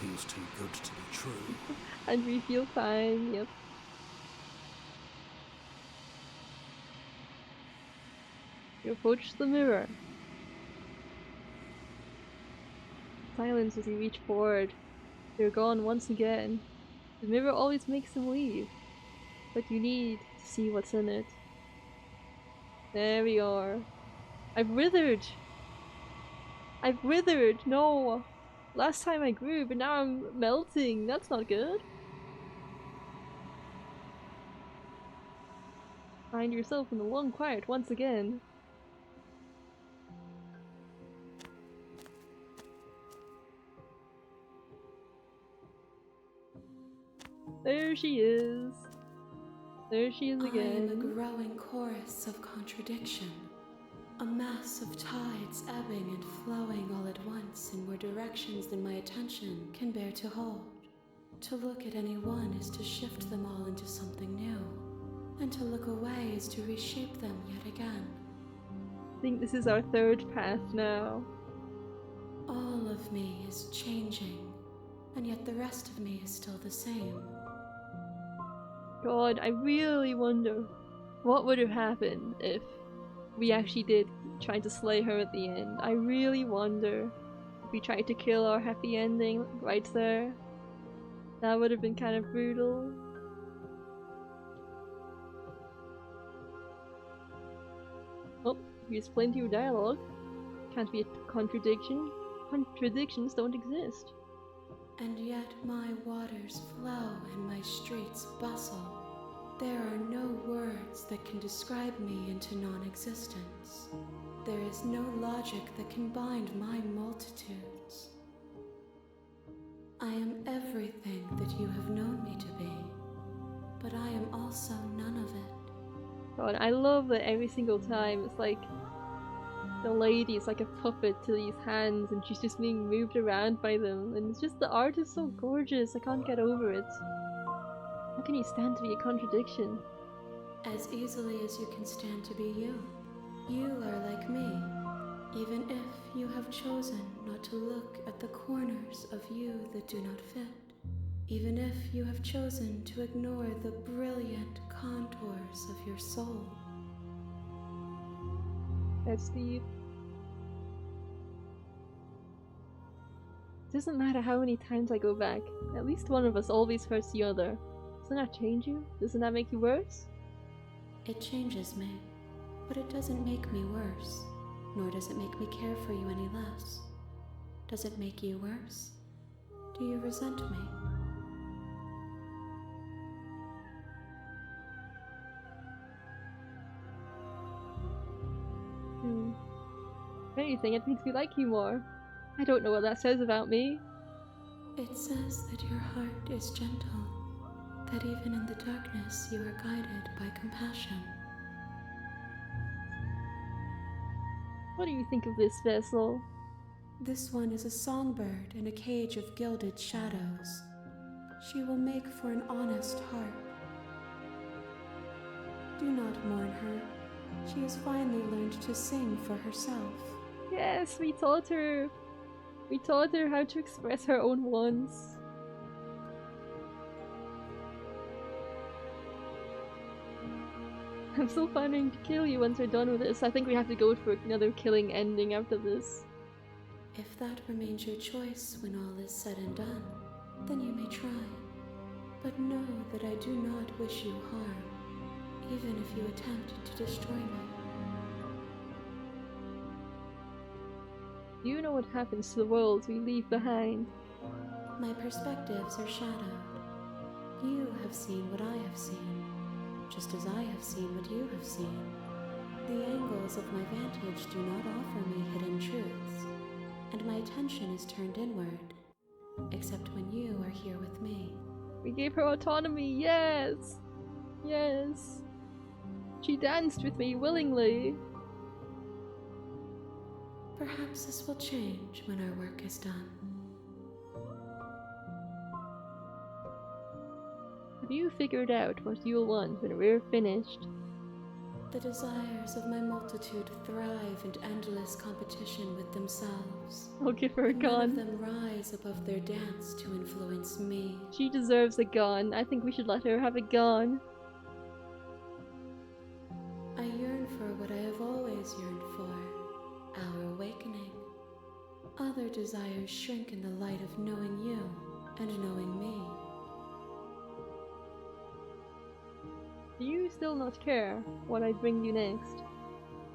D: Feels too good to be true.
A: And we feel fine, yep. You approach the mirror. Silence as you reach forward. You're gone once again. The mirror always makes them leave, but you need to see what's in it. There we are. I've withered! I've withered! No! Last time I grew, but now I'm melting. That's not good. Find yourself in the long quiet once again. There she is. There she is
C: I am a
A: again.
C: growing chorus of contradiction. A mass of tides ebbing and flowing all at once in more directions than my attention can bear to hold. To look at any one is to shift them all into something new, and to look away is to reshape them yet again.
A: I think this is our third path now.
C: All of me is changing, and yet the rest of me is still the same.
A: God, I really wonder what would have happened if we actually did try to slay her at the end. I really wonder if we tried to kill our happy ending right there. That would have been kind of brutal. Oh, you explained your dialogue. Can't be a contradiction. Contradictions don't exist.
C: And yet my waters flow and my streets bustle. There are no words that can describe me into non-existence. There is no logic that can bind my multitudes. I am everything that you have known me to be, but I am also none of it.
A: God, I love that every single time it's like the lady is like a puppet to these hands and she's just being moved around by them, and it's just the art is so gorgeous. I can't get over it. How can you stand to be a contradiction?
C: As easily as you can stand to be you. You are like me, Even if you have chosen not to look at the corners of you that do not fit, even if you have chosen to ignore the brilliant contours of your soul.
A: That's deep. Doesn't matter how many times I go back, at least one of us always hurts the other. Doesn't that change you? Doesn't that make you worse?
C: It changes me, but it doesn't make me worse, nor does it make me care for you any less. Does it make you worse? Do you resent me?
A: If anything, it makes me like you more. I don't know what that says about me.
C: It says that your heart is gentle, that even in the darkness you are guided by compassion.
A: What do you think of this vessel?
C: This one is a songbird in a cage of gilded shadows. She will make for an honest heart. Do not mourn her. She has finally learned to sing for herself.
A: Yes, we taught her. We taught her how to express her own wants. I'm still planning to kill you once we're done with this. I think we have to go for another killing ending after this.
C: If that remains your choice when all is said and done, then you may try. But know that I do not wish you harm, even if you attempt to destroy me.
A: You know what happens to the worlds we leave behind.
C: My perspectives are shadowed. You have seen what I have seen, just as I have seen what you have seen. The angles of my vantage do not offer me hidden truths, and my attention is turned inward, except when you are here with me.
A: We gave her autonomy, yes! Yes! She danced with me willingly.
C: Perhaps this will change when our work is done.
A: Have you figured out what you'll want when we're finished?
C: The desires of my multitude thrive in endless competition with themselves.
A: I'll give her a
C: And none of
A: gun.
C: them rise above their dance to influence me.
A: She deserves a gun. I think we should let her have a gun.
C: I yearn for what I have always yearned for, our awakening. Other desires shrink in the light of knowing you and knowing me.
A: Do you still not care what I bring you next?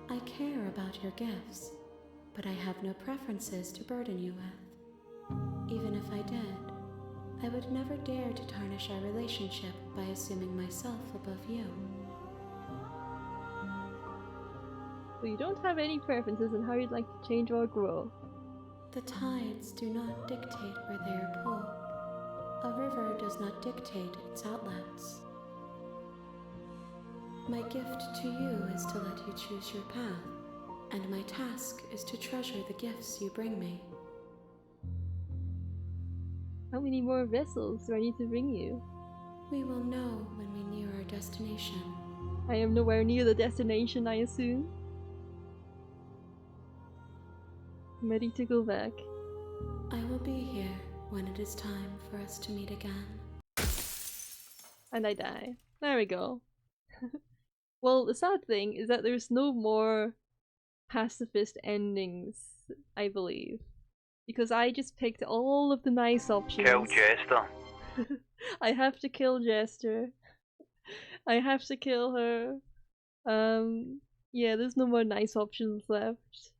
C: I care about your gifts, but I have no preferences to burden you with. Even if I did, I would never dare to tarnish our relationship by assuming myself above you.
A: So you don't have any preferences in how you'd like to change or grow.
C: The tides do not dictate where they are pulled. A river does not dictate its outlets. My gift to you is to let you choose your path, and my task is to treasure the gifts you bring me.
A: How many more vessels do I need to bring you?
C: We will know when we near our destination.
A: I am nowhere near the destination, I assume. I'm ready to go back.
C: I will be here when it is time for us to meet again.
A: And I die. There we go. Well, the sad thing is that there's no more pacifist endings, I believe. Because I just picked all of the nice options.
E: Kill Jester.
A: I have to kill Jester. I have to kill her. Yeah, there's no more nice options left.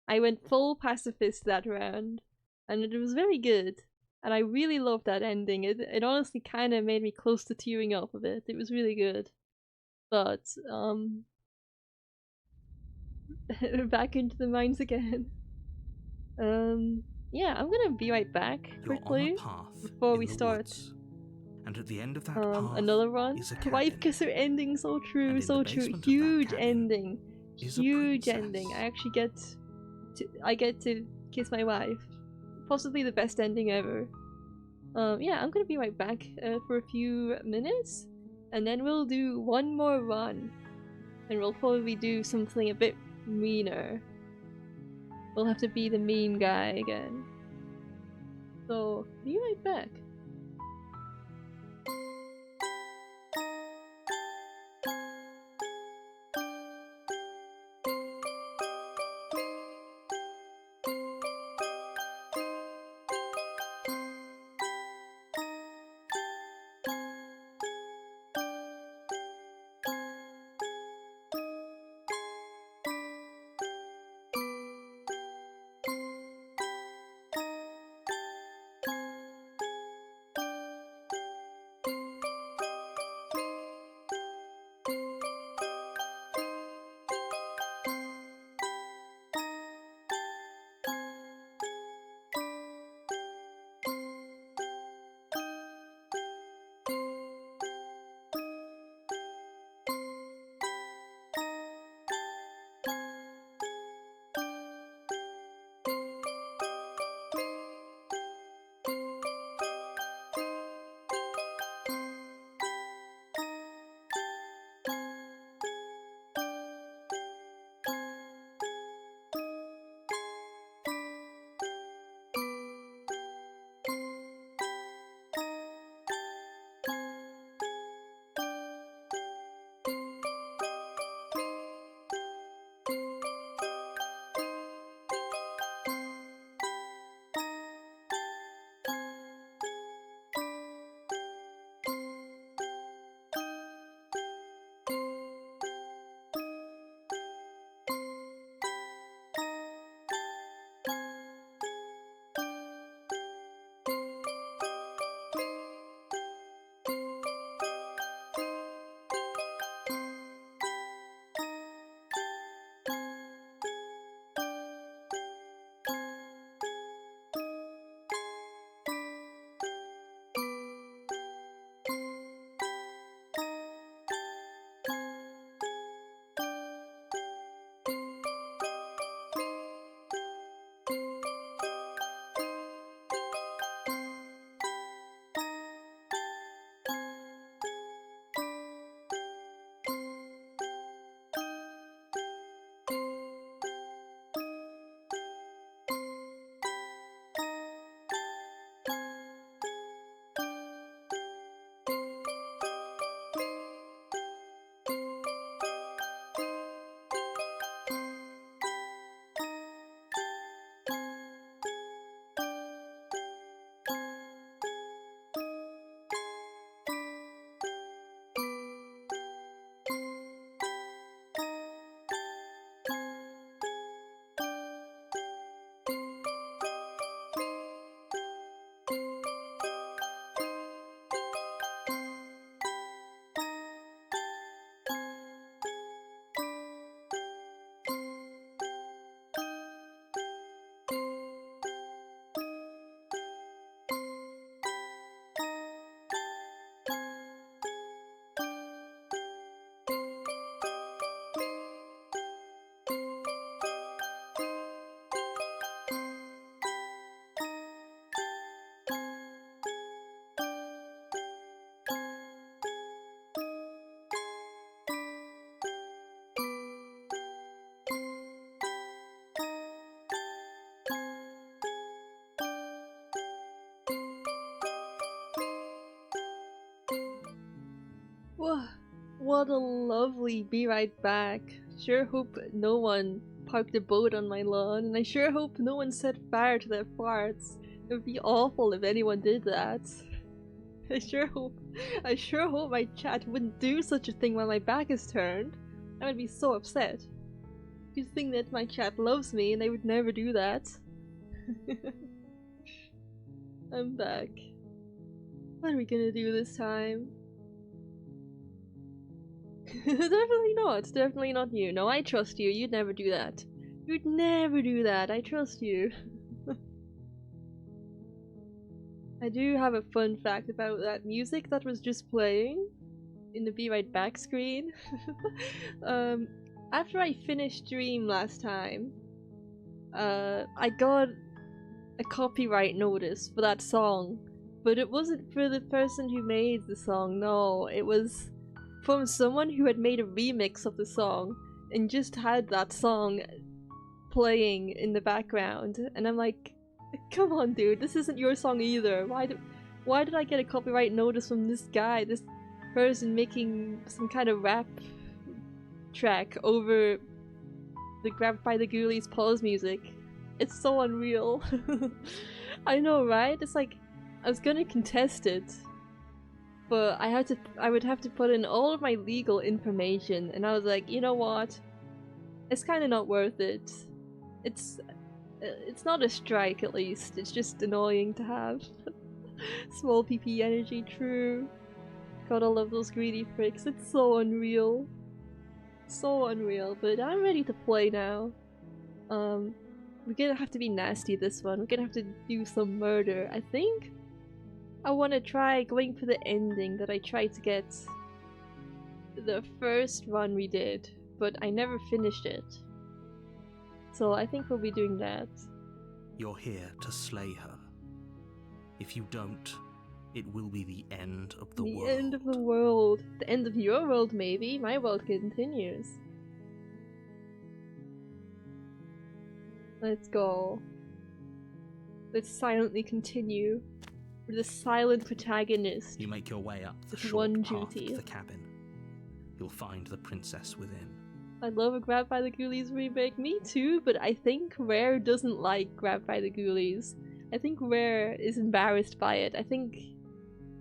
A: I went full pacifist that round, and it was very good. And I really loved that ending. It honestly kind of made me close to tearing up a bit. It was really good. But, back into the mines again. Yeah, I'm gonna be right back quickly
B: You're on a path
A: before
B: in
A: we
B: the
A: start.
B: woods, and at the end of that path
A: Another run.
B: is a
A: Wife
B: cabin.
A: kisser ending, so
B: And
A: true,
B: in
A: so
B: the
A: true.
B: basement of that
A: Huge
B: cabin
A: ending.
B: is a
A: Huge
B: princess.
A: ending. I actually get to kiss my wife. Possibly the best ending ever. Yeah, I'm gonna be right back for a few minutes, and then we'll do one more run, and we'll probably do something a bit meaner. will have to be the mean guy again. So, be right back. Whoa, what a lovely be right back. Sure hope no one parked a boat on my lawn, and I sure hope no one set fire to their farts. It would be awful if anyone did that. I sure hope my chat wouldn't do such a thing while my back is turned. I would be so upset. You'd think that my chat loves me and they would never do that. I'm back. What are we gonna do this time? Definitely not you. No, I trust you. You'd never do that. You'd never do that. I trust you. I do have a fun fact about that music that was just playing in the Be Right Back screen. After I finished Dream last time, I got a copyright notice for that song, but it wasn't for the person who made the song, no, it was from someone who had made a remix of the song and just had that song playing in the background, and I'm like, come on dude, this isn't your song either. Why did I get a copyright notice from this guy, this person making some kind of rap track over the Grabbed by the Ghoulies pause music? It's so unreal. I know, right? It's like, I was gonna contest it, but I would have to put in all of my legal information, and I was like, you know what? It's kind of not worth it. It's not a strike, at least. It's just annoying to have. Small PP energy, true. God, I love those greedy pricks. It's so unreal. So unreal, but I'm ready to play now. We're gonna have to be nasty this one. We're gonna have to do some murder. I think I want to try going for the ending that I tried to get the first run we did, but I never finished it. So I think we'll be doing that.
B: You're here to slay her. If you don't, it will be the end of the world.
A: The end of the world. The end of your world, maybe. My world continues. Let's go. Let's silently continue. We're the silent protagonist.
B: You make your way up the
A: With
B: short
A: one
B: path
A: duty.
B: to the cabin. You'll find the princess within.
A: I love a Grabbed by the Ghoulies remake. Me too, but I think Rare doesn't like Grabbed by the Ghoulies. I think Rare is embarrassed by it. I think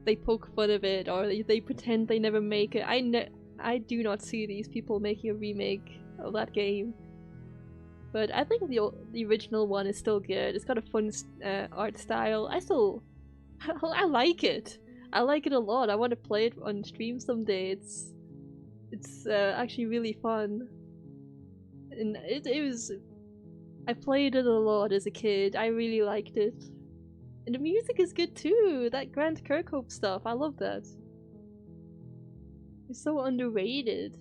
A: they poke fun of it, or they pretend they never make it. I do not see these people making a remake of that game. But I think the original one is still good. It's got a fun art style. I like it. I like it a lot. I want to play it on stream someday. It's actually really fun. And it was... I played it a lot as a kid. I really liked it. And the music is good too. That Grant Kirkhope stuff. I love that. It's so underrated.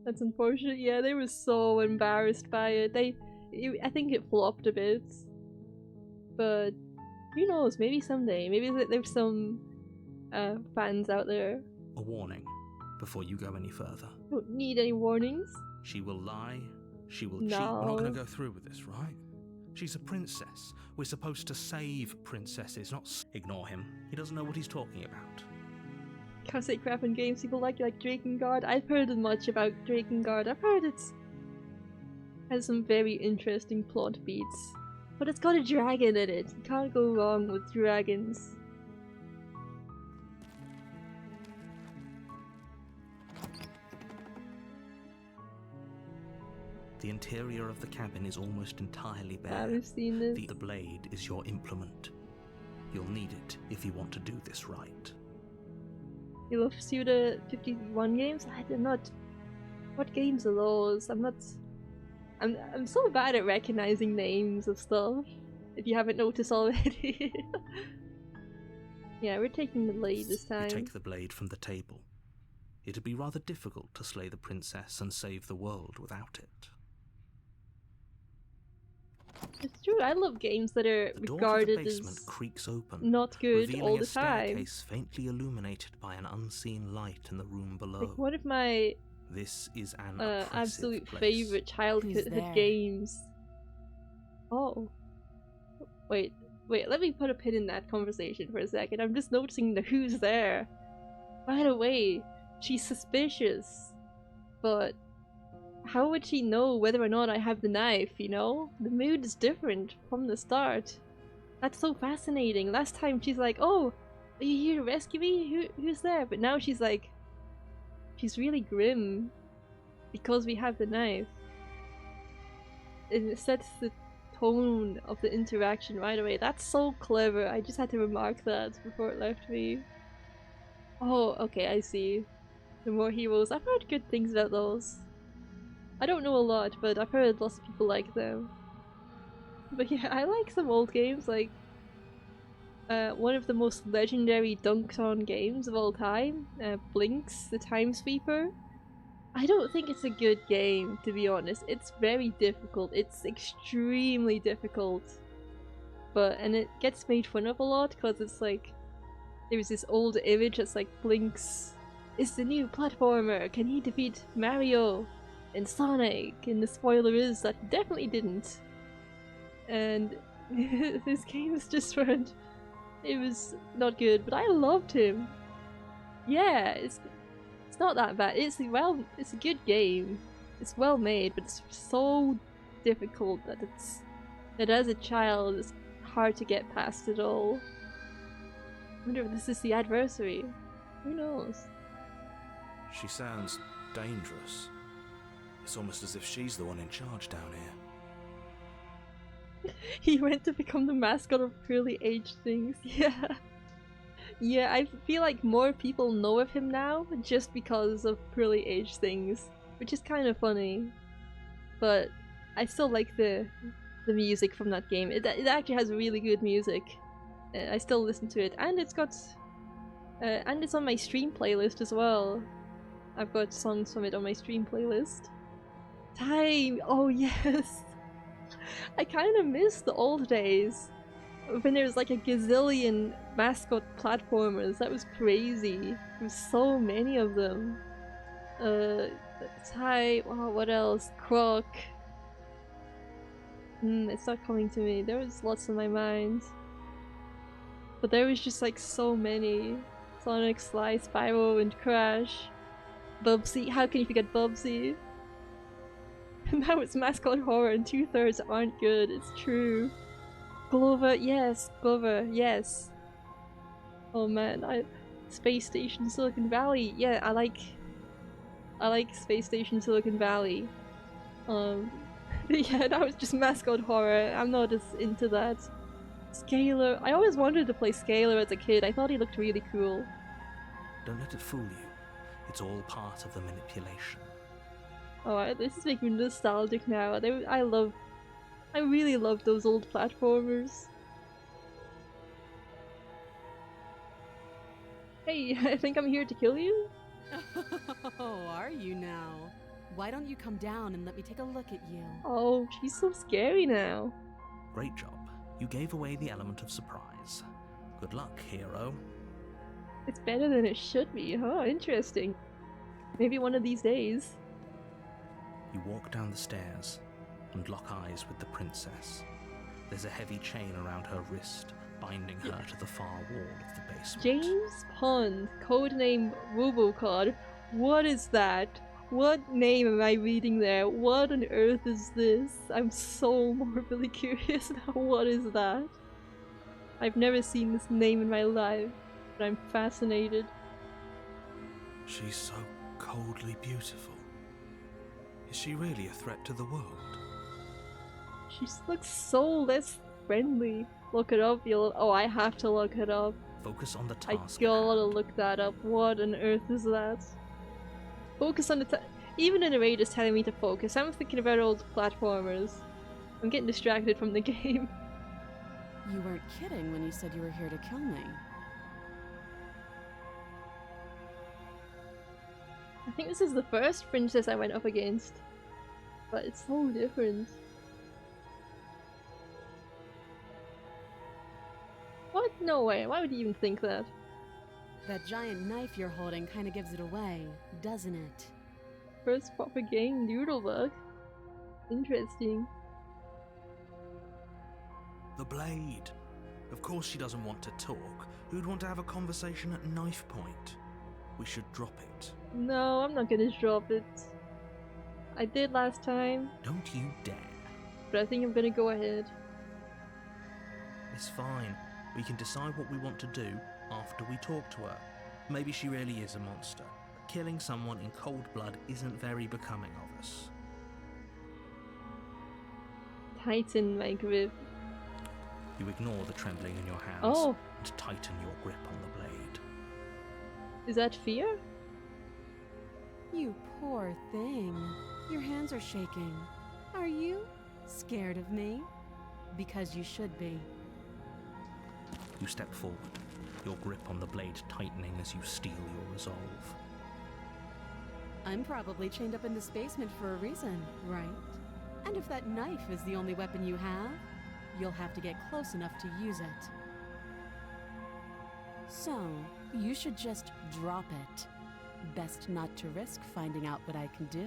A: That's unfortunate. Yeah, they were so embarrassed by it. I think it flopped a bit. But who knows? Maybe someday. Maybe there's some fans out there.
B: A warning before you go any further.
A: Don't need any warnings.
B: She will lie. She will
A: No.
B: cheat. We're not going to go through with this, right? She's a princess. We're supposed to save princesses, not ignore him. He doesn't know what he's talking about.
A: Can't say crap in games people like Drakengard. I've heard much about Drakengard. I've heard it has some very interesting plot beats. But it's got a dragon in it. You can't go wrong with dragons.
B: The interior of the cabin is almost entirely bare.
A: I've seen this.
B: The blade is your implement. You'll need it if you want to do this right.
A: You love Suda 51 games? I'm not... What games are those? I'm so bad at recognizing names of stuff, if you haven't noticed already. Yeah, we're taking the blade this time.
B: You take the blade from the table. It'd be rather difficult to slay the princess and save the world without it.
A: It's true, I love games that are
B: The door
A: regarded
B: to the basement
A: as
B: creaks open,
A: not good
B: revealing
A: all
B: a
A: the time.
B: staircase faintly illuminated by an unseen light in the room below.
A: Like one of my
B: This is an oppressive
A: absolute
B: place.
A: favorite
C: Who's
A: childhood
C: there?
A: games. Oh. Wait, let me put a pin in that conversation for a second. I'm just noticing the who's there. By the way, she's suspicious. But how would she know whether or not I have the knife, you know? The mood is different from the start. That's so fascinating. Last time she's like, oh, are you here to rescue me? Who's there? But now she's like, she's really grim because we have the knife. And it sets the tone of the interaction right away. That's so clever. I just had to remark that before it left me. Oh, okay, I see. The More Heroes. I've heard good things about those. I don't know a lot, but I've heard lots of people like them. But yeah, I like some old games, like one of the most legendary dunked on games of all time, Blinks, the Time Sweeper. I don't think it's a good game, to be honest. It's very difficult. It's extremely difficult. And it gets made fun of a lot, because it's like, there's this old image that's like, Blinks is the new platformer. Can he defeat Mario and Sonic, and the spoiler is that he definitely didn't. And his games just weren't. It was not good, but I loved him. Yeah, it's not that bad. It's a good game. It's well made, but it's so difficult that as a child it's hard to get past it all. I wonder if this is the adversary. Who knows?
B: She sounds dangerous. It's almost as if she's the one in charge down here.
A: He went to become the mascot of Purely Aged Things. Yeah. Yeah, I feel like more people know of him now just because of Purely Aged Things, which is kind of funny. But I still like the music from that game. It actually has really good music. I still listen to it, and it's got and it's on my stream playlist as well. I've got songs from it on my stream playlist. Time! Oh yes! I kind of miss the old days when there was like a gazillion mascot platformers. That was crazy. There was so many of them. Time. Oh, what else? Croc. It's not coming to me. There was lots in my mind. But there was just like so many. Sonic, Sly, Spyro, and Crash. Bubsy. How can you forget Bubsy? Now it's mascot horror and 2/3 aren't good. It's true. Glover, yes. Glover, yes. Oh man, Space Station Silicon Valley. Yeah, I like Space Station Silicon Valley. Yeah, that was just mascot horror. I'm not as into that. Scalar. I always wanted to play Scalar as a kid. I thought he looked really cool.
B: Don't let it fool you. It's all part of the manipulation.
A: Oh, this is making me nostalgic now. I really love those old platformers. Hey, I think I'm here to kill you?
C: Oh, are you now? Why don't you come down and let me take a look at you?
A: Oh, she's so scary now.
B: Great job. You gave away the element of surprise. Good luck, hero.
A: It's better than it should be, huh? Interesting. Maybe one of these days.
B: You walk down the stairs and lock eyes with the princess. There's a heavy chain around her wrist, binding her to the far wall of the basement.
A: James Pond, codename Robocod. What is that? What name am I reading there? What on earth is this? I'm so morbidly curious now. What is that? I've never seen this name in my life, but I'm fascinated.
B: She's so coldly beautiful. Is she really a threat to the world?
A: She looks so less friendly. Look it up, oh, I have to look it up.
B: Focus on the
A: I
B: task.
A: gotta look that up. What on earth is that? Focus on the even the narrator's telling me to focus. I'm thinking about old platformers. I'm getting distracted from the game.
C: You weren't kidding when you said you were here to kill me.
A: I think this is the first princess I went up against. But it's so different. What? No way. Why would you even think that?
C: That giant knife you're holding kinda gives it away, doesn't it?
A: First proper game, Noodlebug. Interesting.
B: The blade. Of course she doesn't want to talk. Who'd want to have a conversation at knife point? We should drop it.
A: No, I'm not gonna drop it. I did last time,
B: Don't you dare.
A: but I think I'm gonna go ahead.
B: It's fine. We can decide what we want to do after we talk to her. Maybe she really is a monster. But killing someone in cold blood isn't very becoming of us.
A: Tighten my grip.
B: You ignore the trembling in your hands
A: Oh,
B: and tighten your grip on the blade.
A: is that fear?
C: You poor thing. Your hands are shaking. Are you scared of me? Because you should be.
B: You step forward, your grip on the blade tightening as you steel your resolve.
C: I'm probably chained up in this basement for a reason, right? And if that knife is the only weapon you have, you'll have to get close enough to use it. So, you should just drop it. Best not to risk finding out what I can do.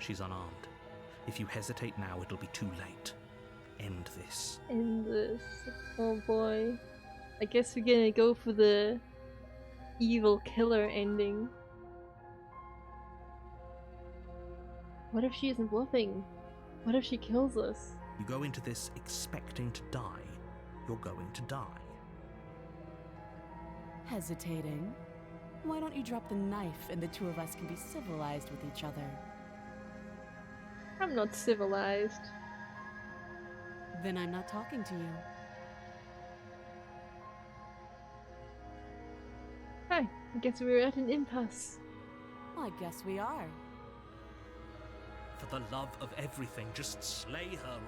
B: She's unarmed. If you hesitate now, it'll be too late. End this.
A: End this. Oh boy. I guess we're gonna go for the evil killer ending. What if she isn't bluffing? What if she kills us?
B: You go into this expecting to die. You're going to die.
C: Hesitating? Why don't you drop the knife and the two of us can be civilized with each other?
A: I'm not civilized.
C: Then I'm not talking to you.
A: Hi, I guess we're at an impasse.
C: I guess we are.
B: For the love of everything, just slay her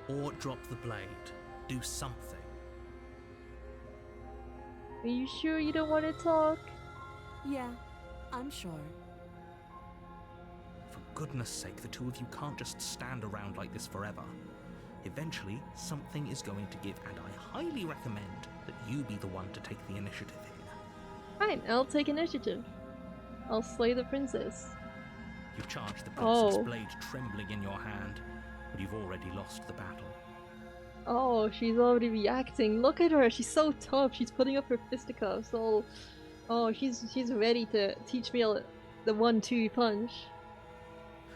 B: already. Or drop the blade. Do something.
A: Are you sure you don't want to talk?
C: Yeah, I'm sure.
B: For goodness sake, the two of you can't just stand around like this forever. Eventually, something is going to give, and I highly recommend that you be the one to take the initiative here.
A: Fine, I'll take initiative. I'll slay the princess.
B: You charge the princess,
A: Oh.
B: blade trembling in your hand, but you've already lost the battle.
A: Oh, she's already reacting. Look at her, she's so tough. She's putting up her fisticuffs. Oh, she's ready to teach me the 1-2 punch.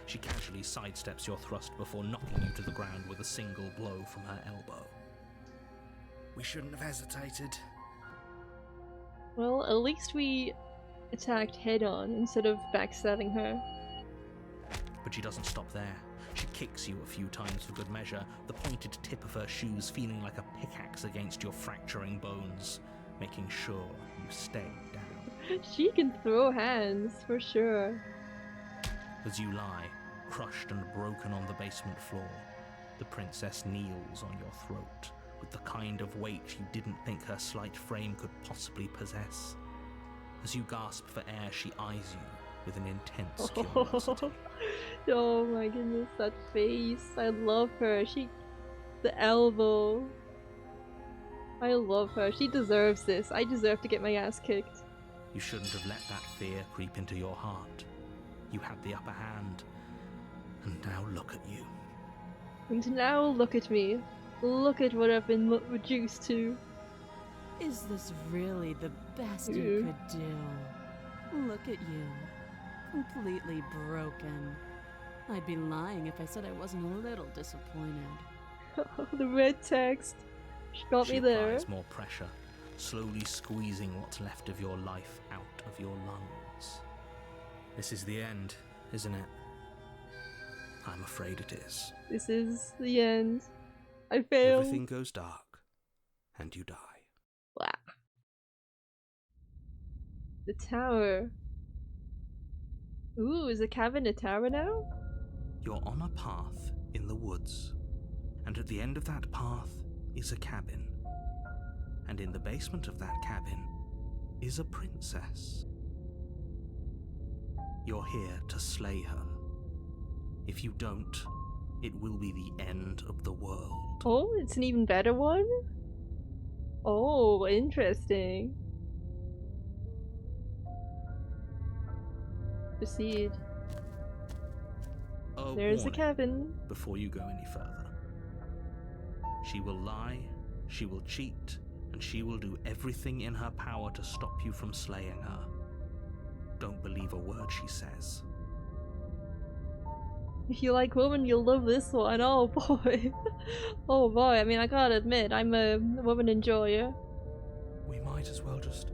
B: She casually sidesteps your thrust before knocking you to the ground with a single blow from her elbow. We shouldn't have hesitated.
A: Well, at least we attacked head-on instead of backstabbing her.
B: But she doesn't stop there. She kicks you a few times for good measure, the pointed tip of her shoes feeling like a pickaxe against your fracturing bones, making sure you stay down.
A: She can throw hands, for sure.
B: As you lie, crushed and broken on the basement floor, the princess kneels on your throat with the kind of weight you didn't think her slight frame could possibly possess. As you gasp for air, she eyes you with an intense curiosity.
A: Oh my goodness, that face. I love her. The elbow. I love her. She deserves this. I deserve to get my ass kicked.
B: You shouldn't have let that fear creep into your heart. You had the upper hand, and now look at you.
A: And now look at me. Look at what I've been reduced to.
C: Is this really the best you could do? Look at you. Completely broken. I'd be lying if I said I wasn't a little disappointed.
A: The red text. She got me there.
B: She applies more pressure, slowly squeezing what's left of your life out of your lungs. This is the end, isn't it? I'm afraid it is.
A: This is the end. I failed.
B: Everything goes dark, and you die.
A: Wow. The tower. Ooh, is the cabin a tower now?
B: You're on a path in the woods, and at the end of that path is a cabin. And in the basement of that cabin is a princess. You're here to slay her. If you don't, it will be the end of the world.
A: Oh, it's an even better one? Oh, interesting. Proceed. There's the cabin.
B: Before you go any further. She will lie, she will cheat, and she will do everything in her power to stop you from slaying her. Don't believe a word she says.
A: If you like women, you'll love this one. Oh boy. Oh boy, I mean, I gotta admit, I'm a woman enjoyer.
B: We might as well just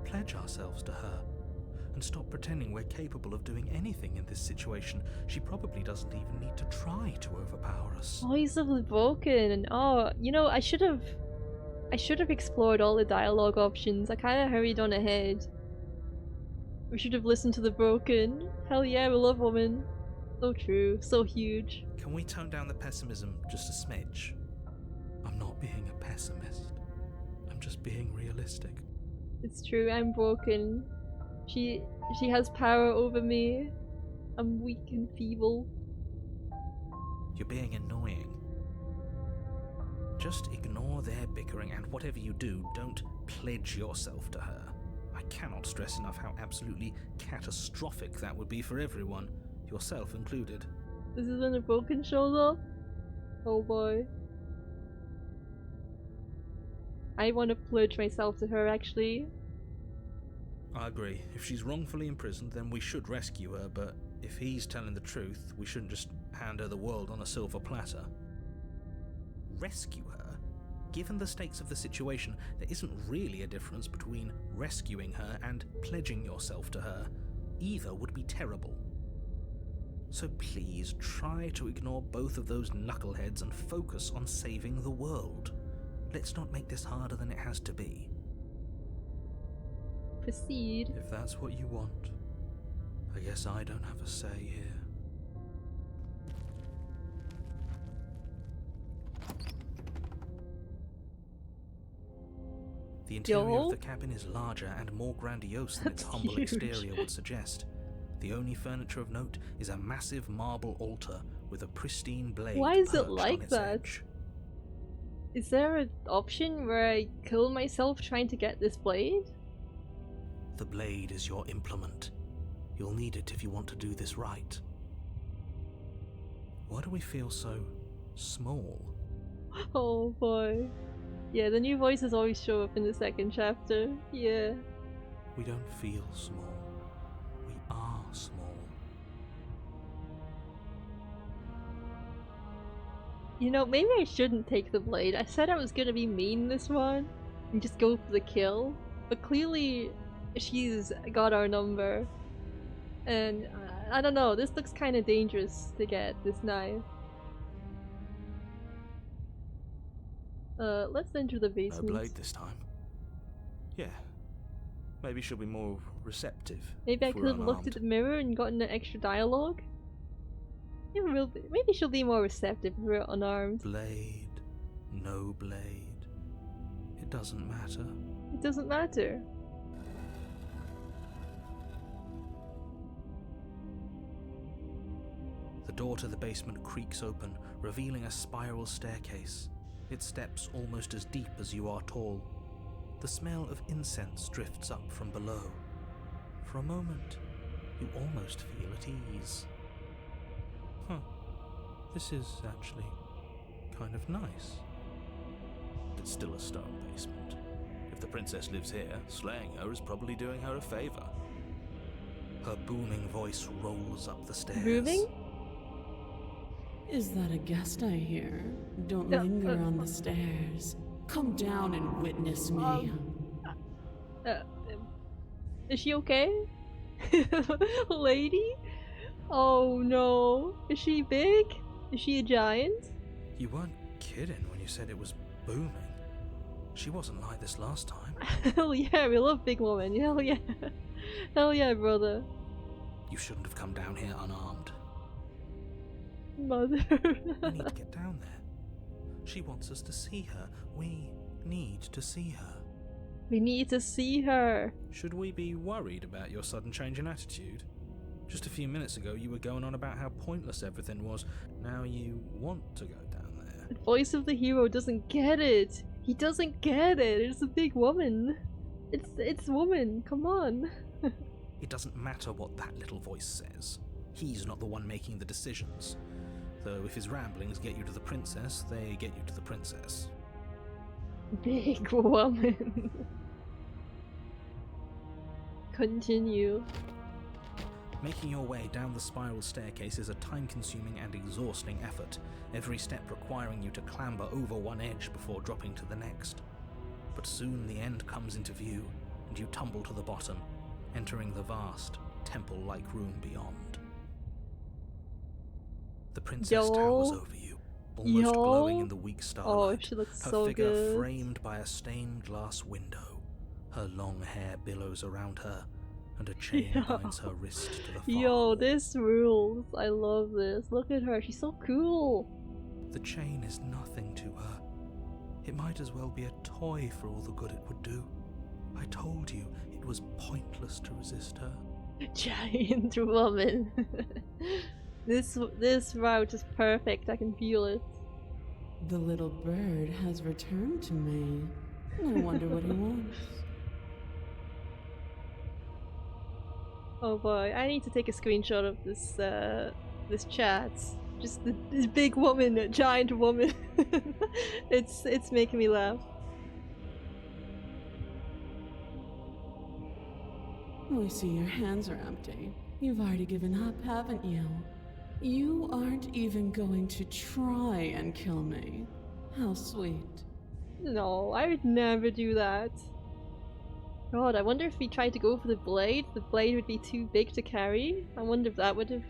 B: pledge ourselves to her and stop pretending we're capable of doing anything in this situation. She probably doesn't even need to try to overpower us.
A: Oh, he's so broken, and you know, I should have explored all the dialogue options. I kind of hurried on ahead. We should have listened to the broken. Hell yeah, we love women. So true, so huge.
B: Can we tone down the pessimism just a smidge? I'm not being a pessimist. I'm just being realistic.
A: It's true, I'm broken. She has power over me. I'm weak and feeble.
B: You're being annoying. Just ignore their bickering, and whatever you do, don't pledge yourself to her. I cannot stress enough how absolutely catastrophic that would be for everyone.
D: yourself included.
A: This is when the broken shows up? Oh boy. I want to pledge myself to her, actually.
D: I agree. If she's wrongfully imprisoned, then we should rescue her, but if he's telling the truth, we shouldn't just hand her the world on a silver platter. Rescue her? Given the stakes of the situation, there isn't really a difference between rescuing her and pledging yourself to her. Either would be terrible. So please try to ignore both of those knuckleheads and focus on saving the world. Let's not make this harder than it has to be.
A: Proceed.
D: If that's what you want, I guess I don't have a say here. The interior of the cabin is larger and more grandiose than its humble
A: huge.
D: exterior would suggest. The only furniture of note is a massive marble altar with a pristine blade.
A: Why is it
D: perched
A: like
D: on its
A: that?
D: edge.
A: Is there an option where I kill myself trying to get this blade?
D: The blade is your implement. You'll need it if you want to do this right. Why do we feel so small?
A: Oh boy. Yeah, the new voices always show up in the second chapter. Yeah.
D: We don't feel small. We are small.
A: You know, maybe I shouldn't take the blade. I said I was gonna be mean this one and just go for the kill, but clearly she's got our number. And I don't know, this looks kind of dangerous to get, this knife. Let's enter the
D: No
A: basement.
D: blade this time. Yeah. Maybe she'll be more receptive.
A: Maybe I
D: if we're
A: could have looked at
D: unarmed.
A: the mirror and gotten an extra dialogue. Maybe she'll be more receptive if we're unarmed.
D: Blade, no blade. It doesn't matter.
A: It doesn't matter.
D: The door to the basement creaks open, revealing a spiral staircase. Its steps almost as deep as you are tall. The smell of incense drifts up from below. For a moment, you almost feel at ease. Huh. This is actually kind of nice. It's still a stone basement. If the princess lives here, slaying her is probably doing her a favor. Her booming voice rolls up the stairs.
A: Booming?
C: Is that a guest I hear? Don't
A: No,
C: linger on the stairs. Come down and witness me.
A: Is she okay? Lady? Oh no. Is she big? Is she a giant?
D: You weren't kidding when you said it was booming. She wasn't like this last time.
A: Hell yeah, we love big women. Hell yeah. Hell yeah, brother.
D: You shouldn't have come down here unarmed.
A: Mother.
D: We need to get down there. She wants us to see her. We need to see her.
A: We need to see her.
D: Should we be worried about your sudden change in attitude? Just a few minutes ago you were going on about how pointless everything was. Now you want to go down there.
A: The voice of the hero doesn't get it. He doesn't get it. It's a big woman. It's woman. Come on.
D: It doesn't matter what that little voice says. He's not the one making the decisions. Though if his ramblings get you to the princess, they get you to the princess.
A: Big woman. Continue.
D: Making your way down the spiral staircase is a time-consuming and exhausting effort, every step requiring you to clamber over one edge before dropping to the next. But soon the end comes into view, and you tumble to the bottom, entering the vast, temple-like room beyond. The princess towers over you, almost glowing in the weak starlight,
A: she looks
D: her
A: so
D: figure
A: good.
D: framed by a stained glass window. Her long hair billows around her, and a chain binds her wrist to the far
A: Yo,
D: wall.
A: this rules. I love this. Look at her. She's so cool.
D: The chain is nothing to her. It might as well be a toy for all the good it would do. I told you it was pointless to resist her.
A: Giant woman. This route is perfect. I can feel it.
C: The little bird has returned to me. I wonder what he wants.
A: Oh boy, I need to take a screenshot of this this chat. Just this big woman, a giant woman. It's making me laugh.
C: We see your hands are empty. You've already given up, haven't you? You aren't even going to try and kill me. How sweet.
A: No, I would never do that. God, I wonder if we tried to go for the blade would be too big to carry. I wonder if that would have...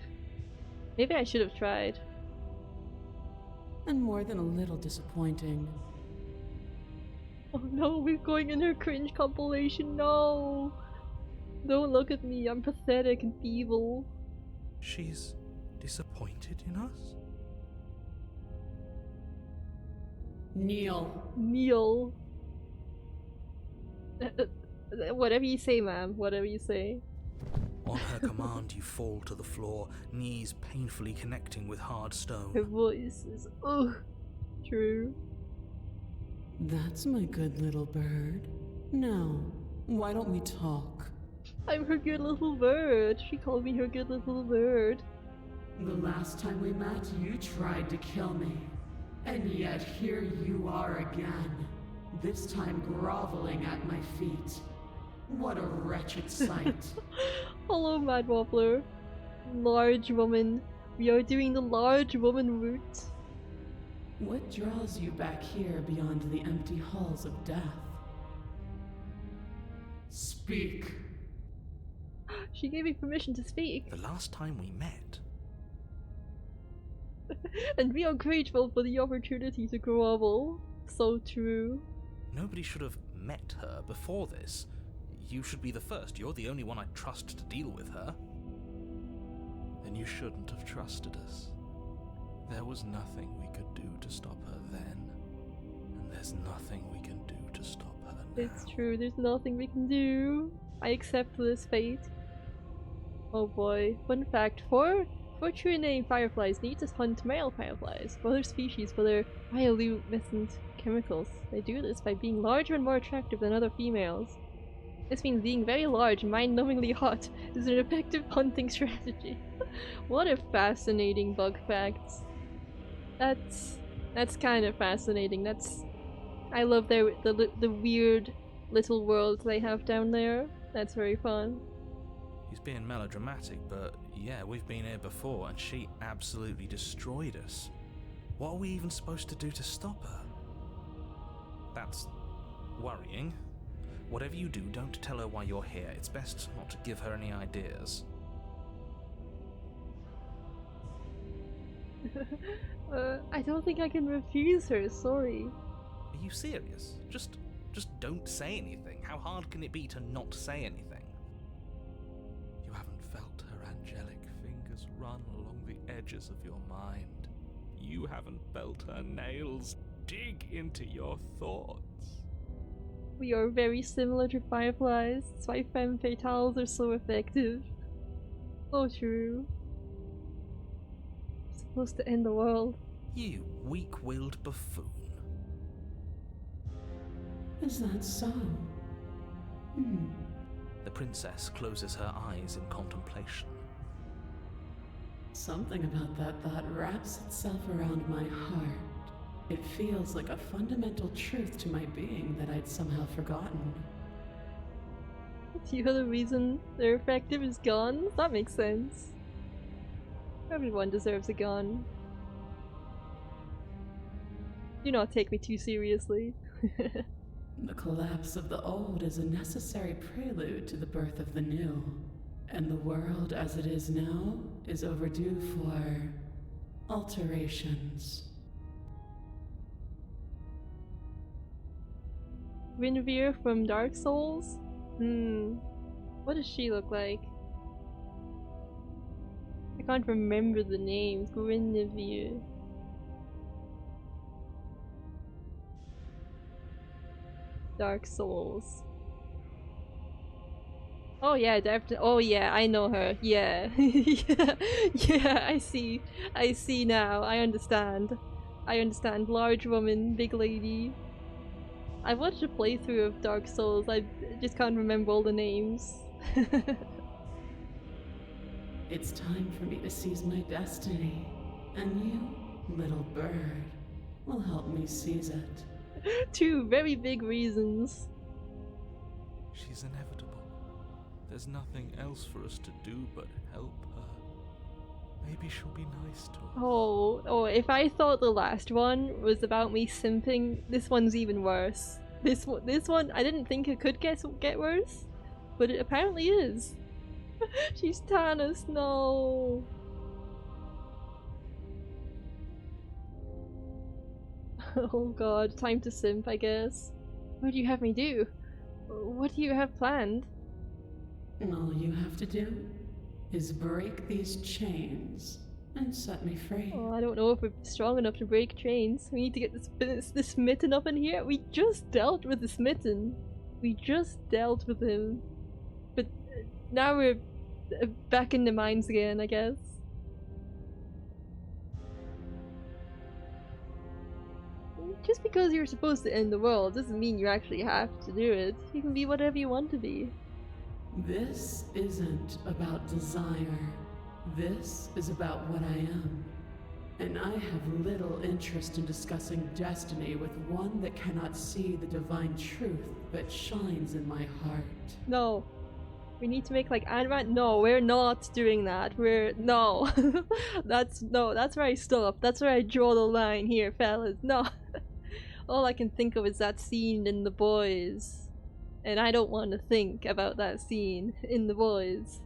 A: Maybe I should have tried.
C: And more than a little disappointing.
A: Oh no, we're going in her cringe compilation, no! Don't look at me, I'm pathetic and feeble.
B: She's disappointed in us?
C: Kneel.
A: Kneel. Whatever you say, ma'am, whatever you say.
B: On her command, you fall to the floor, knees painfully connecting with hard
A: Her
B: stone.
A: voice is, ugh, true.
C: That's my good little bird. Now, why don't we talk?
A: I'm her good little bird. She called me her good little bird.
C: The last time we met, you tried to kill me. And yet here you are again. This time groveling at my feet. What a wretched sight.
A: Hello, Mad Wobbler. Large woman. We are doing the large woman route.
C: What draws you back here beyond the empty halls of death? Speak.
A: She gave me permission to speak.
B: The last time we met,
A: And we are grateful for the opportunity to grovel. So true.
B: nobody should have met her before this. You should be the first. You're the only one I'd trust to deal with her.
D: Then you shouldn't have trusted us. There was nothing we could do to stop her then, and there's nothing we can do to stop her now.
A: It's true, there's nothing we can do. I accept this fate. Oh boy. Fun fact, for true name fireflies need to hunt male fireflies for other species for their bioluminescent chemicals. They do this by being larger and more attractive than other females. This means being very large and mind-numbingly hot is an effective hunting strategy. What a fascinating bug fact. That's kind of fascinating. I love the weird little world they have down there. That's very fun.
B: He's being melodramatic, but yeah, we've been here before and she absolutely destroyed us. What are we even supposed to do to stop her? That's worrying. Whatever you do, don't tell her why you're here. It's best not to give her any ideas.
A: I don't think I can refuse her, sorry.
B: Are you serious? Just don't say anything. How hard can it be to not say anything?
D: You haven't felt her angelic fingers run along the edges of your mind. You haven't felt her nails dig into your thoughts.
A: We are very similar to fireflies. That's why femme fatales are so effective. So true. We're supposed to end the world.
B: You weak-willed buffoon.
C: Is that so?
B: The princess closes her eyes in contemplation.
C: Something about that thought wraps itself around my heart. It feels like a fundamental truth to my being that I'd somehow forgotten.
A: The other reason they're effective is guns? That makes sense. Everyone deserves a gun. Do not take me too seriously.
C: The collapse of the old is a necessary prelude to the birth of the new. And the world as it is now is overdue for alterations.
A: Guinevere from Dark Souls? What does she look like? I can't remember the names. Guinevere. Dark Souls. Oh yeah, definitely. Oh yeah, I know her. Yeah. yeah, I see. I see now. I understand. I understand. Large woman, big lady. I watched a playthrough of Dark Souls. I just can't remember all the names.
E: It's time for me to seize my destiny. And you, little bird, will help me seize it.
A: Two very big reasons.
D: She's inevitable. There's nothing else for us to do but help her. Maybe she'll be nice to us.
A: Oh, if I thought the last one was about me simping, this one's even worse. This one, I didn't think it could get worse, but it apparently is. She's Tannis, no. Oh god, time to simp, I guess. What do you have me do? What do you have planned?
E: All you have to do is break these chains and set me free.
A: Oh, I don't know if we're strong enough to break chains. We need to get this smitten up in here. We just dealt with the smitten. We just dealt with him. But now we're back in the mines again, I guess. Just because you're supposed to end the world doesn't mean you actually have to do it. You can be whatever you want to be.
E: This isn't about desire. This is about what I am. And I have little interest in discussing destiny with one that cannot see the divine truth that shines in my heart.
A: No. We need to make like Ant-Man. No, we're not doing that. No. That's where I stop. That's where I draw the line here, fellas. No. All I can think of is that scene in The Boys. And I don't want to think about that scene in The Boys.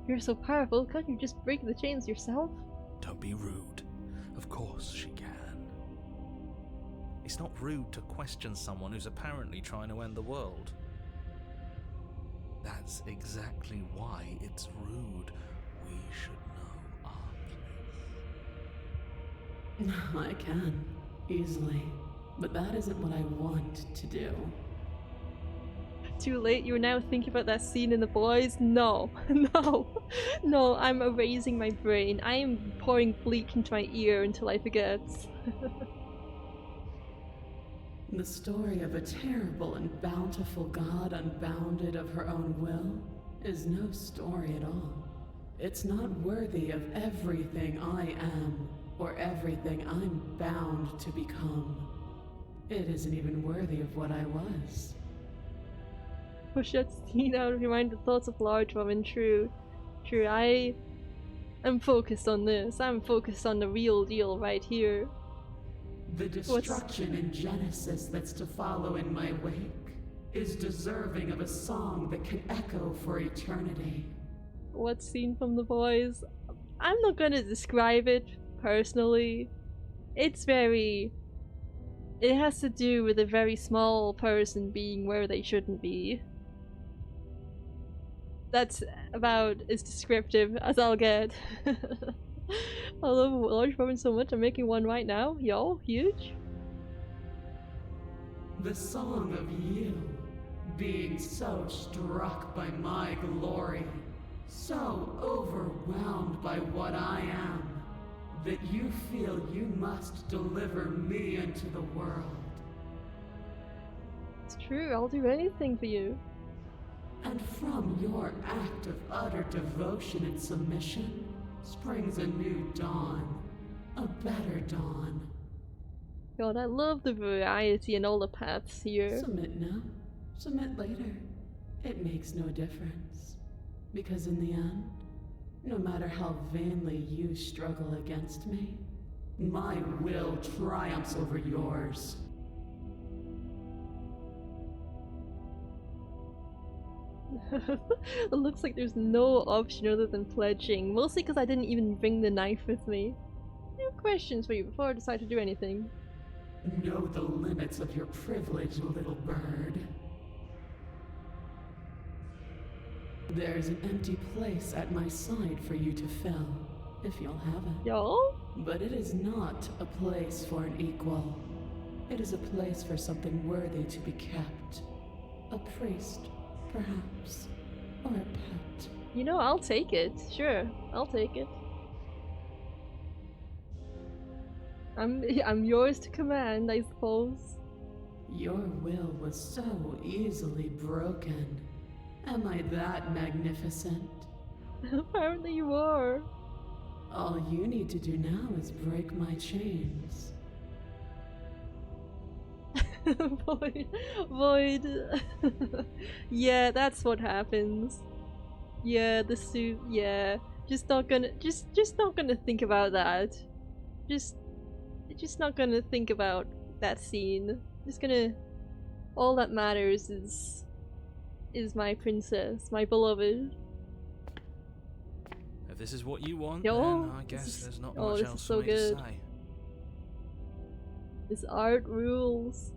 A: You're so powerful, can't you just break the chains yourself?
D: Don't be rude. Of course she can.
B: It's not rude to question someone who's apparently trying to end the world.
D: That's exactly why it's rude. We should know our place.
E: I can, easily. But that isn't what I want to do.
A: Too late, you're now thinking about that scene in The Boys? No. No, I'm erasing my brain. I am pouring bleach into my ear until I forget.
E: The story of a terrible and bountiful god unbounded of her own will is no story at all. It's not worthy of everything I am, or everything I'm bound to become. It isn't even worthy of what I was.
A: Push that scene out of your mind, the thoughts of large woman. True, I am focused on this. I'm focused on the real deal right here.
E: The destruction in Genesis that's to follow in my wake is deserving of a song that can echo for eternity.
A: What scene from The Boys? I'm not gonna describe it personally. It has to do with a very small person being where they shouldn't be. That's about as descriptive as I'll get. I love large women so much, I'm making one right now. Yo, huge.
E: The song of you, being so struck by my glory, so overwhelmed by what I am, that you feel you must deliver me into the world.
A: It's true, I'll do anything for you.
E: And from your act of utter devotion and submission springs a new dawn, a better dawn.
A: God, I love the variety and all the paths here.
E: Submit now, submit later. It makes no difference. Because in the end, no matter how vainly you struggle against me, my will triumphs over yours.
A: It looks like there's no option other than pledging, mostly because I didn't even bring the knife with me. I have questions for you before I decide to do anything.
E: Know the limits of your privilege, little bird. There's an empty place at my side for you to fill, if you'll have it.
A: Y'all?
E: But it is not a place for an equal. It is a place for something worthy to be kept. A priest, perhaps, or a pet.
A: You know, I'll take it. Sure, I'll take it. I'm yours to command, I suppose.
E: Your will was so easily broken. Am I that magnificent?
A: Apparently you are.
E: All you need to do now is break my chains.
A: Void. Yeah, that's what happens. Yeah, the suit. Yeah, just not gonna. Just not gonna think about that. Just not gonna think about that scene. Just gonna. All that matters is my princess, my beloved.
D: If this is what you want,
A: Yo,
D: then I guess there's not
A: oh,
D: much
A: this is
D: else
A: so
D: for me
A: good.
D: to say.
A: This art rules.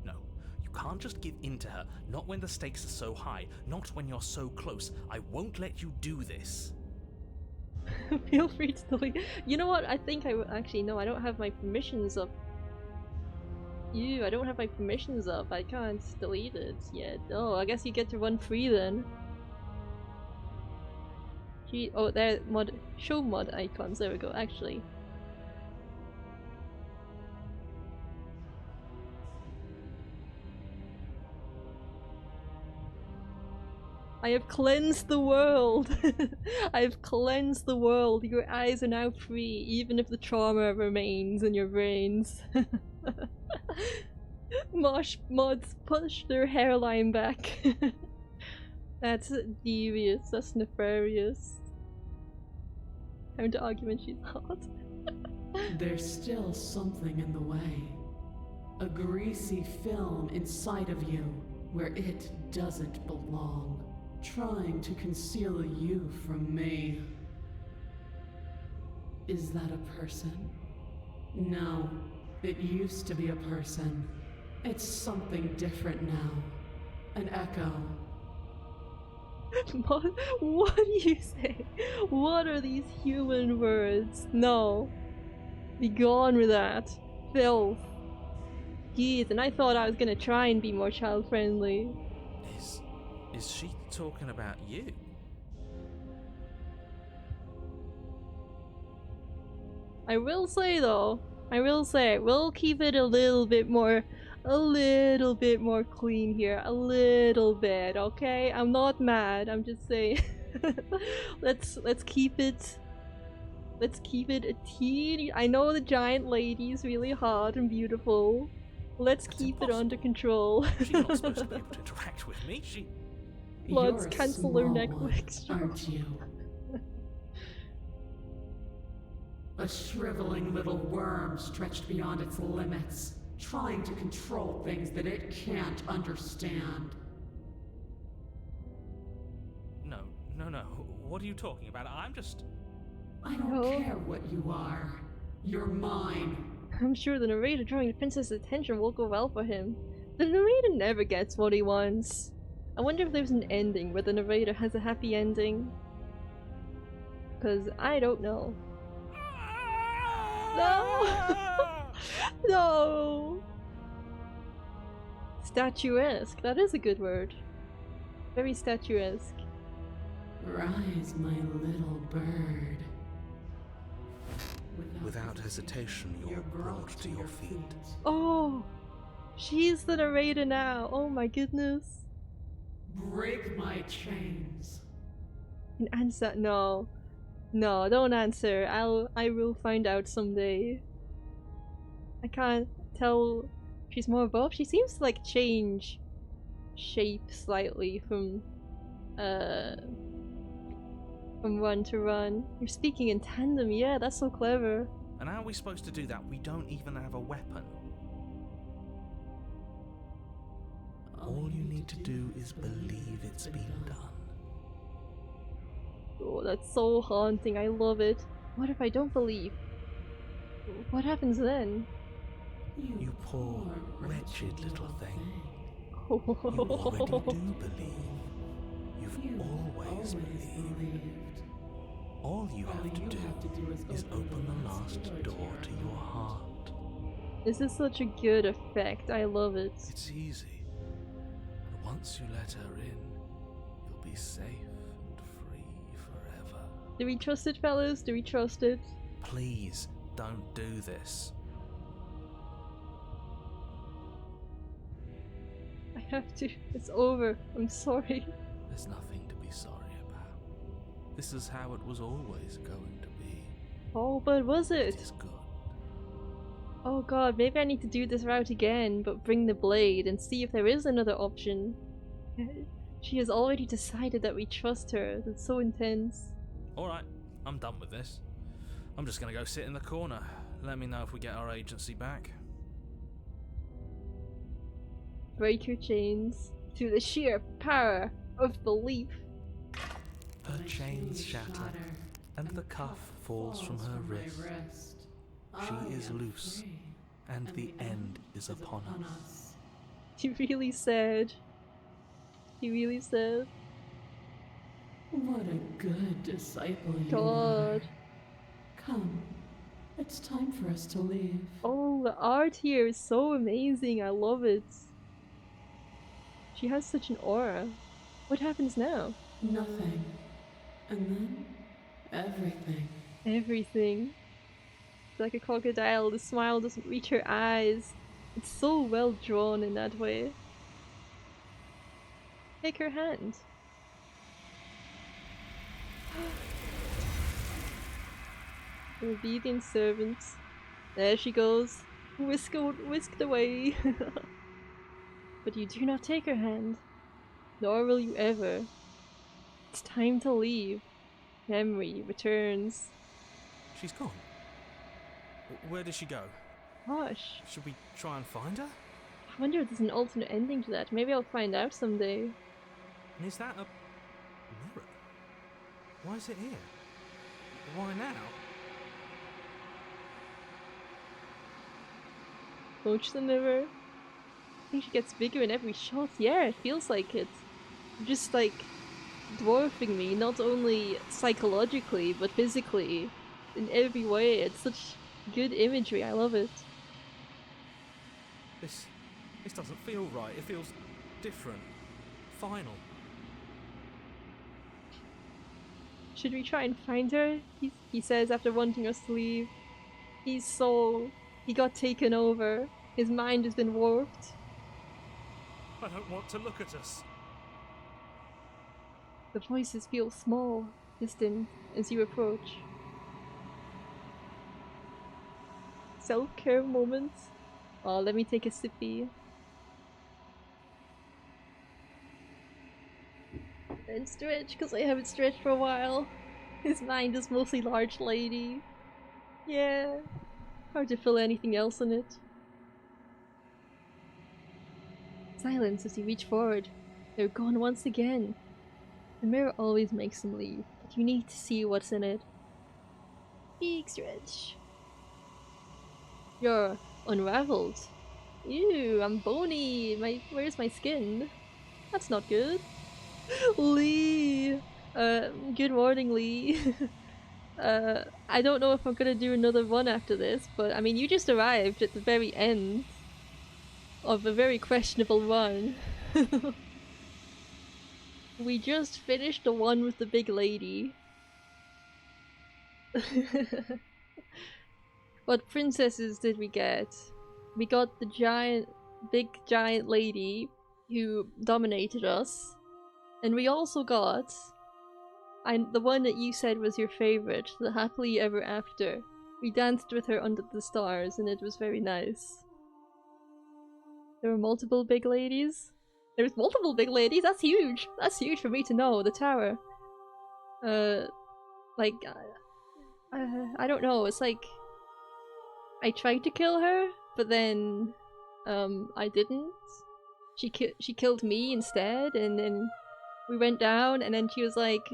D: No, you can't just give in to her. Not when the stakes are so high. Not when you're so close. I won't let you do this.
A: Feel free to delete. You know what? I think actually no. I don't have my permissions up. I don't have my permissions up. I can't delete it yet. Oh, I guess you get to run free then. Gee, oh, there, show mod icons. There we go. Actually, I have cleansed the world. I have cleansed the world. Your eyes are now free, even if the trauma remains in your brains. Mods push their hairline back. That's devious. That's nefarious. Having to argument she's hot.
E: There's still something in the way. A greasy film inside of you where it doesn't belong, trying to conceal you from me. Is that a person? No, it used to be a person. It's something different now. An echo.
A: What do you say? What are these human words? No. Be gone with that. Filth. Jeez, and I thought I was gonna try and be more child friendly.
D: Is she talking about you?
A: I will say though, we'll keep it a little bit more clean here. A little bit, okay? I'm not mad, I'm just saying. let's keep it a teeny. I know the giant lady's really hot and beautiful. Let's keep it under control.
D: She's not supposed to be able to interact with me.
A: Let's
E: You're a
A: cancel her
E: small
A: Netflix.
E: one, aren't you? A shriveling little worm stretched beyond its limits, trying to control things that it can't understand.
D: No. What are you talking about? I
E: don't care what you are. You're mine.
A: I'm sure the narrator drawing the princess's attention will go well for him. The narrator never gets what he wants. I wonder if there's an ending where the narrator has a happy ending. Cause I don't know. No! No! Statuesque. That is a good word. Very statuesque.
E: Rise, my little bird.
B: Without hesitation, you're brought to your feet.
A: Oh! She's the narrator now. Oh my goodness.
E: Break my chains.
A: And answer. No. No, don't answer. I will find out someday. I can't tell if she's more above. She seems to like change shape slightly from run to run. You're speaking in tandem, yeah, that's so clever.
D: And how are we supposed to do that? We don't even have a weapon.
B: All you need to do is believe it's been done.
A: Oh, that's so haunting. I love it. What if I don't believe? What happens then?
B: You poor, wretched little thing.
A: Oh.
B: You already do believe. You've always believed. All you have to do is open the last door to your heart.
A: This is such a good effect. I love it.
D: It's easy. And once you let her in, you'll be safe and free forever.
A: Do we trust it, fellas? Do we trust it?
D: Please, don't do this.
A: have to. It's over. I'm sorry.
D: There's nothing to be sorry about. This is how it was always going to be.
A: Oh, but was it?
D: It is good.
A: Oh god, maybe I need to do this route again, but bring the blade and see if there is another option. She has already decided that we trust her. That's so intense.
D: Alright, I'm done with this. I'm just gonna go sit in the corner. Let me know if we get our agency back.
A: Break your chains through the sheer power of belief.
B: Her chains shatter, and the cuff falls from her wrist. She is loose, and the end is upon us.
A: He really said. He really said.
E: What a good disciple you
A: God.
E: are. Come, it's time for us to leave.
A: Oh, the art here is so amazing. I love it. She has such an aura. What happens now?
E: Nothing. And then, everything.
A: Everything. Like a crocodile, the smile doesn't reach her eyes. It's so well drawn in that way. Take her hand. Obedient servant. There she goes. Whisked away. But you do not take her hand. Nor will you ever. It's time to leave. Memory returns.
D: She's gone. Where did she go?
A: Gosh.
D: Should we try and find her?
A: I wonder if there's an alternate ending to that. Maybe I'll find out someday.
D: And is that a mirror? Why is it here? Why now?
A: Approach the mirror. I think she gets bigger in every shot. Yeah, it feels like it. Just like dwarfing me, not only psychologically, but physically. In every way. It's such good imagery. I love it.
D: This doesn't feel right. It feels different. Final.
A: Should we try and find her? He says after wanting us to leave. He got taken over. His mind has been warped.
D: I don't want to look at us.
A: The voices feel small, distant, as you approach. Self-care moments. Oh, let me take a sippy. And stretch, because I haven't stretched for a while. His mind is mostly large lady. Yeah. Hard to fill anything else in it. Silence as you reach forward. They're gone once again. The mirror always makes them leave, but you need to see what's in it. Big stretch. You're unraveled. Ew, I'm bony. Where's my skin? That's not good. Lee! Good morning, Lee. I don't know if I'm gonna do another one after this, but I mean, you just arrived at the very end of a very questionable run. We just finished the one with the big lady. What princesses did we get? We got the big giant lady who dominated us. And we also got the one that you said was your favorite, the happily ever after. We danced with her under the stars and it was very nice. There were multiple big ladies. There's multiple big ladies? That's huge! That's huge for me to know, the tower. I don't know, it's like I tried to kill her, but then I didn't. She killed me instead, and then we went down, and then she was like,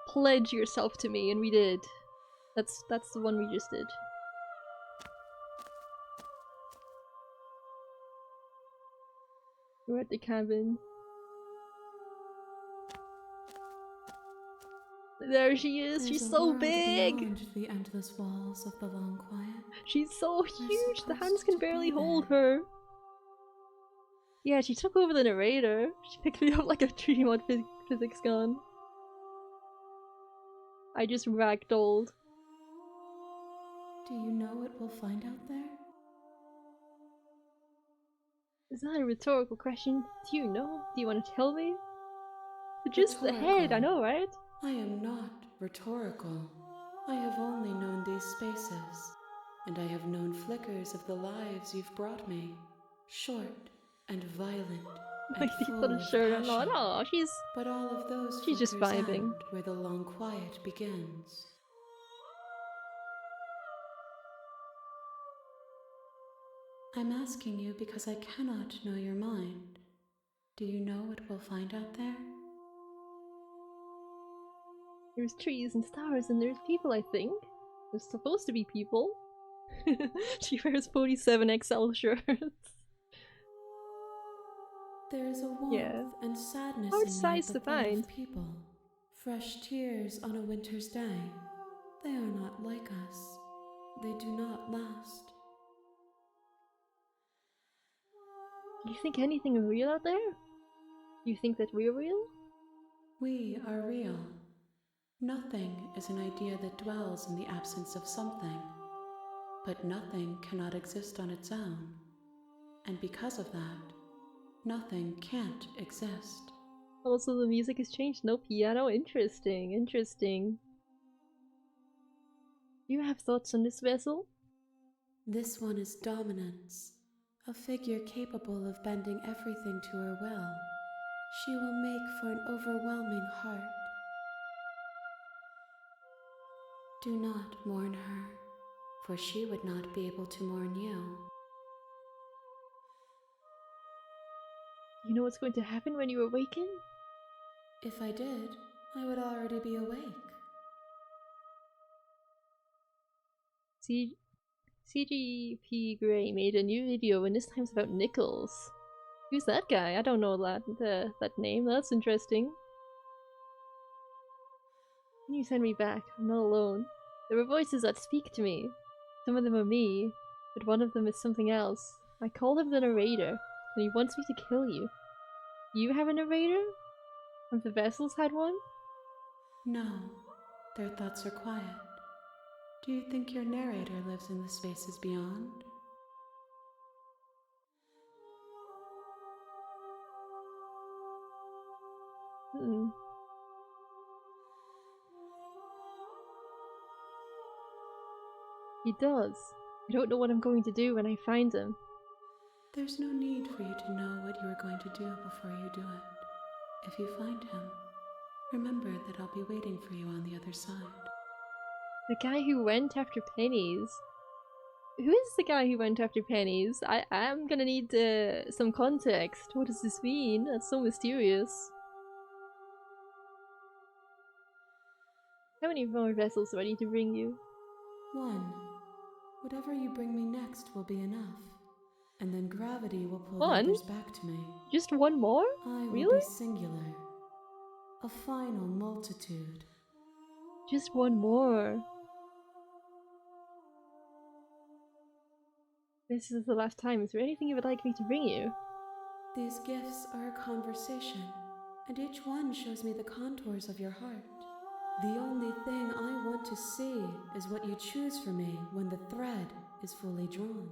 A: pledge yourself to me, and we did. That's the one we just did. We're at the cabin. There she is. She's so big.
C: Beyond the endless walls of the long quiet.
A: She's so huge. The hands can barely
C: be
A: hold
C: there.
A: her. Yeah, she took over the narrator. She picked me up like a dream on physics gone. I just ragdolled.
C: Do you know what we'll find out there?
A: Is that a rhetorical question? Do you know? Do you want to tell me? But just the head, I know, right?
E: I am not rhetorical. I have only known these spaces, and I have known flickers of the lives you've brought me. Short and violent and
A: Like the
E: full
A: little
E: of
A: shirt
E: passion.
A: on. Oh,
E: But all of those
A: she's just
E: flickers
A: vibing.
E: end where the long quiet begins. I'm asking you because I cannot know your mind. Do you know what we'll find out there?
A: There's trees and stars and there's people, I think. There's supposed to be people. She wears 47XL shirts.
E: There is a warmth
A: Yeah.
E: and sadness
A: Hard
E: in you
A: size
E: at
A: to
E: the thought
A: find.
E: of people. Fresh tears on a winter's day. They are not like us. They do not last.
A: Do you think anything is real out there? Do you think that we're real?
E: We are real. Nothing is an idea that dwells in the absence of something. But nothing cannot exist on its own. And because of that, nothing can't exist.
A: Also, the music has changed. No piano. Interesting, interesting. Do you have thoughts on this vessel?
E: This one is dominance, a figure capable of bending everything to her will. She will make for an overwhelming heart. Do not mourn her, for she would not be able to mourn you.
A: You know what's going to happen when you awaken?
E: If I did, I would already be awake.
A: CGP Grey made a new video and this time's about Nichols. Who's that guy? I don't know that name. That's interesting. Can you send me back? I'm not alone. There are voices that speak to me. Some of them are me, but one of them is something else. I call him the narrator, and he wants me to kill you. You have a narrator? Have the vessels had one?
E: No, their thoughts are quiet. Do you think your narrator lives in the spaces beyond?
A: He does. I don't know what I'm going to do when I find him.
E: There's no need for you to know what you are going to do before you do it. If you find him, remember that I'll be waiting for you on the other side.
A: The guy who went after pennies. Who is the guy who went after pennies? I'm gonna need some context. What does this mean? That's so mysterious. How many more vessels do I need to bring you?
E: One. Whatever you bring me next will be enough. And then gravity will pull
A: One?
E: the others back to me.
A: Just one more?
E: I will
A: Really?
E: be singular. A final multitude.
A: Just one more. This is the last time. Is there anything you would like me to bring you?
E: These gifts are a conversation, and each one shows me the contours of your heart. The only thing I want to see is what you choose for me when the thread is fully drawn.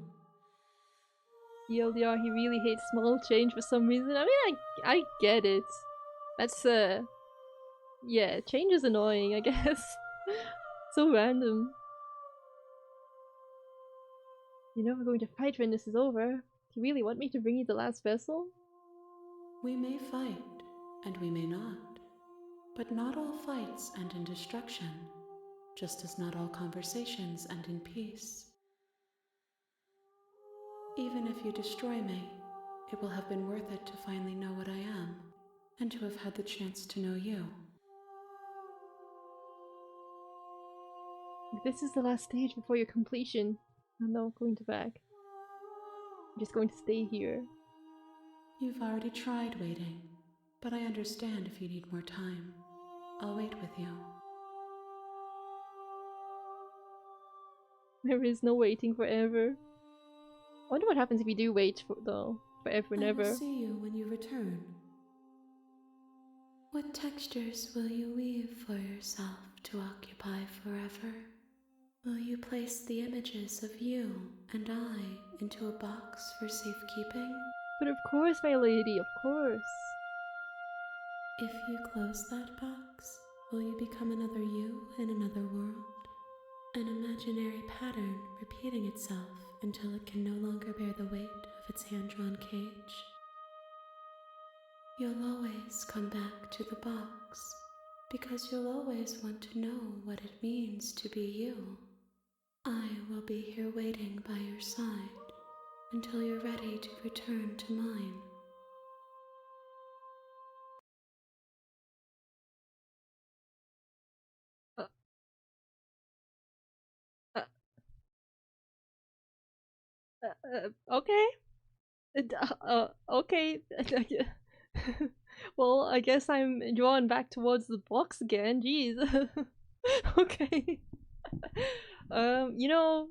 A: ELDR, he really hates small change for some reason. I mean, I get it. That's, yeah, change is annoying, I guess. So random. You know we're going to fight when this is over. Do you really want me to bring you the last vessel?
E: We may fight, and we may not. But not all fights end in destruction, just as not all conversations end in peace. Even if you destroy me, it will have been worth it to finally know what I am, and to have had the chance to know you.
A: If this is the last stage before your completion, I'm not going to back. I'm just going to stay here.
E: You've already tried waiting, but I understand if you need more time. I'll wait with you.
A: There is no waiting forever. I wonder what happens if you do wait for, though, forever and
E: I
A: ever.
E: will see you when you return. What textures will you weave for yourself to occupy forever? Will you place the images of you and I into a box for safekeeping?
A: But of course, my lady, of course.
C: If you close that box, will you become another you in another world? An imaginary pattern repeating itself until it can no longer bear the weight of its hand-drawn cage. You'll always come back to the box, because you'll always want to know what it means to be you. I will be here waiting by your side until you're ready to return to mine.
A: Uh, uh, okay. Okay. Well, I guess I'm drawn back towards the box again. Jeez. Okay. You know.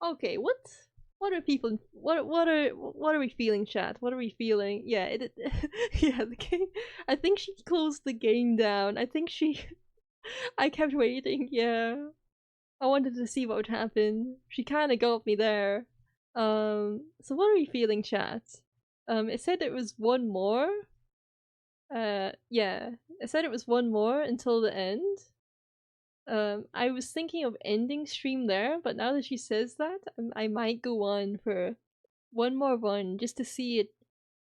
A: Okay. What are people? What are we feeling, chat? What are we feeling? Yeah. Yeah. The game. I think she closed the game down. I think she. I kept waiting. Yeah. I wanted to see what would happen. She kind of got me there. So what are we feeling, chat? It said it was one more. Yeah, it said it was one more until the end. I was thinking of ending stream there, but now that she says that, I might go on for one more run just to see it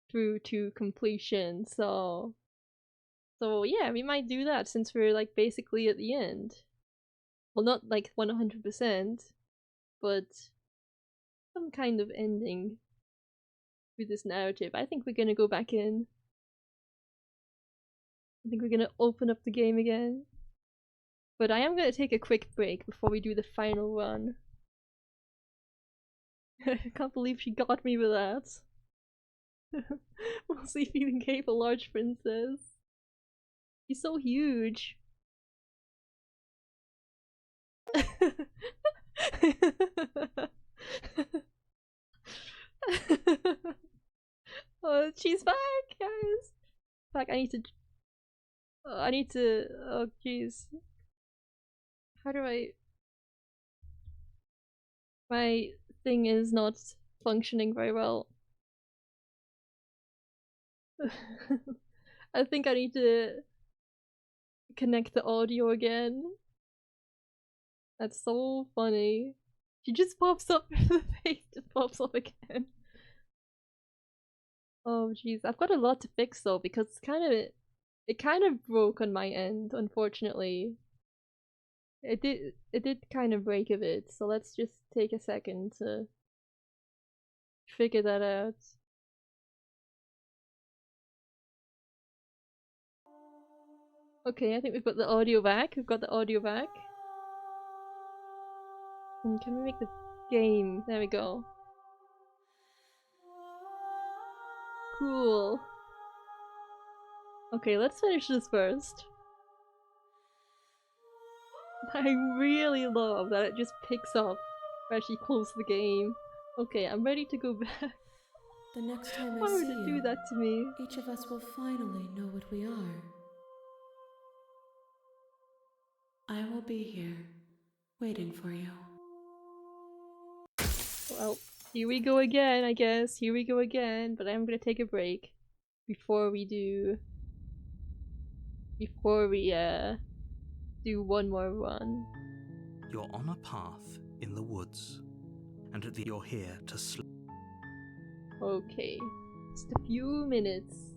A: through to completion. So yeah, we might do that since we're like basically at the end. Well, not like 100%, but some kind of ending with this narrative. I think we're gonna go back in. I think we're gonna open up the game again. But I am gonna take a quick break before we do the final run. I can't believe she got me with that. Mostly feeling Cape a large princess. He's so huge. Oh, she's back, guys. Back. I need to. Oh, jeez. How do I? My thing is not functioning very well. I think I need to connect the audio again. That's so funny. She just pops up. The face just pops up again. Oh jeez, I've got a lot to fix though because it kind of broke on my end, unfortunately. It did kind of break a bit, so let's just take a second to figure that out. Okay, I think we've got the audio back. We've got the audio back. And can we make the game? There we go. Cool. Okay, let's finish this first. I really love that it just picks up where she closed the game. Okay, I'm ready to go back.
C: The next time
A: Why
C: I
A: would
C: see
A: it
C: you,
A: do that to me?
C: each of us will finally know what we are. I will be here, waiting for you.
A: Well, here we go again, I guess. Here we go again, but I'm gonna take a break before we do one more run.
B: You're on a path in the woods, and you're here to sleep.
A: Okay, just a few minutes.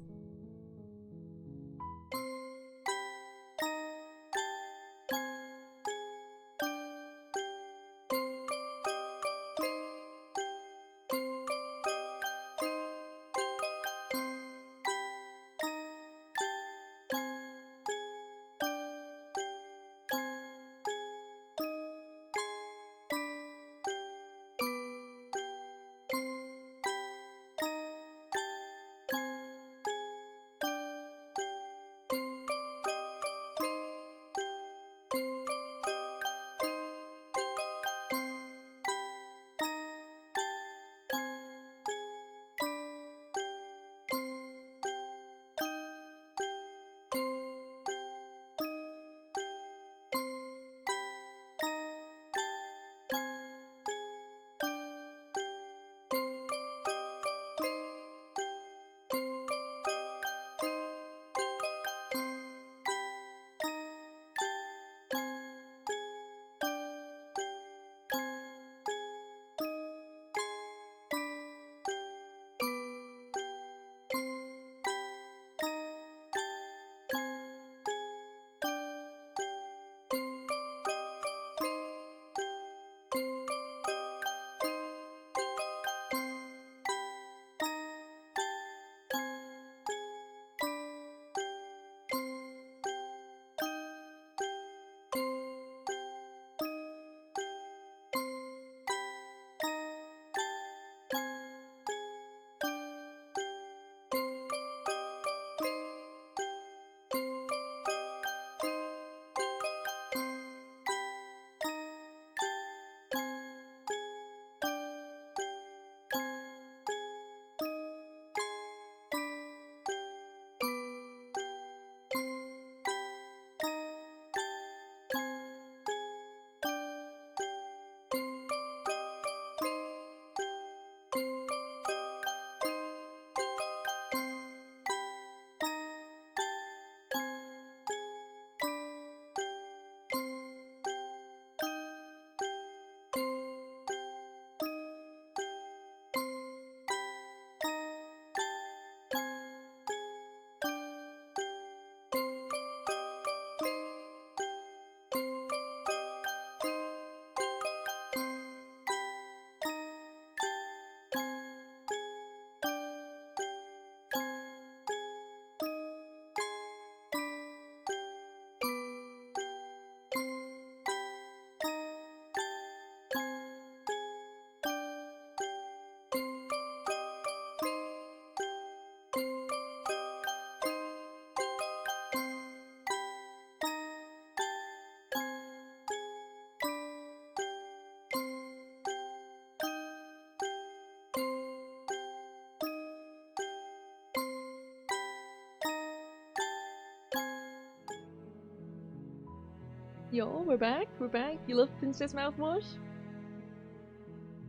A: Yo, we're back. We're back. You love Princess Mouthwash?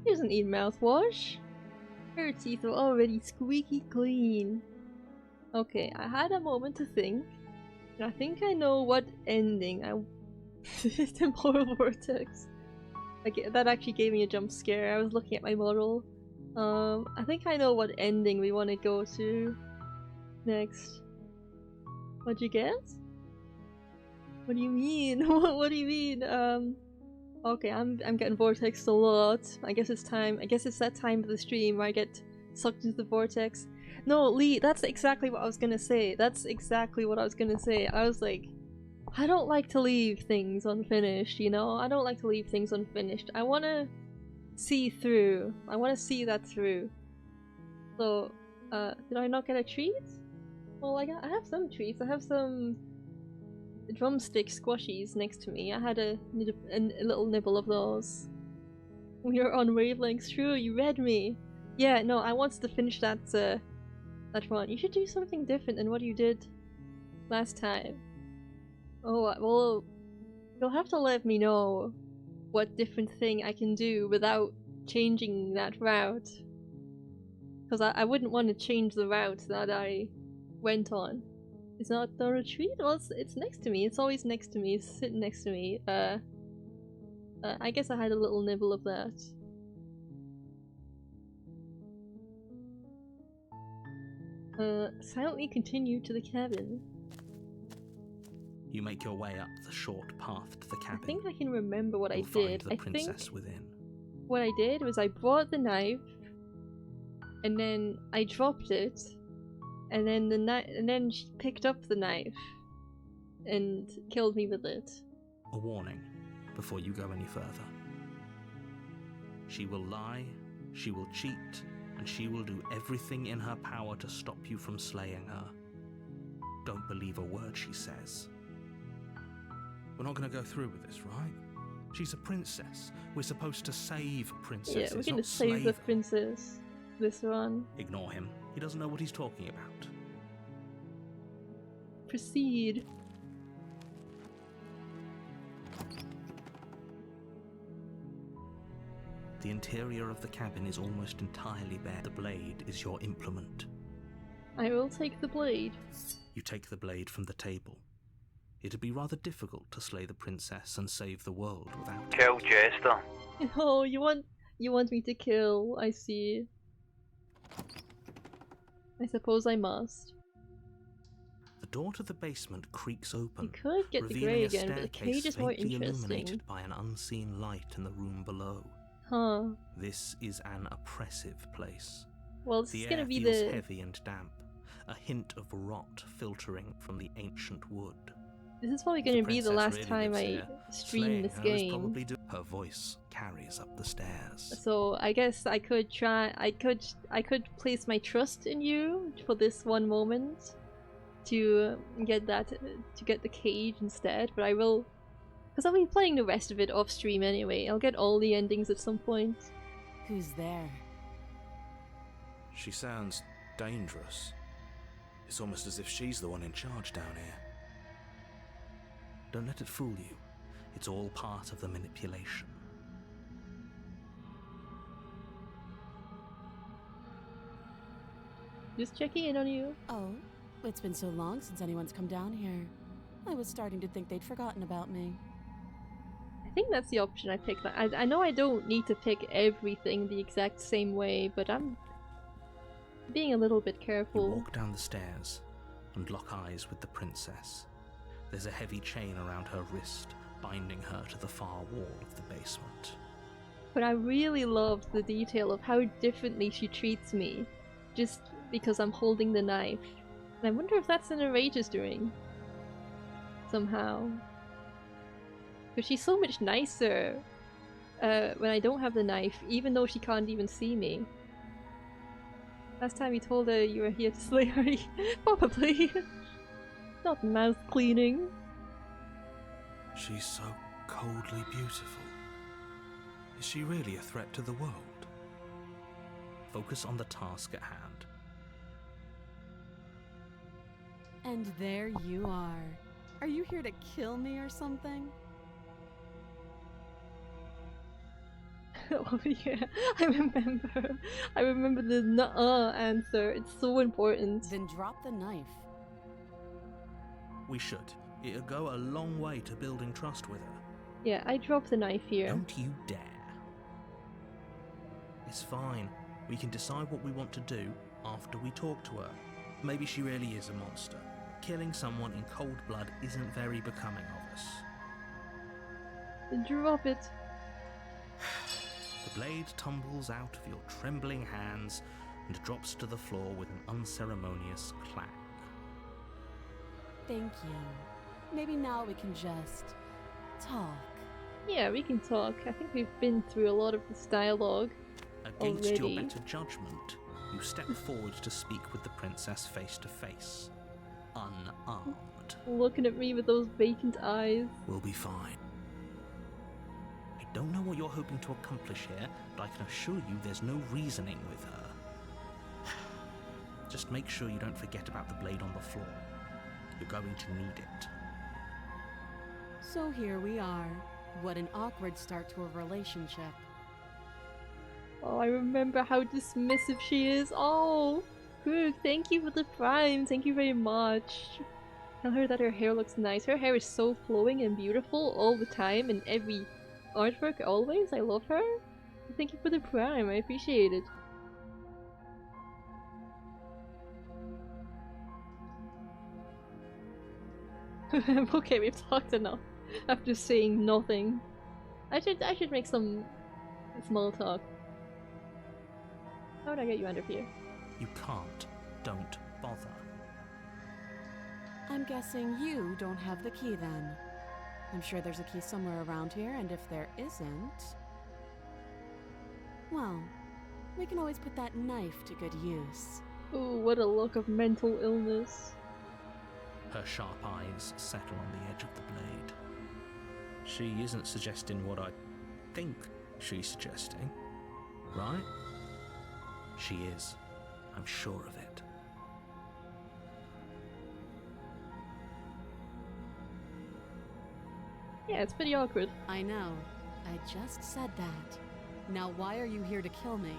A: She doesn't need mouthwash. Her teeth are already squeaky clean. Okay, I had a moment to think. And I think I know what ending I... Temporal vortex. That actually gave me a jump scare. I was looking at my model. I think I know what ending we want to go to next. What'd you get? What do you mean? What do you mean? Okay, I'm getting vortexed a lot. I guess it's time. I guess it's that time of the stream where I get sucked into the vortex. No, Lee, that's exactly what I was gonna say. That's exactly what I was gonna say. I was like, I don't like to leave things unfinished, you know? I don't like to leave things unfinished. I wanna see through. I wanna see that through. So, did I not get a treat? Well, I have some treats. I have some drumstick squashies next to me. I had a little nibble of those. We are on wavelengths. True, you read me. Yeah, no, I wanted to finish that one. You should do something different than what you did last time. Oh, well, you'll have to let me know what different thing I can do without changing that route. Because I wouldn't want to change the route that I went on. It's not the retreat? Well, it's next to me. It's always next to me. It's sitting next to me. I guess I had a little nibble of that. Silently continue to the cabin.
B: You make your way up the short path to the cabin.
A: I think I can remember what I
B: You'll
A: did.
B: find the princess within.
A: What I did was I brought the knife, and then I dropped it, and then she picked up the knife and killed me with it.
B: A warning before you go any further. She will lie, she will cheat, and she will do everything in her power to stop you from slaying her. Don't believe a word she says.
D: We're not going to go through with this, right? She's a princess. We're supposed to save princesses,
A: Yeah, we're gonna
D: not
A: save
D: slay
A: the
D: them.
A: princess. This one.
B: Ignore him. He doesn't know what he's talking about.
A: Proceed.
B: The interior of the cabin is almost entirely bare. The blade is your implement.
A: I will take the blade.
B: You take the blade from the table. It'd be rather difficult to slay the princess and save the world without it.
F: Kill Jester.
A: Oh, you want me to kill, I see. I suppose I must.
B: The door to the basement creaks
A: You
B: open,
A: could get the
B: revealing
A: grey
B: a
A: again, but the
B: staircase
A: cage is more
B: faintly
A: interesting.
B: illuminated by an unseen light in the room below.
A: Huh.
B: This is an oppressive place.
A: Well, this
B: The
A: is
B: air
A: gonna be
B: feels
A: the...
B: heavy and damp, a hint of rot filtering from the ancient wood.
A: This is probably gonna be the
B: princess
A: last
B: really
A: time
B: lives
A: I
B: here.
A: stream
B: Slaying
A: this
B: her is
A: game.
B: probably her voice carries up the stairs.
A: So I guess I could try. I could place my trust in you for this one moment to get the cage instead. But I will, because I'll be playing the rest of it off stream anyway. I'll get all the endings at some point.
C: Who's there?
D: She sounds dangerous. It's almost as if she's the one in charge down here.
B: Don't let it fool you. It's all part of the manipulation.
A: Just checking in on you.
C: Oh, it's been so long since anyone's come down here. I was starting to think they'd forgotten about me.
A: I think that's the option I picked. I know I don't need to pick everything the exact same way, but I'm being a little bit
B: You
A: careful.
B: walk down the stairs and lock eyes with the princess. There's a heavy chain around her wrist, binding her to the far wall of the basement.
A: But I really loved the detail of how differently she treats me, just because I'm holding the knife. And I wonder if that's the narrator's doing. Somehow. Because she's so much nicer when I don't have the knife, even though she can't even see me. Last time you told her you were here to slay her, probably. Not mouth cleaning.
D: She's so coldly beautiful. Is she really a threat to the world?
B: Focus on the task at hand.
C: And there you are. Are you here to kill me or something?
A: Oh yeah, I remember. I remember the nuh-uh answer. It's so important.
C: Then drop the knife.
B: We should. It'll go a long way to building trust with her.
A: Yeah, I dropped the knife here.
B: Don't you dare. It's fine. We can decide what we want to do after we talk to her. Maybe she really is a monster. Killing someone in cold blood isn't very becoming of us.
A: Drop it.
B: The blade tumbles out of your trembling hands and drops to the floor with an unceremonious clang.
C: Thank you. Maybe now we can just talk.
A: Yeah, we can talk. I think we've been through a lot of this dialogue.
B: Against
A: already.
B: your better judgment, you step forward to speak with the princess face to face, unarmed.
A: Looking at me with those vacant eyes.
B: We'll be fine. I don't know what you're hoping to accomplish here, but I can assure you there's no reasoning with her. Just make sure you don't forget about the blade on the floor. You're going to need it.
C: So here we are. What an awkward start to a relationship.
A: Oh, I remember how dismissive she is. Oh, good. Thank you for the prime. Thank you very much. Tell her that her hair looks nice. Her hair is so flowing and beautiful all the time in every artwork always. I love her. Thank you for the prime. I appreciate it. Okay, we've talked enough after saying nothing. I should make some small talk. How would I get you out of here?
B: You can't. Don't bother.
C: I'm guessing you don't have the key then. I'm sure there's a key somewhere around here, and if there isn't... well, we can always put that knife to good use.
A: Ooh, what a look of mental illness.
B: Her sharp eyes settle on the edge of the blade. She isn't suggesting what I think she's suggesting, right? She is. I'm sure of it.
A: Yeah, it's pretty awkward.
C: I know. I just said that. Now why are you here to kill me?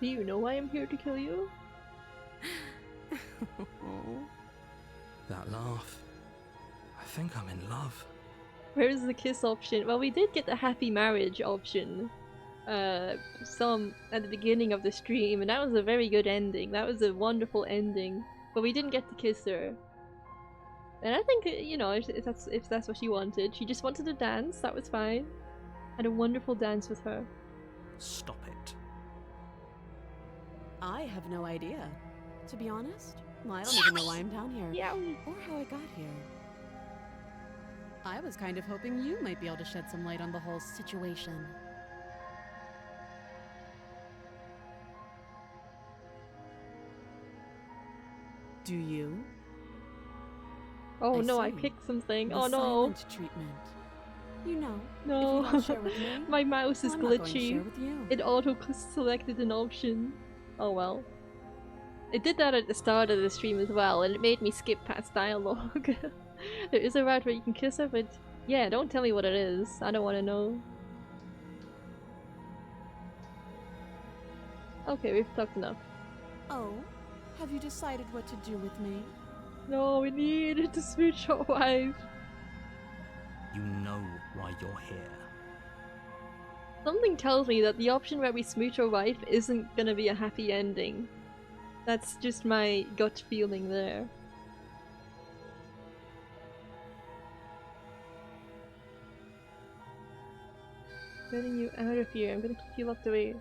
A: Do you know why I'm here to kill you?
B: That laugh. I think I'm in love.
A: Where's the kiss option? Well, we did get the happy marriage option. Some at the beginning of the stream, and that was a very good ending. That was a wonderful ending. But we didn't get to kiss her. And I think, you know, if that's what she wanted. She just wanted to dance, that was fine. Had a wonderful dance with her.
B: Stop it.
C: I have no idea. To be honest, well, I don't even know why I'm down here.
A: Yeah.
C: Or how I got here. I was kind of hoping you might be able to shed some light on the whole situation. Do you?
A: Oh
C: I
A: no, I
C: see.
A: picked something.
C: The
A: Oh no.
C: silent treatment. You know,
A: No.
C: if you don't share with me,
A: My mouse is
C: I'm not going to
A: glitchy.
C: share with you.
A: It auto-selected an option. Oh well. It did that at the start of the stream as well, and it made me skip past dialogue. There is a route where you can kiss her, but yeah, don't tell me what it is. I don't want to know. Okay, we've talked enough.
C: Oh, have you decided what to do with me?
A: No, we need to switch our wife.
B: You know why you're here.
A: Something tells me that the option where we smooch our wife isn't gonna be a happy ending. That's just my gut feeling there. Getting you out of here. I'm gonna keep you locked away.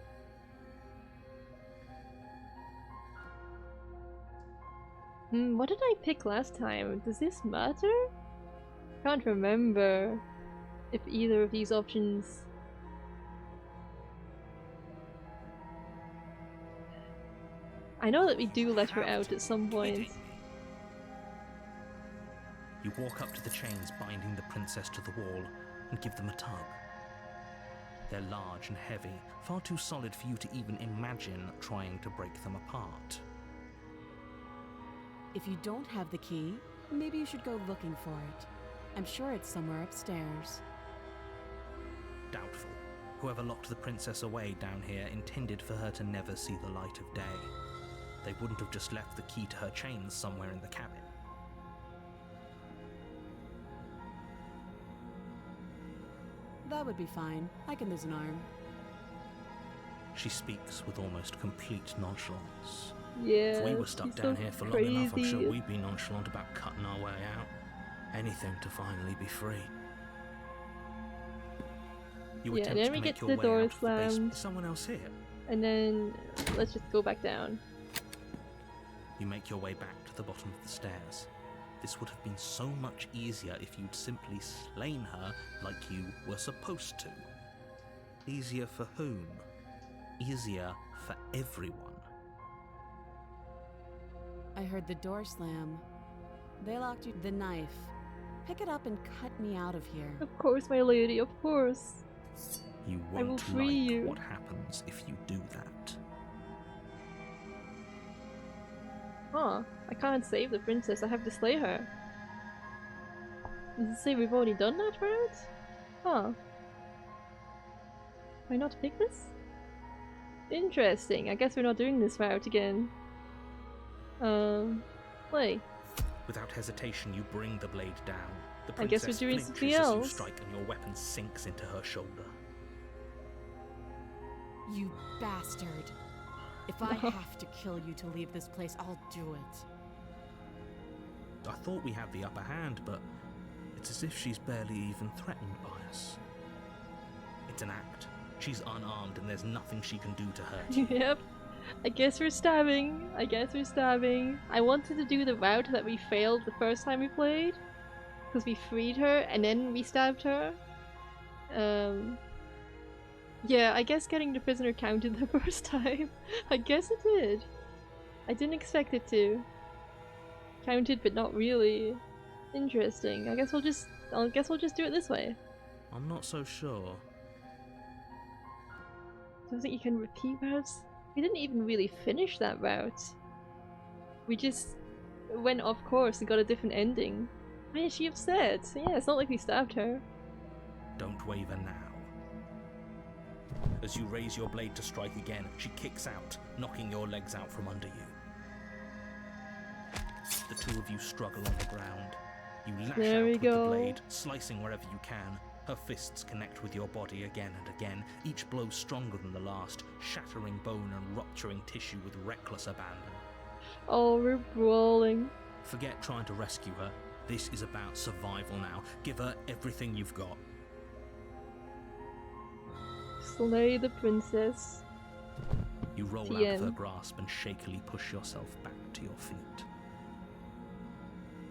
A: What did I pick last time? Does this matter? Can't remember if either of these options... I know that we do let her out at some point.
B: You walk up to the chains binding the princess to the wall and give them a tug. They're large and heavy, far too solid for you to even imagine trying to break them apart.
C: If you don't have the key, maybe you should go looking for it. I'm sure it's somewhere upstairs.
B: Doubtful. Whoever locked the princess away down here intended for her to never see the light of day. They wouldn't have just left the key to her chains somewhere in the cabin.
C: That would be fine. I can lose an arm.
B: She speaks with almost complete nonchalance.
A: Yeah.
B: If we were stuck
A: she's
B: down
A: so
B: here for long enough, I'm
A: crazy.
B: sure we'd be nonchalant about cutting our way out. Anything to finally be free. You
A: Yeah,
B: attempt
A: then
B: to
A: we
B: make
A: get
B: your
A: the
B: way
A: door
B: out of the basement.
A: slammed.
B: Is someone else here?
A: And then let's just go back down.
B: You make your way back to the bottom of the stairs. This would have been so much easier if you'd simply slain her like you were supposed to. Easier for whom? Easier for everyone.
C: I heard the door slam. They locked you. The knife. Pick it up and cut me out of here.
A: Of course, my lady, of course.
B: You
A: I will
B: won't
A: free
B: like
A: you.
B: what happens if you do that.
A: Huh. I can't save the princess, I have to slay her. Does it say we've already done that route? Huh. Why not pick this? Interesting, I guess we're not doing this route again. Play.
B: Without hesitation, you bring the blade down. The
A: I guess we're
B: princess
A: doing
B: flinches
A: something
B: as you
A: else.
B: strike and your weapon sinks into her shoulder.
C: You bastard. If I have to kill you to leave this place, I'll do it.
B: I thought we had the upper hand, but it's as if she's barely even threatened by us. It's an act. She's unarmed and there's nothing she can do to hurt you.
A: Yep. I guess we're stabbing. I wanted to do the route that we failed the first time we played. Because we freed her and then we stabbed her. Yeah, I guess getting the prisoner counted the first time. I guess it did. I didn't expect it to. Counted, but not really. Interesting. I guess we'll just do it this way.
B: I'm not so sure.
A: Don't think you can repeat routes? We didn't even really finish that route. We just went off course and got a different ending. Why is she upset? Yeah, it's not like we stabbed her.
B: Don't waver now. As you raise your blade to strike again, she kicks out, knocking your legs out from under you. The two of you struggle on the ground. You lash
A: There
B: out
A: we
B: with
A: go.
B: the blade, slicing wherever you can. Her fists connect with your body again and again, each blow stronger than the last, shattering bone and rupturing tissue with reckless abandon.
A: Oh, we're brawling.
B: Forget trying to rescue her. This is about survival now. Give her everything you've got.
A: Slay the princess.
B: You roll out of her grasp and shakily push yourself back to your feet.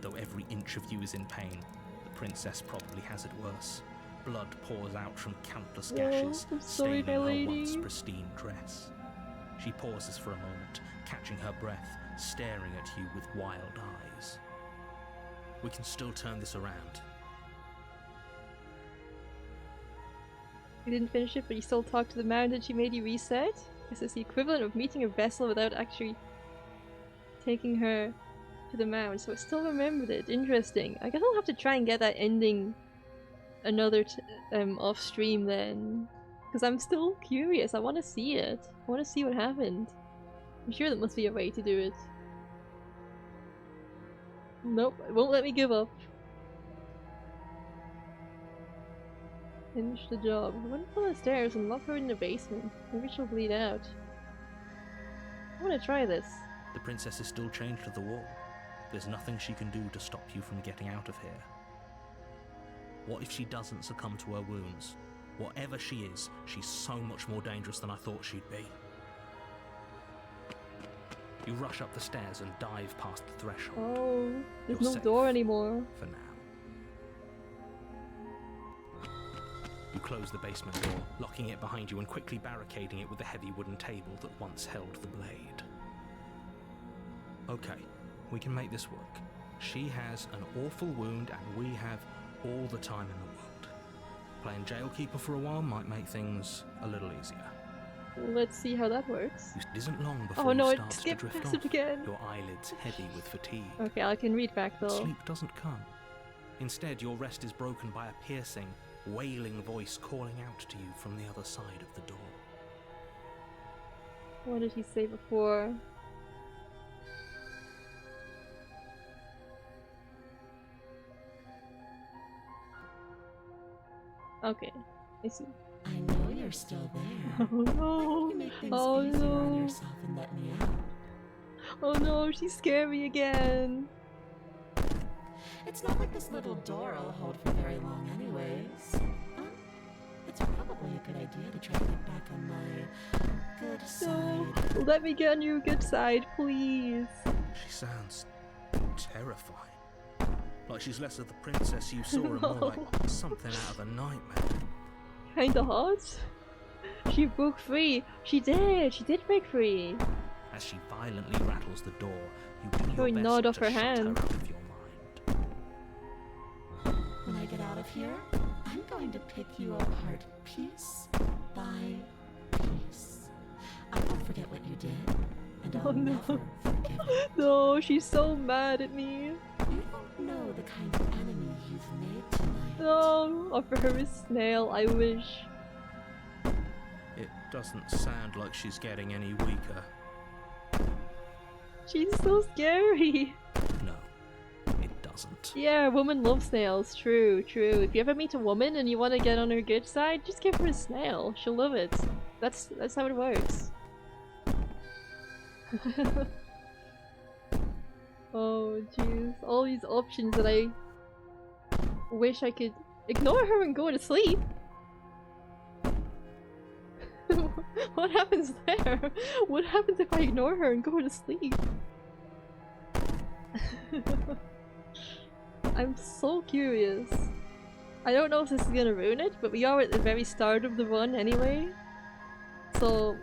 B: Though every inch of you is in pain, the princess probably has it worse. Blood pours out from countless gashes,
A: I'm sorry,
B: staining
A: my
B: her
A: lady.
B: once pristine dress. She pauses for a moment, catching her breath, staring at you with wild eyes. We can still turn this around.
A: You didn't finish it, but you still talked to the mound and she made you reset? This is the equivalent of meeting a vessel without actually taking her to the mound, so I still remembered it. Interesting. I guess I'll have to try and get that ending another off stream then. Because I'm still curious. I want to see it. I want to see what happened. I'm sure there must be a way to do it. Nope, it won't let me give up. Finish the job. I went up the stairs and lock her in the basement. Maybe she'll bleed out. I want to try this.
B: The princess is still chained to the wall. There's nothing she can do to stop you from getting out of here. What if she doesn't succumb to her wounds? Whatever she is, she's so much more dangerous than I thought she'd be. You rush up the stairs and dive past the threshold.
A: Oh, there's
B: You're
A: no
B: safe.
A: door anymore.
B: For now. You close the basement door, locking it behind you and quickly barricading it with the heavy wooden table that once held the blade. Okay, we can make this work. She has an awful wound and we have all the time in the world. Playing jailkeeper for a while might make things a little easier.
A: Let's see how that works.
B: It isn't long before
A: Oh no,
B: you
A: it
B: start to
A: skipped
B: drift
A: passive
B: off,
A: again.
B: your eyelids heavy with fatigue.
A: Okay, I can read back
B: But
A: though.
B: sleep doesn't come. Instead, your rest is broken by a piercing, wailing voice calling out to you from the other side of the door.
A: What did he say before? Okay, I see.
E: I know you're still there.
A: Oh no!
E: You make things
A: Oh
E: easier on
A: no!
E: yourself and let me out.
A: Oh no, she's scary again!
E: It's not like this little door will hold for very long anyways. It's probably a good idea to try to get back on my good side.
A: No! Let me get on your good side, please!
B: She sounds terrifying. Like she's less of the princess you saw and more like something out of a nightmare.
A: Kinda hot? She broke free! She did break free!
B: As she violently rattles the door, you do
A: Throwing
B: your
A: nod
B: best
A: off
B: to
A: her
B: shut
A: hand.
B: her out of your mind.
E: When I get out of here, I'm going to pick you apart piece by piece. I won't forget what you did, and I'll
A: Oh, no.
E: never forgive it.
A: No, she's so mad at me!
E: You don't know the kind of enemy you've made tonight.
A: No! Offer her a snail, I wish.
B: It doesn't sound like she's getting any weaker.
A: She's so scary!
B: No, it doesn't.
A: Yeah, women love snails. True, true. If you ever meet a woman and you want to get on her good side, just give her a snail. She'll love it. That's how it works. Oh, jeez. All these options that I wish I could ignore her and go to sleep. What happens there? What happens if I ignore her and go to sleep? I'm so curious. I don't know if this is gonna ruin it, but we are at the very start of the run anyway. So,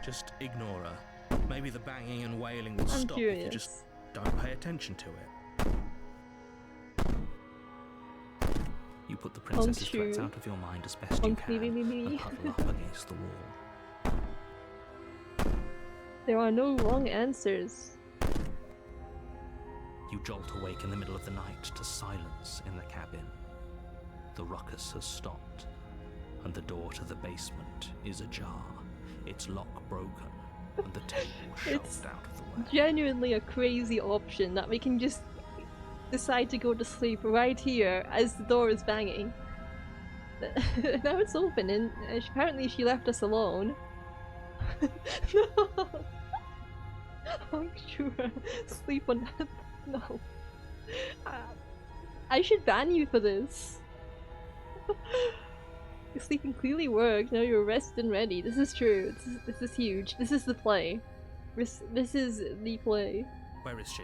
B: Just ignore her. Maybe the banging and wailing will
A: I'm
B: stop
A: curious.
B: if you just don't pay attention to it. You put the princess's threats
A: true.
B: out of your mind as best you can
A: Me.
B: and huddle up against the wall.
A: There are no wrong answers.
B: You jolt awake in the middle of the night to silence in the cabin. The ruckus has stopped, and the door to the basement is ajar, its lock broken, and the table
A: It's
B: shoved out of the way.
A: genuinely a crazy option that we can just decide to go to sleep right here as the door is banging. Now it's open and apparently she left us alone. No! I'm sure. Sleep on that. No. I should ban you for this. Your sleeping clearly worked. Now you're rested and ready. This is true. This is huge. This is the play. This is the play.
B: Where is she?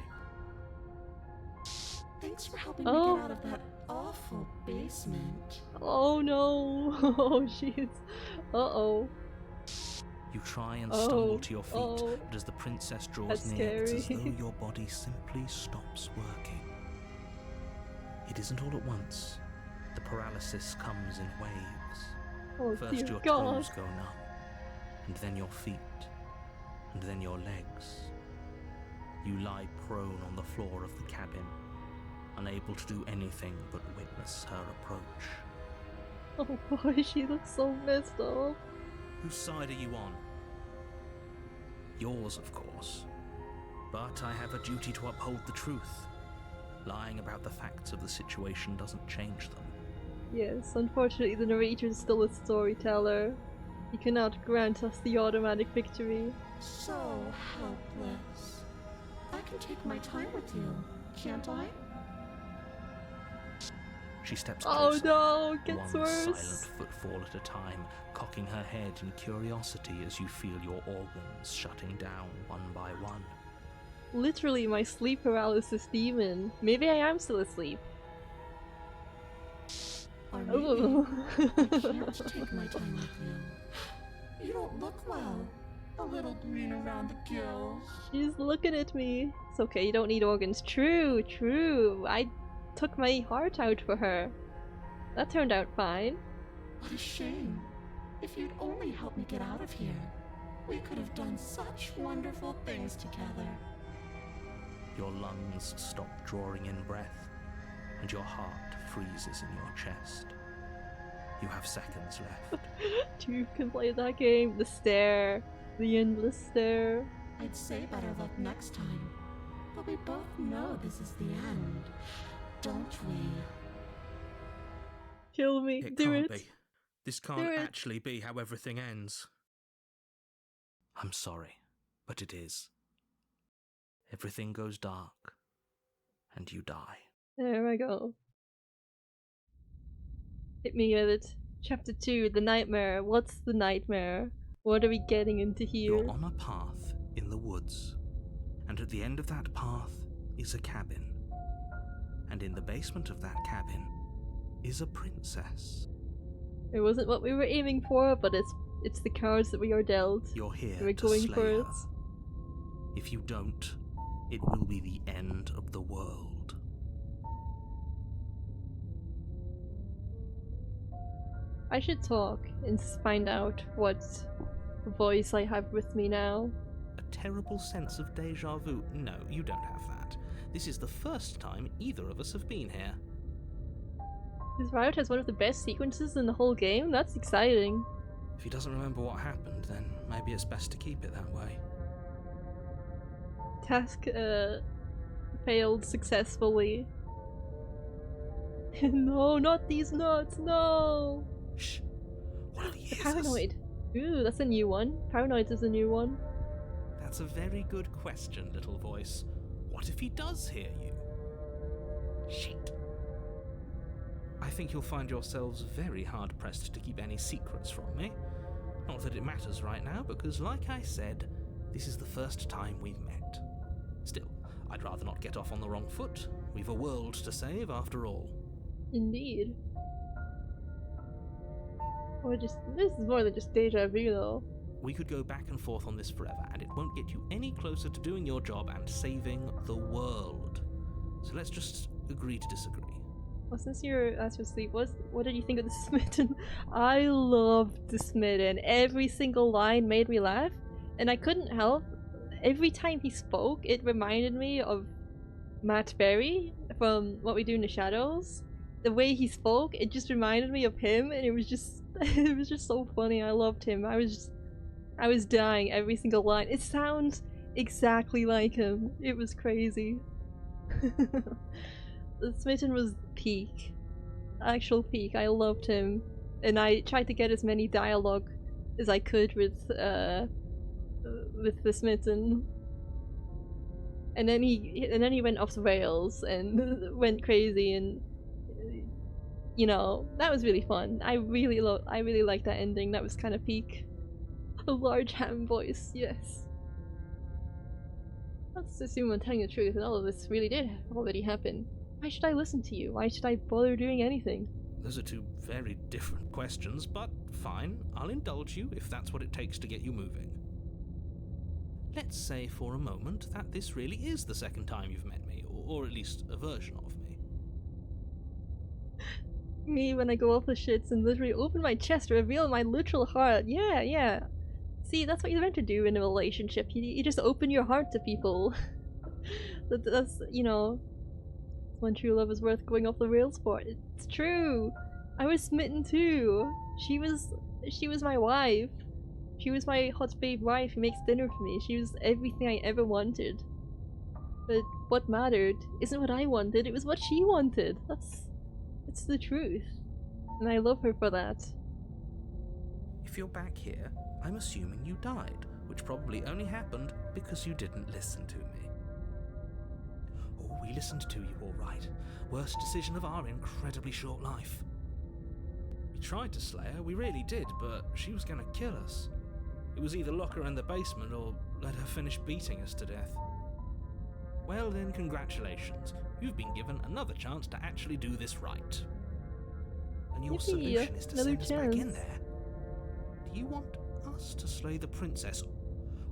E: Thanks for helping me
A: Oh.
E: get out of that awful basement.
A: Oh no! Oh jeez. Uh-oh.
B: You try and
A: Oh,
B: stumble to your feet,
A: oh.
B: but as the princess draws
A: That's
B: near, it's as
A: scary.
B: though your body simply stops working. It isn't all at once. The paralysis comes in waves.
A: Oh
B: First
A: dear
B: your
A: God.
B: toes go numb, and then your feet, and then your legs. You lie prone on the floor of the cabin, unable to do anything but witness her approach.
A: Oh boy, she looks so messed up.
B: Whose side are you on? Yours, of course. But I have a duty to uphold the truth. Lying about the facts of the situation doesn't change them.
A: Yes, unfortunately the narrator is still a storyteller. He cannot grant us the automatic victory.
E: So helpless. I can take my time with you, can't I?
B: She steps
A: Oh
B: closer,
A: no, it gets
B: one
A: worse.
B: silent footfall at a time, cocking her head in curiosity as you feel your organs shutting down one by one.
A: Literally my sleep paralysis demon. Maybe I am still asleep.
E: Or maybe
A: Oh.
E: I can't take my time with you. You don't look well. A little green around the gills.
A: She's looking at me. It's okay, you don't need organs. True, true. I took my heart out for her. That turned out fine.
E: What a shame. If If you'd only helped me get out of here, we could have done such wonderful things together.
B: Your lungs stop drawing in breath, and your heart freezes in your chest. You have seconds left.
A: Two can play that game. The stare. The endless stare.
E: I'd say better luck next time, but we both know this is the end, don't we?
A: Kill me.
B: It
A: Do
B: can't
A: it.
B: be. This
A: Do
B: can't
A: it.
B: actually be how everything ends. I'm sorry, but it is. Everything goes dark, and you die.
A: There I go. Hit me with it. Chapter 2, The Nightmare. What's the nightmare? What are we getting into here?
B: You're on a path in the woods, and at the end of that path is a cabin. And in the basement of that cabin is a princess.
A: It wasn't what we were aiming for, but it's the cards that we are dealt.
B: You're here
A: We're
B: to
A: going
B: slay
A: for
B: her.
A: it.
B: If you don't, it will be the end of the world.
A: I should talk and find out what voice I have with me now.
B: A terrible sense of deja vu. No, you don't have that. This is the first time either of us have been here.
A: This Riot has one of the best sequences in the whole game? That's exciting.
B: If he doesn't remember what happened, then maybe it's best to keep it that way.
A: Task failed successfully. No, not these nuts, no!
B: Shh! What if he
A: The
B: hears us?
A: Paranoid. Ooh, that's a new one. Paranoid is a new one.
B: That's a very good question, little voice. What if he does hear you? Shit. I think you'll find yourselves very hard-pressed to keep any secrets from me. Not that it matters right now, because like I said, this is the first time we've met. Still, I'd rather not get off on the wrong foot. We've a world to save, after all.
A: Indeed. This is more than just deja vu, though.
B: We could go back and forth on this forever, and it won't get you any closer to doing your job and saving the world. So let's just agree to disagree.
A: Well, since you're asked for sleep, what did you think of the Smitten? I loved the Smitten. Every single line made me laugh, and I couldn't help. Every time he spoke, it reminded me of Matt Berry from What We Do in the Shadows. The way he spoke, it just reminded me of him, and it was just so funny. I loved him. I was dying every single line. It sounds exactly like him. It was crazy. The Smitten was peak. Actual peak. I loved him. And I tried to get as many dialogue as I could with the Smitten. And then he went off the rails and went crazy, and you know, that was really fun. I really liked that ending. That was kind of peak. A large ham voice, yes. Let's assume I'm telling the truth and all of this really did already happen. Why should I listen to you? Why should I bother doing anything?
B: Those are two very different questions, but fine, I'll indulge you if that's what it takes to get you moving. Let's say for a moment that this really is the second time you've met me, or at least a version of me.
A: Me when I go off the shits and literally open my chest to reveal my literal heart. Yeah. See, that's what you're meant to do in a relationship. You just open your heart to people. That's, you know, when true love is worth going off the rails for. It's true. I was smitten too. She was my wife. She was my hot babe wife who makes dinner for me. She was everything I ever wanted. But what mattered isn't what I wanted, it was what she wanted. It's the truth. And I love her for that.
B: If you're back here, I'm assuming you died, which probably only happened because you didn't listen to me. Oh, we listened to you all right. Worst decision of our incredibly short life. We tried to slay her, we really did, but she was gonna kill us. It was either lock her in the basement or let her finish beating us to death. Well then, congratulations. You've been given another chance to actually do this right. And your
A: Yippee,
B: solution is to
A: another
B: send us back in
A: chance.
B: there. Do you want us to slay the princess,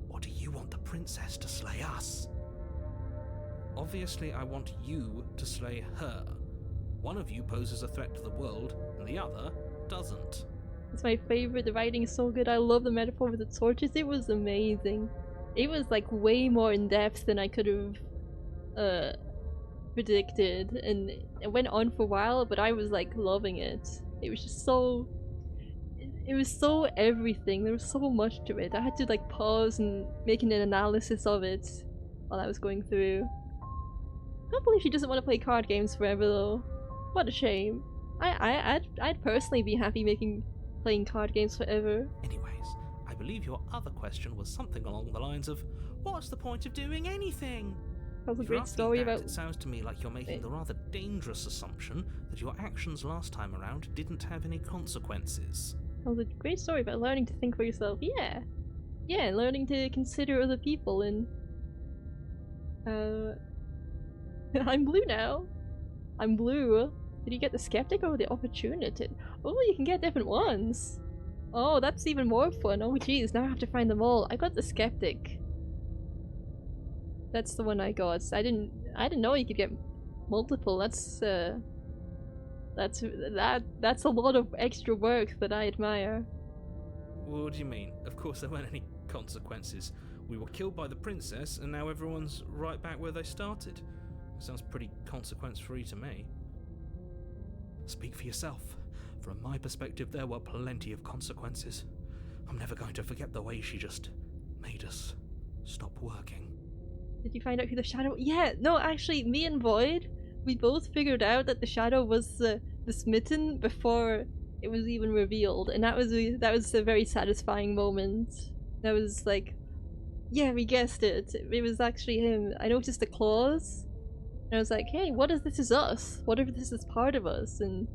B: or do you want the princess to slay us? Obviously, I want you to slay her. One of you poses a threat to the world, and the other doesn't.
A: It's my favorite. The writing is so good. I love the metaphor with the torches. It was amazing. It was like way more in depth than I could have predicted, and it went on for a while, but I was like loving it. It was just so, it was so everything. There was so much to it. I had to like pause and make an analysis of it while I was going through. I can't believe she doesn't want to play card games forever though. What a shame. I'd personally be happy playing card games forever.
B: Anyways, I believe your other question was something along the lines of, what's the point of doing anything?
A: That was a
B: If you're
A: great
B: asking
A: story
B: that,
A: about.
B: It sounds to me like you're making the rather dangerous assumption that your actions last time around didn't have any consequences.
A: That was a great story about learning to think for yourself. Yeah, yeah, learning to consider other people and. I'm blue now. I'm blue. Did you get the skeptic or the opportunity? Oh, you can get different ones. Oh, that's even more fun. Oh, geez, now I have to find them all. I got the skeptic. That's the one I got. I didn't know you could get multiple. That's a lot of extra work that I admire.
B: What do you mean? Of course there weren't any consequences. We were killed by the princess, and now everyone's right back where they started. Sounds pretty consequence-free to me. Speak for yourself. From my perspective, there were plenty of consequences. I'm never going to forget the way she just made us stop working.
A: Did you find out who the shadow? Yeah, no, actually, me and Void, we both figured out that the shadow was the smitten before it was even revealed, and that was a very satisfying moment. That was like, yeah, we guessed it. It was actually him. I noticed the claws, and I was like, hey, what if this is us? What if this is part of us? And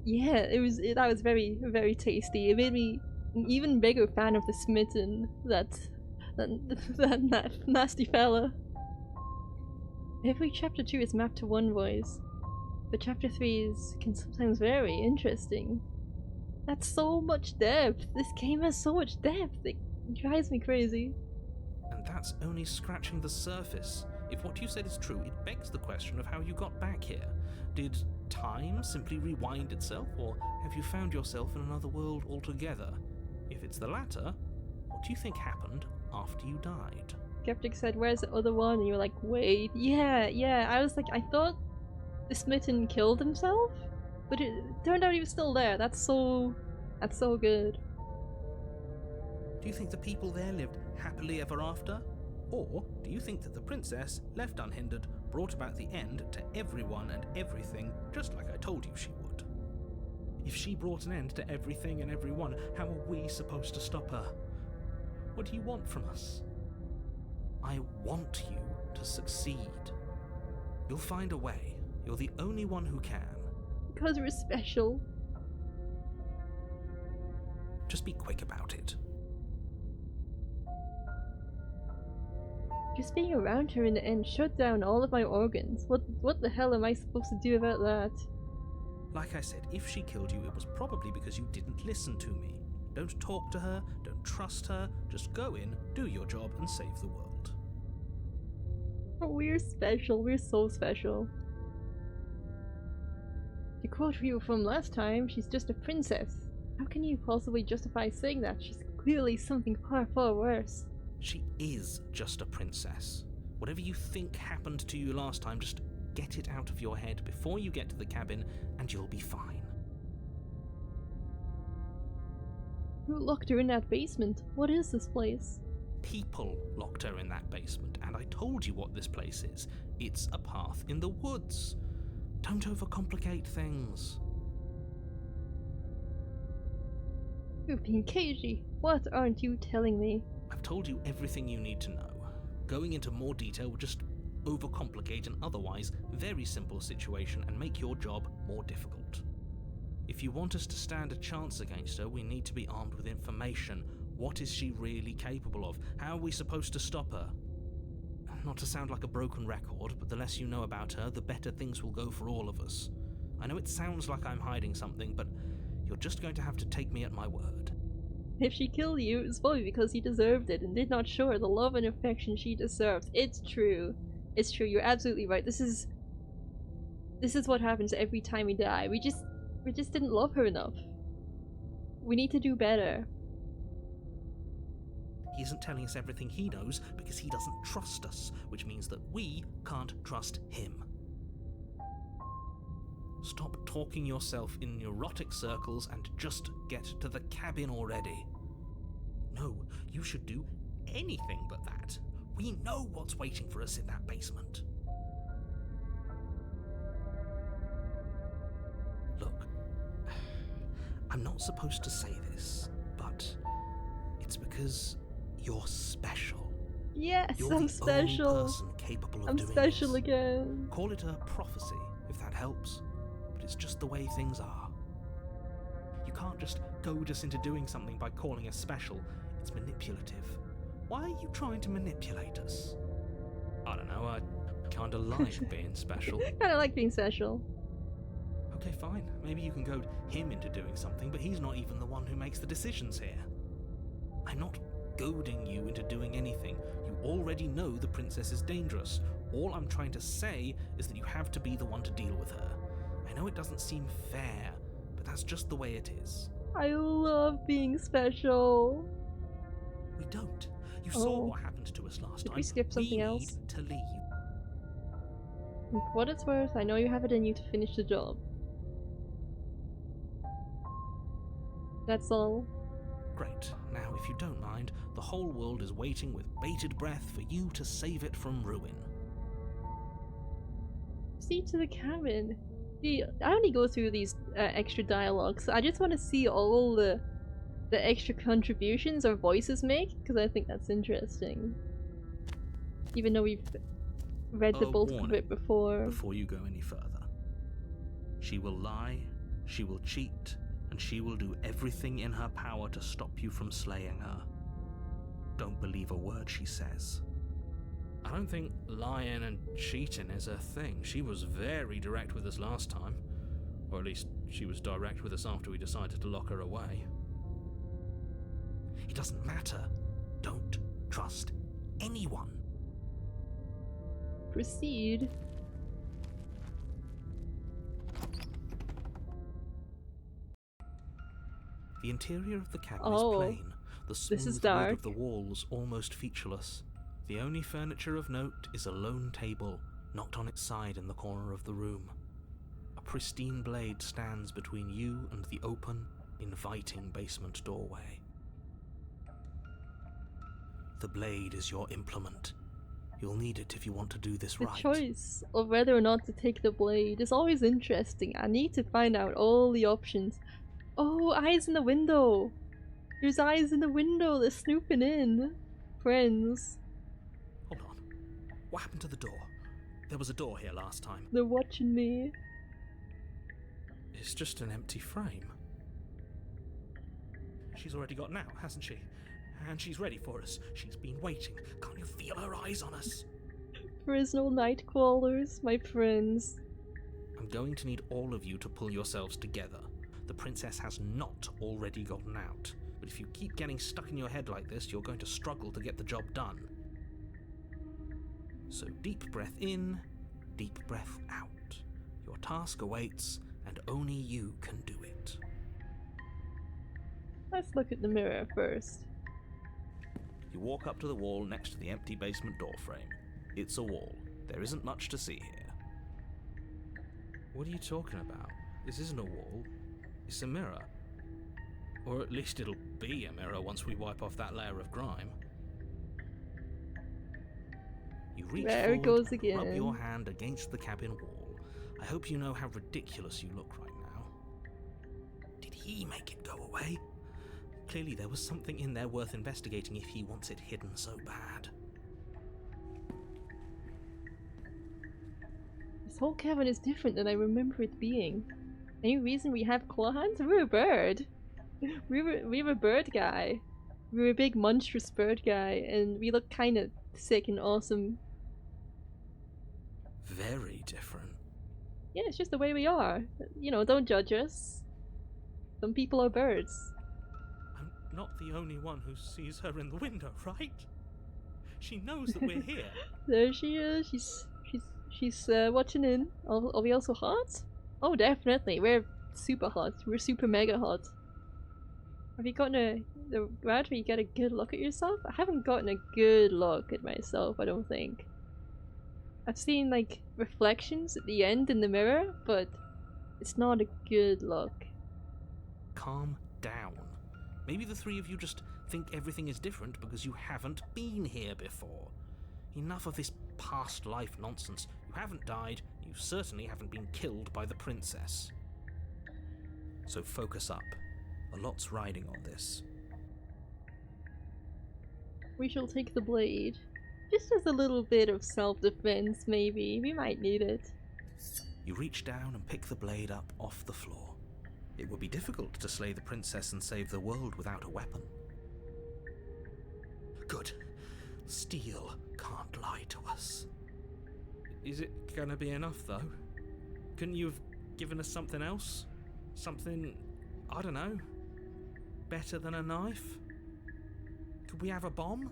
A: yeah, that was very, very tasty. It made me an even bigger fan of the smitten. That nasty fella. Every chapter 2 is mapped to one voice, but chapter 3s can sometimes vary. Interesting. That's so much depth. This game has so much depth. It drives me crazy.
B: And that's only scratching the surface. If what you said is true, it begs the question of how you got back here. Did time simply rewind itself, or have you found yourself in another world altogether? If it's the latter, what do you think happened after you died?
A: Skeptic said, where's the other one? And you were like, wait, yeah. I was like, I thought the smitten killed himself, but it turned out he was still there. That's so good.
B: Do you think the people there lived happily ever after? Or do you think that the princess, left unhindered, brought about the end to everyone and everything, just like I told you she would? If she brought an end to everything and everyone, how are we supposed to stop her? What do you want from us? I want you to succeed. You'll find a way. You're the only one who can.
A: Because we're special.
B: Just be quick about it.
A: Just being around her in the end shut down all of my organs. What the hell am I supposed to do about that?
B: Like I said, if she killed you, it was probably because you didn't listen to me. Don't talk to her, don't trust her, just go in, do your job, and save the world.
A: Oh, we're special. We're so special. To quote you from last time, she's just a princess. How can you possibly justify saying that? She's clearly something far, far worse.
B: She is just a princess. Whatever you think happened to you last time, just get it out of your head before you get to the cabin, and you'll be fine.
A: Who locked her in that basement? What is this place?
B: People locked her in that basement, and I told you what this place is. It's a path in the woods. Don't overcomplicate things.
A: You're being cagey. What aren't you telling me?
B: I've told you everything you need to know. Going into more detail would just overcomplicate an otherwise very simple situation and make your job more difficult. If you want us to stand a chance against her, we need to be armed with information. What is she really capable of? How are we supposed to stop her? Not to sound like a broken record, but the less you know about her, the better things will go for all of us. I know it sounds like I'm hiding something, but you're just going to have to take me at my word.
A: If she killed you, it was probably because you deserved it and did not show her the love and affection she deserved. It's true. It's true. You're absolutely right. This is what happens every time we die. We just didn't love her enough. We need to do better.
B: He isn't telling us everything he knows because he doesn't trust us, which means that we can't trust him. Stop talking yourself in neurotic circles and just get to the cabin already. No, you should do anything but that. We know what's waiting for us in that basement. Look, I'm not supposed to say this, but it's because you're special.
A: Yes,
B: You're
A: I'm
B: the
A: special.
B: only person capable of
A: I'm
B: doing
A: special
B: this.
A: again.
B: Call it a prophecy, if that helps, but it's just the way things are. You can't just goad us into doing something by calling us special. It's manipulative. Why are you trying to manipulate us? I don't know, I kinda like being special.
A: Kinda like being special.
B: Okay, fine. Maybe you can goad him into doing something, but he's not even the one who makes the decisions here. I'm not goading you into doing anything. You already know the princess is dangerous. All I'm trying to say is that you have to be the one to deal with her. I know it doesn't seem fair, but that's just the way it is.
A: I love being special.
B: We don't. You saw
A: Oh.
B: what happened to us last
A: Did
B: time.
A: we skip something else?
B: Need to leave.
A: And for what it's worth, I know you have it in you to finish the job. That's all.
B: Great. Now, if you don't mind, the whole world is waiting with bated breath for you to save it from ruin.
A: See to the cabin. See, I only go through these extra dialogues. I just want to see all the extra contributions our voices make, because I think that's interesting. Even though we've read the bulk of it before.
B: Before you go any further. She will lie, she will cheat, and she will do everything in her power to stop you from slaying her. Don't believe a word she says.
D: I don't think lying and cheating is her thing. She was very direct with us last time. Or at least she was direct with us after we decided to lock her away.
B: It doesn't matter. Don't trust anyone.
A: Proceed.
B: The interior of the cabin
A: Oh,
B: is plain, the smooth
A: this is
B: wood
A: dark.
B: of the walls almost featureless. The only furniture of note is a lone table, knocked on its side in the corner of the room. A pristine blade stands between you and the open, inviting basement doorway. The blade is your implement. You'll need it if you want to do this
A: The
B: right.
A: choice of whether or not to take the blade is always interesting. I need to find out all the options. Oh, eyes in the window! There's eyes in the window, they're snooping in. Friends.
B: Hold on. What happened to the door? There was a door here last time.
A: They're watching me.
B: It's just an empty frame. She's already got out, hasn't she? And she's ready for us. She's been waiting. Can't you feel her eyes on us?
A: Prisoner night crawlers, my friends.
B: I'm going to need all of you to pull yourselves together. The princess has not already gotten out. But if you keep getting stuck in your head like this, you're going to struggle to get the job done. So deep breath in, deep breath out. Your task awaits, and only you can do it.
A: Let's look at the mirror first.
B: You walk up to the wall next to the empty basement door frame. It's a wall. There isn't much to see here. What are you talking about? This isn't a wall. It's a mirror. Or at least it'll be a mirror once we wipe off that layer of grime. You reach
A: There it
B: forward
A: goes
B: and
A: again.
B: rub your hand against the cabin wall. I hope you know how ridiculous you look right now. Did he make it go away? Clearly there was something in there worth investigating if he wants it hidden so bad.
A: This whole cabin is different than I remember it being. Any reason we have claw hands? We're a bird. We're a bird guy. We're a big monstrous bird guy, and we look kind of sick and awesome.
B: Very different.
A: Yeah, it's just the way we are. You know, don't judge us. Some people are birds.
B: I'm not the only one who sees her in the window, right? She knows that we're here.
A: There she is. She's watching in. Are we also hot? Oh, definitely. We're super hot. We're super mega hot. Have you gotten the route where you get a good look at yourself? I haven't gotten a good look at myself, I don't think. I've seen, like, reflections at the end in the mirror, but it's not a good look.
B: Calm down. Maybe the three of you just think everything is different because you haven't been here before. Enough of this past life nonsense. You haven't died, you certainly haven't been killed by the princess. So focus up. A lot's riding on this.
A: We shall take the blade. Just as a little bit of self-defense, maybe. We might need it.
B: You reach down and pick the blade up off the floor. It would be difficult to slay the princess and save the world without a weapon. Good. Steel can't lie to us. Is it gonna be enough, though? Couldn't you have given us something else? Something, I don't know, better than a knife? Could we have a bomb?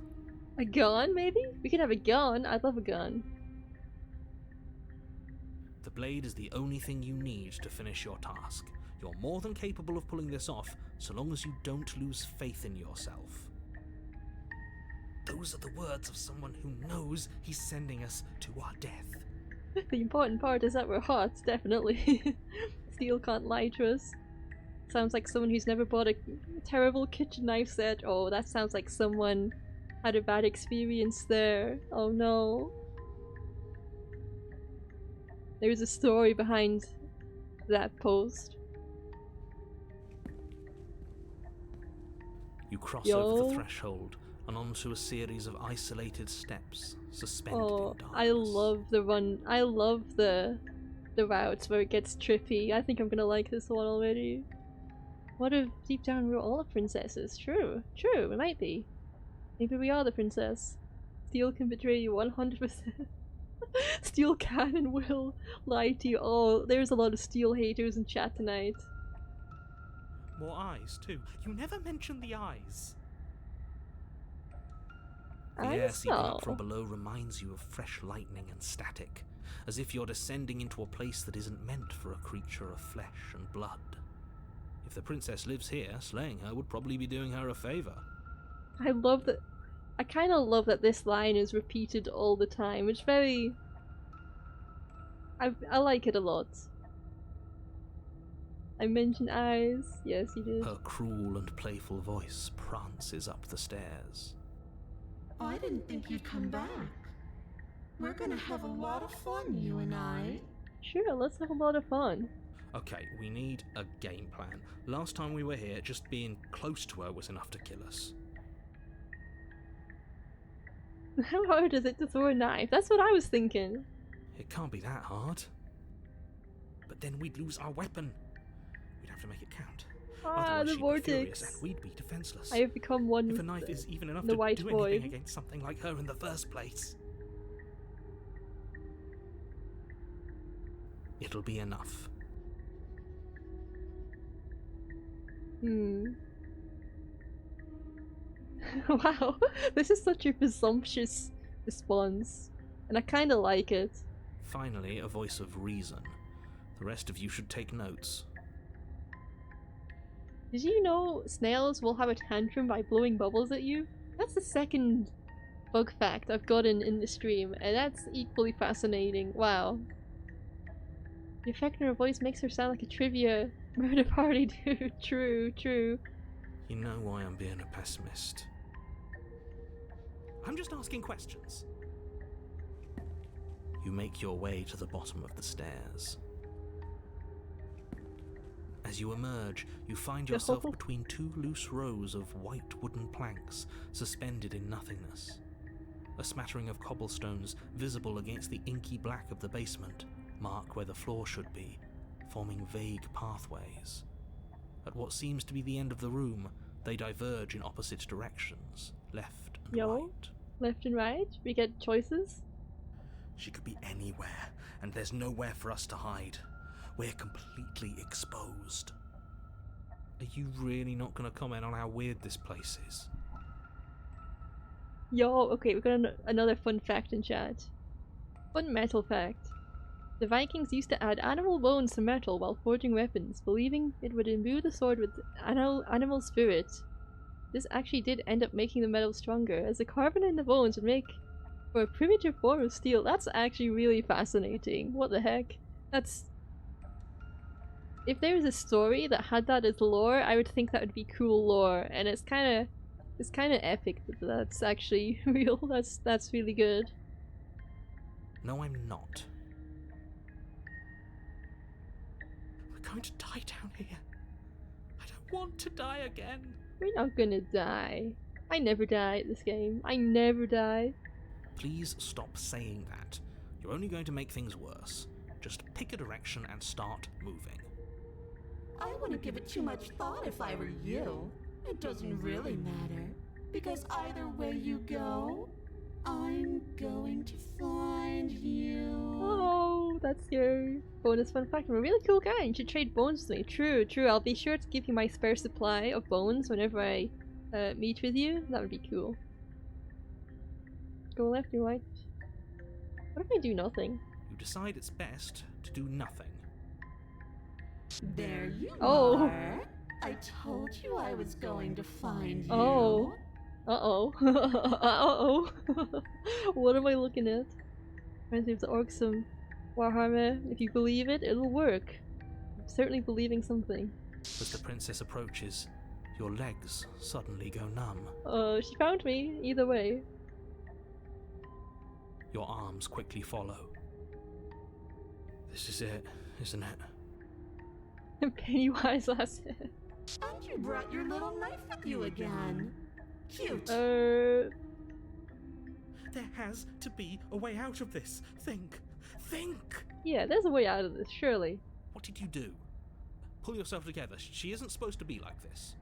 A: A gun, maybe? We could have a gun. I'd love a gun.
B: The blade is the only thing you need to finish your task. You're more than capable of pulling this off, so long as you don't lose faith in yourself. Those are the words of someone who knows he's sending us to our death.
A: The important part is that we're hot, definitely. Steel can't lie to us. Sounds like someone who's never bought a terrible kitchen knife set. Oh, that sounds like someone had a bad experience there. Oh no. There's a story behind that post.
B: You cross over the threshold and onto a series of isolated steps suspended in darkness.
A: I love the run. I love the routes where it gets trippy. I think I'm gonna like this one already. What if deep down we're all princesses? True, it might be. Maybe we are the princess. Steel can betray you 100%. Steel can and will lie to you. Oh, there's a lot of Steel haters in chat tonight.
B: More eyes, too. You never mention the eyes. The air seeping up from below reminds you of fresh lightning and static, as if you're descending into a place that isn't meant for a creature of flesh and blood. If the princess lives here, slaying her would probably be doing her a favour.
A: I love that. I kind of love that this line is repeated all the time. It's very... I like it a lot. I mentioned eyes. Yes, you did.
B: Her cruel and playful voice prances up the stairs.
F: I didn't think you'd come back. We're gonna have a lot of fun, you and I.
A: Sure, let's have a lot of fun.
B: Okay, we need a game plan. Last time we were here, just being close to her was enough to kill us.
A: How hard is it to throw a knife? That's what I was thinking.
B: It can't be that hard. But then we'd lose our weapon. We'd have to make it count.
A: Ah,
B: Otherwise
A: the
B: she'd be
A: vortex.
B: furious and we'd be defenseless.
A: I have become one
B: If
A: with
B: a knife is even enough
A: the
B: to
A: white
B: do
A: boy.
B: anything against something like her in the first place. It'll be enough.
A: Wow, this is such a presumptuous response, and I kinda like it.
B: Finally, a voice of reason. The rest of you should take notes.
A: Did you know snails will have a tantrum by blowing bubbles at you? That's the second bug fact I've gotten in the stream, and that's equally fascinating. Wow. The effect in her voice makes her sound like a trivia murder party dude. True.
B: You know why I'm being a pessimist. I'm just asking questions. You make your way to the bottom of the stairs. As you emerge, you find yourself between two loose rows of white wooden planks suspended in nothingness. A smattering of cobblestones visible against the inky black of the basement mark where the floor should be, forming vague pathways. At what seems to be the end of the room, they diverge in opposite directions, left and right.
A: Left and right? We get choices?
B: She could be anywhere, and there's nowhere for us to hide. We're completely exposed. Are you really not going to comment on how weird this place is?
A: Okay, we got another fun fact in chat. Fun metal fact. The Vikings used to add animal bones to metal while forging weapons, believing it would imbue the sword with animal spirit. This actually did end up making the metal stronger, as the carbon in the bones would make for a primitive form of steel. That's actually really fascinating. What the heck? That's... If there was a story that had that as lore, I would think that would be cool lore, and it's kind of epic that that's actually real. That's really good.
B: No, I'm not. We're going to die down here. I don't want to die again.
A: We're not gonna die. I never die at this game. I never die.
B: Please stop saying that. You're only going to make things worse. Just pick a direction and start moving.
F: I wouldn't give it too much thought if I were you. It doesn't really matter, because either way you go, I'm going to find you.
A: Oh, that's your bonus fun fact. I'm a really cool guy. You should trade bones with me. True, true. I'll be sure to give you my spare supply of bones whenever I meet with you. That would be cool. Go left or right? What if I do nothing?
B: You decide it's best to do nothing.
F: There you
A: Oh.
F: are. I told you I was going to find you.
A: Oh. Uh-oh. Uh-oh. What am I looking at? Reminds me of the Orcsum Warhammer. If you believe it, it'll work. I'm certainly believing something.
B: As the princess approaches, your legs suddenly go numb.
A: She found me, either way.
B: Your arms quickly follow. This is it, isn't it?
A: Pennywise last hit.
F: And you brought your little knife with you again. Cute.
B: There has to be a way out of this. Think!
A: Yeah, there's a way out of this, surely.
B: What did you do? Pull yourself together. She isn't supposed to be like this.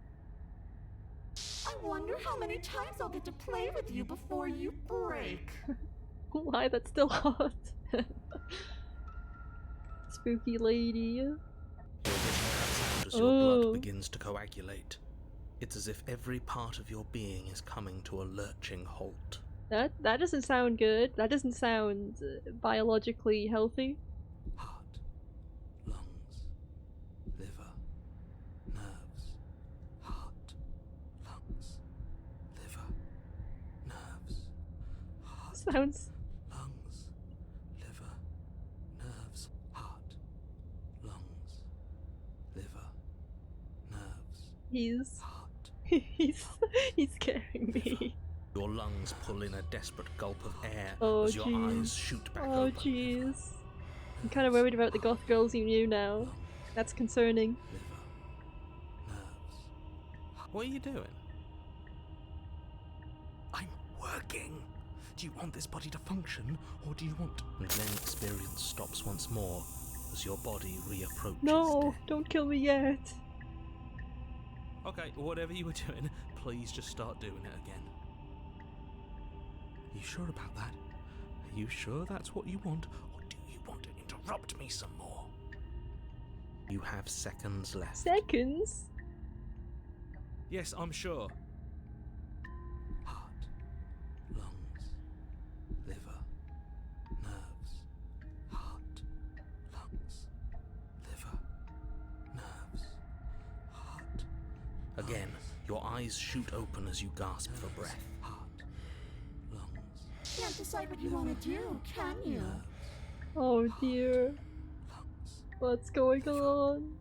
F: I wonder how many times I'll get to play with you before you break.
A: Why, that's still hot. Spooky lady.
B: Your vision cuts out as your blood begins to coagulate. It's as if every part of your being is coming to a lurching halt.
A: That doesn't sound good. That doesn't sound biologically healthy.
B: Heart, lungs, liver, nerves. Heart, lungs, liver, nerves. Heart,
A: Sounds...
B: lungs, liver, nerves. Heart, lungs, liver, nerves.
A: He's...
B: Heart.
A: he's scaring me.
B: Your lungs pull in a desperate gulp of air
A: Oh,
B: as your
A: jeez.
B: eyes shoot back
A: Oh,
B: open.
A: jeez. I'm kind of worried about the goth girls you knew now. That's concerning.
B: Liver, nerves. What are you doing? I'm working. Do you want this body to function, or do you want... And then experience stops once more as your body reapproaches
A: No,
B: death.
A: don't kill me yet.
B: Okay, whatever you were doing, please just start doing it again. You sure about that? Are you sure that's what you want, or do you want to interrupt me some more? You have seconds left.
A: Seconds?
B: Yes, I'm sure. Heart, lungs, liver, nerves. Heart, lungs, liver, nerves. Heart. Again, your eyes shoot open as you gasp for breath. Heart, lungs,
F: Can't decide what you want to do, can you?
A: Oh dear.
B: lungs,
A: What's going on?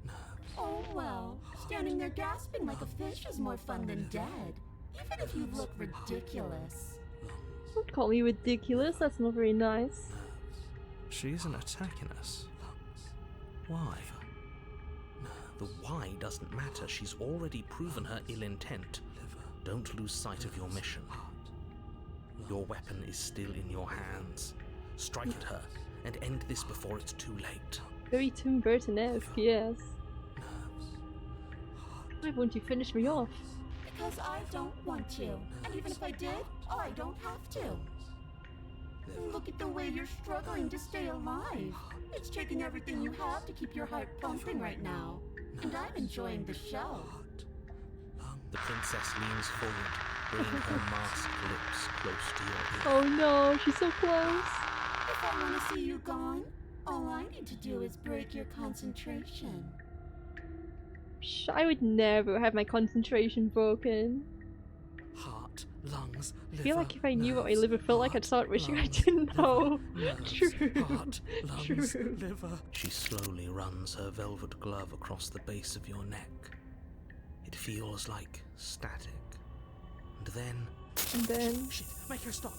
B: nerves.
F: Oh well, standing there gasping like a fish is more fun than dead. Even if you look ridiculous.
B: Lungs,
A: Don't call me ridiculous, that's not very nice.
B: nerves. She isn't attacking us. Why? The why doesn't matter. She's already proven her ill intent. Don't lose sight of your mission. Your weapon is still in your hands. Strike at her and end this before it's too late.
A: Very Tim Burton-esque, yes. Why won't you finish me off?
F: Because I don't want to. And even if I did, I don't have to. Look at the way you're struggling to stay alive. It's taking everything you have to keep your heart pumping right now. And I'm enjoying the show.
B: The princess leans forward, bringing her masked lips close to your ear.
A: Oh no, she's so close.
F: If I want to see you gone, All I need to do is break your concentration.
A: I would never have my concentration broken.
B: Heart, lungs, liver,
A: I feel like if I knew what my
B: nerves,
A: liver felt like, I'd start
B: heart,
A: wishing I
B: lungs,
A: didn't know.
B: liver, nerves,
A: True.
B: heart, lungs,
A: True.
B: liver. She slowly runs her velvet glove across the base of your neck. It feels like static. And then...
D: Shit, make her stop.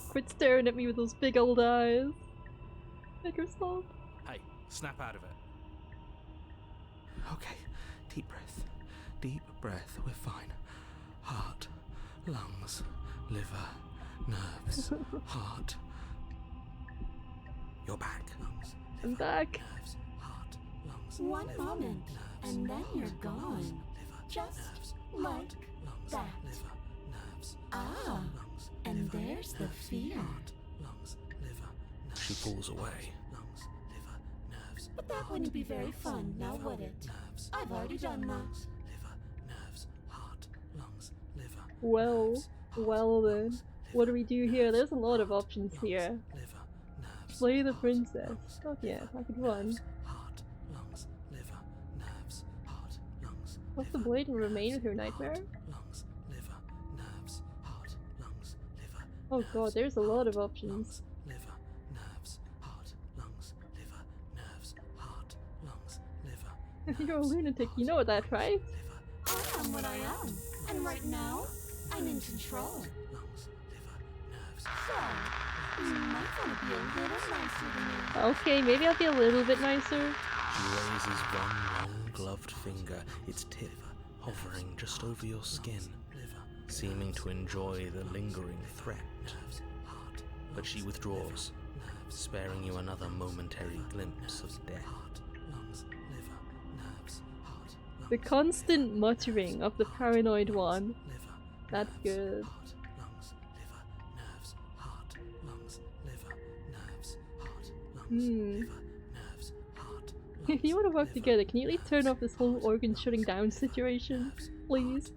A: Quit staring at me with those big old eyes. Make her stop.
D: Hey, snap out of it.
B: Okay, deep breath. Deep breath, we're fine. Heart, lungs, liver, nerves, heart. You're back. Lungs,
A: I'm back.
B: nerves, heart, lungs,
F: One
B: liver,
F: moment,
B: nerves,
F: and then you're
B: heart,
F: gone.
B: lungs, liver,
F: Just
B: nerves,
F: like
B: heart, lungs,
F: that.
B: liver, nerves,
F: Ah,
B: heart, lungs,
F: and
B: liver,
F: there's the
B: nerves,
F: fear.
B: heart, lungs, liver, nerves. She pulls away. Lungs, liver, nerves,
F: But that
B: heart,
F: wouldn't be very fun, now
B: liver,
F: would it?
B: nerves,
F: I've already done that.
B: lungs, liver, nerves, heart, lungs, liver,
A: Well,
B: nerves, heart,
A: well then.
B: lungs,
A: What do
B: liver,
A: we do here? There's a lot of options
B: lungs,
A: here.
B: liver, nerves,
A: Play the
B: heart,
A: princess.
B: lungs,
A: Oh yeah,
B: liver,
A: I could run.
B: nerves, heart, lungs, liver, nerves, heart, lungs,
A: What's the
B: liver,
A: blade and remain
B: nerves,
A: with her nightmare?
B: heart, lungs, liver, nerves, heart, lungs, liver,
A: Oh god,
B: nerves,
A: there's a lot of
B: heart,
A: options.
B: lungs, liver, nerves, heart, lungs, liver, nerves, heart, lungs, liver,
A: You're a lunatic, you know that, right?
B: liver,
F: I am what I am, and right now, I'm in control.
B: lungs, liver, nerves.
F: So, you might want to be a little nicer to me.
A: Okay, maybe I'll be a little bit nicer.
B: She raises one long gloved finger, its tip hovering just over your skin, seeming to enjoy the lingering threat. But she withdraws, sparing you another momentary glimpse of death.
A: The constant muttering of the paranoid one. That's good. If you want to work together, can you at least turn off this whole organ shutting down situation? Please?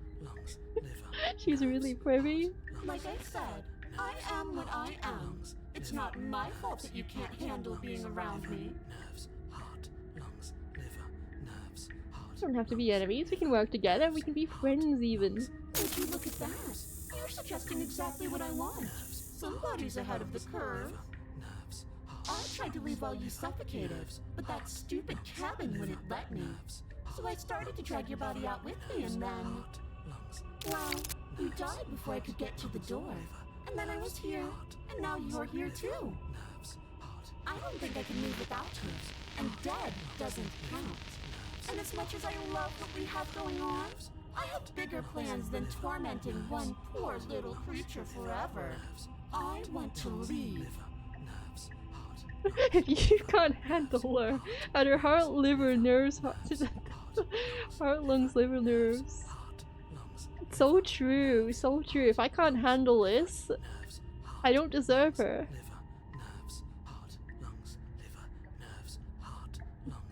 A: She's really privy.
F: Like I said, I am what I am. It's not my fault that you can't handle being around me.
A: We don't have to be enemies, we can work together, we can be friends even.
F: Would you look at that? You're suggesting exactly what I want. Somebody's ahead of the curve. I tried to leave while you suffocated, but that stupid cabin wouldn't let me. So I started to drag your body out with me, and then... well, you died before I could get to the door. And then I was here, and now you're here too. I don't think I can move without you, and dead doesn't count. And as much as I love what we have going on, I have bigger plans than tormenting one poor little creature forever. I want to leave.
A: If you can't handle her, and her heart, liver, nerves, heart, lungs, liver, nerves. So true, so true. If I can't handle this, I don't deserve her.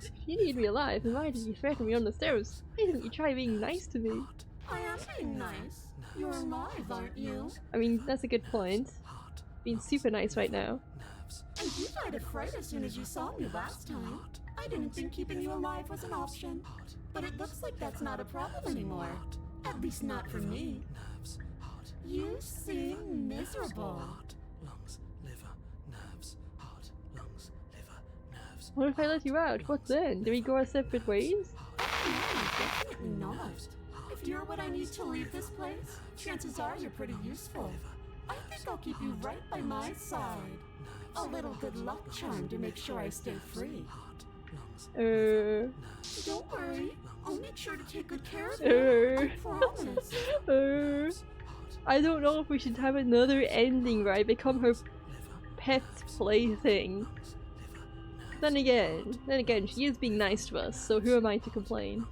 A: If you need me alive, then why did you threaten me on the stairs? Why didn't you try being nice to me?
F: I am being nice. You're alive, aren't you?
A: I mean, that's a good point. Being super nice right now.
F: And you died of fright as soon as you saw me last time. I didn't think keeping you alive was an option. But it looks like that's not a problem anymore. At least not for me. You seem miserable.
A: What if I let you out? What then? Do we go our separate ways?
F: No, definitely not. If you're what I need to leave this place, chances are you're pretty useful. I think I'll keep you right by my side. A little good luck charm to make sure I stay free. Don't worry, I'll make sure to take good care of you. I promise.
A: I don't know if we should have another ending where I become her pet plaything. Then again, she is being nice to us, so who am I to complain?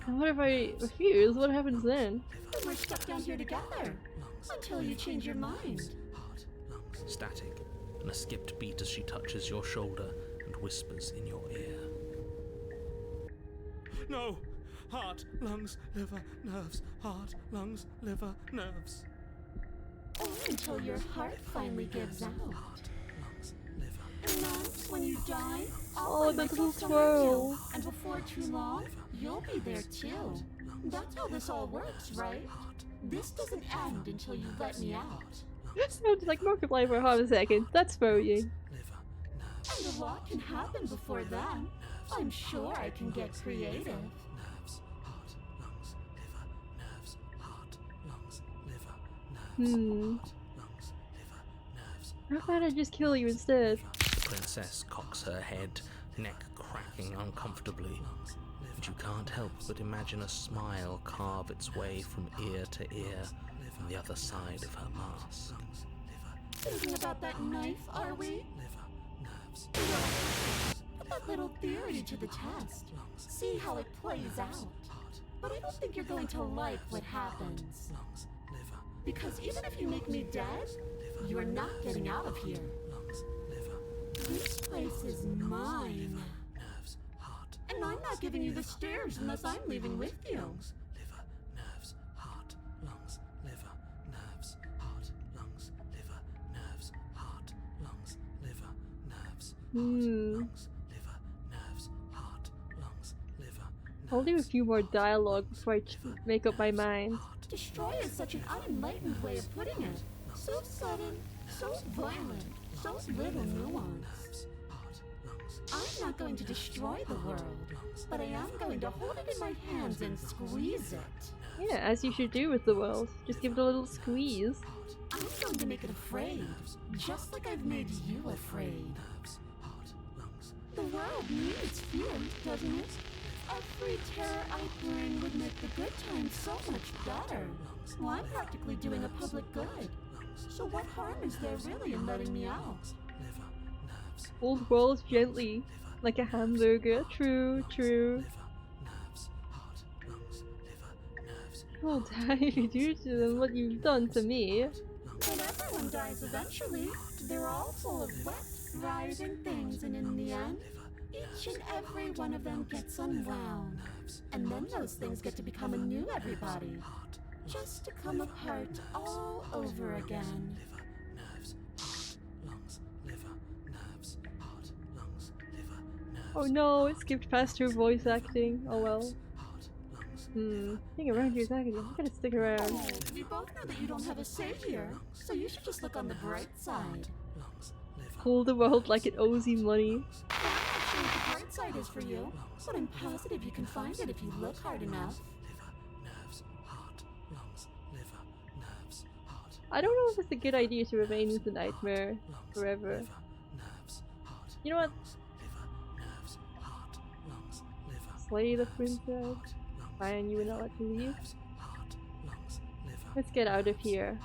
A: And what if I refuse? What happens then?
F: Then we're stuck down here together. Until you change your mind.
B: Static, and a skipped beat as she touches your shoulder and whispers in your ear. No! Heart, lungs, liver, nerves. Heart, lungs, liver, nerves.
F: or until your heart finally gives out.
D: lungs, liver,
F: And then, when you die, I'll
A: Oh,
F: find
A: that
F: myself
A: little
F: somewhere new.
A: twirl.
F: And before too long, you'll be there too. That's how this all works, right? This doesn't end until you let me out.
A: Sounds like Markiplier for half a second. That's worrying.
D: liver, nerves,
F: And a lot can happen before then. I'm sure I can get creative.
D: nerves, heart, lungs, liver, nerves, heart, lungs, liver, nerves,
A: Hmm.
D: heart, lungs, liver, nerves.
A: How about I just kill you instead?
B: The princess cocks her head, neck cracking uncomfortably, and you can't help but imagine a smile carve its way from ear to ear on the other side of her mask.
F: Thinking about that knife, are we?
D: Liver, nerves,
F: Put that little theory to the test. See how it plays out. But I don't think you're going to like what happens.
D: lungs, liver,
F: Because even if you make me dead, you're not getting out of here.
D: lungs, liver,
F: This place is mine.
D: nerves, heart,
F: And I'm not giving you the stairs unless I'm leaving with you.
D: liver, nerves, heart, lungs, liver, nerves, heart, lungs, liver, nerves, heart, lungs, liver, nerves, lungs, liver, nerves, heart, lungs, liver,
A: I'll do a few more dialogue before I make up my mind.
F: Destroy is such an unenlightened way of putting it. So sudden, so violent, so little nuance.
D: heart, lungs,
F: I'm not going to destroy the world, but I am going to hold it in my hands and squeeze it.
A: Yeah, as you should do with the world. Just give it a little squeeze.
F: I'm going to make it afraid, just like I've made you afraid.
D: nerves, heart, lungs,
F: The world needs fear, doesn't it? Every terror I bring would make the good times so much better. Well, I'm practically doing a public good. So what harm is there really in letting me out?
D: liver, nerves,
A: Old world gently, like a hamburger. True, true.
D: liver, nerves, heart, lungs, liver, nerves,
A: I'll die if you do to them what you've done to me.
F: But everyone dies eventually. They're all full of wet, thriving things, and in the end, each and every one of them gets unwound. And then those things get to become a new everybody. Just to come apart all over again.
D: liver, nerves, heart, lungs, liver, nerves, heart, lungs, liver, nerves,
A: Oh no, it skipped past her voice acting. Oh well.
D: heart, lungs,
A: Hang around here a second. I'm gonna stick around.
F: Oh, we both know that you don't have a say here, so you should just look on the bright side.
D: lungs, liver,
A: Hold the world like it owes you money.
F: I'm not sure what the bright side is for you, but I'm positive you can find it if you look hard enough.
D: liver, nerves, heart, lungs, liver, nerves, heart,
A: I don't know if it's a good idea to remain with the nightmare forever.
D: liver, nerves, heart,
A: You know what?
D: liver, nerves, heart, lungs, liver,
A: Slay the princess. Fine, you were not let to leave.
D: nerves, heart, lungs, liver,
A: Let's get out of here.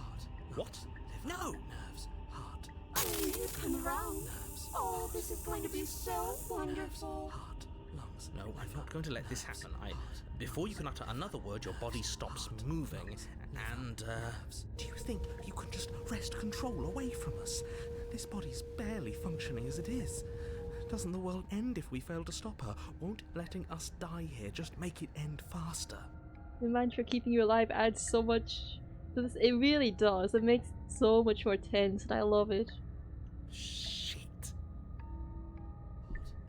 B: What? No!
D: nerves, heart,
F: I knew you'd come around. Oh, this is going to be so wonderful.
D: heart, lungs,
B: No, I'm not going to let this happen. Before you can utter another word, your body stops moving, and,
G: Do you think you can just wrest control away from us? This body's barely functioning as it is. Doesn't the world end if we fail to stop her? Won't letting us die here just make it end faster?
A: The mantra keeping you alive adds so much to this. It really does. It makes it so much more tense, and I love it.
G: Shit.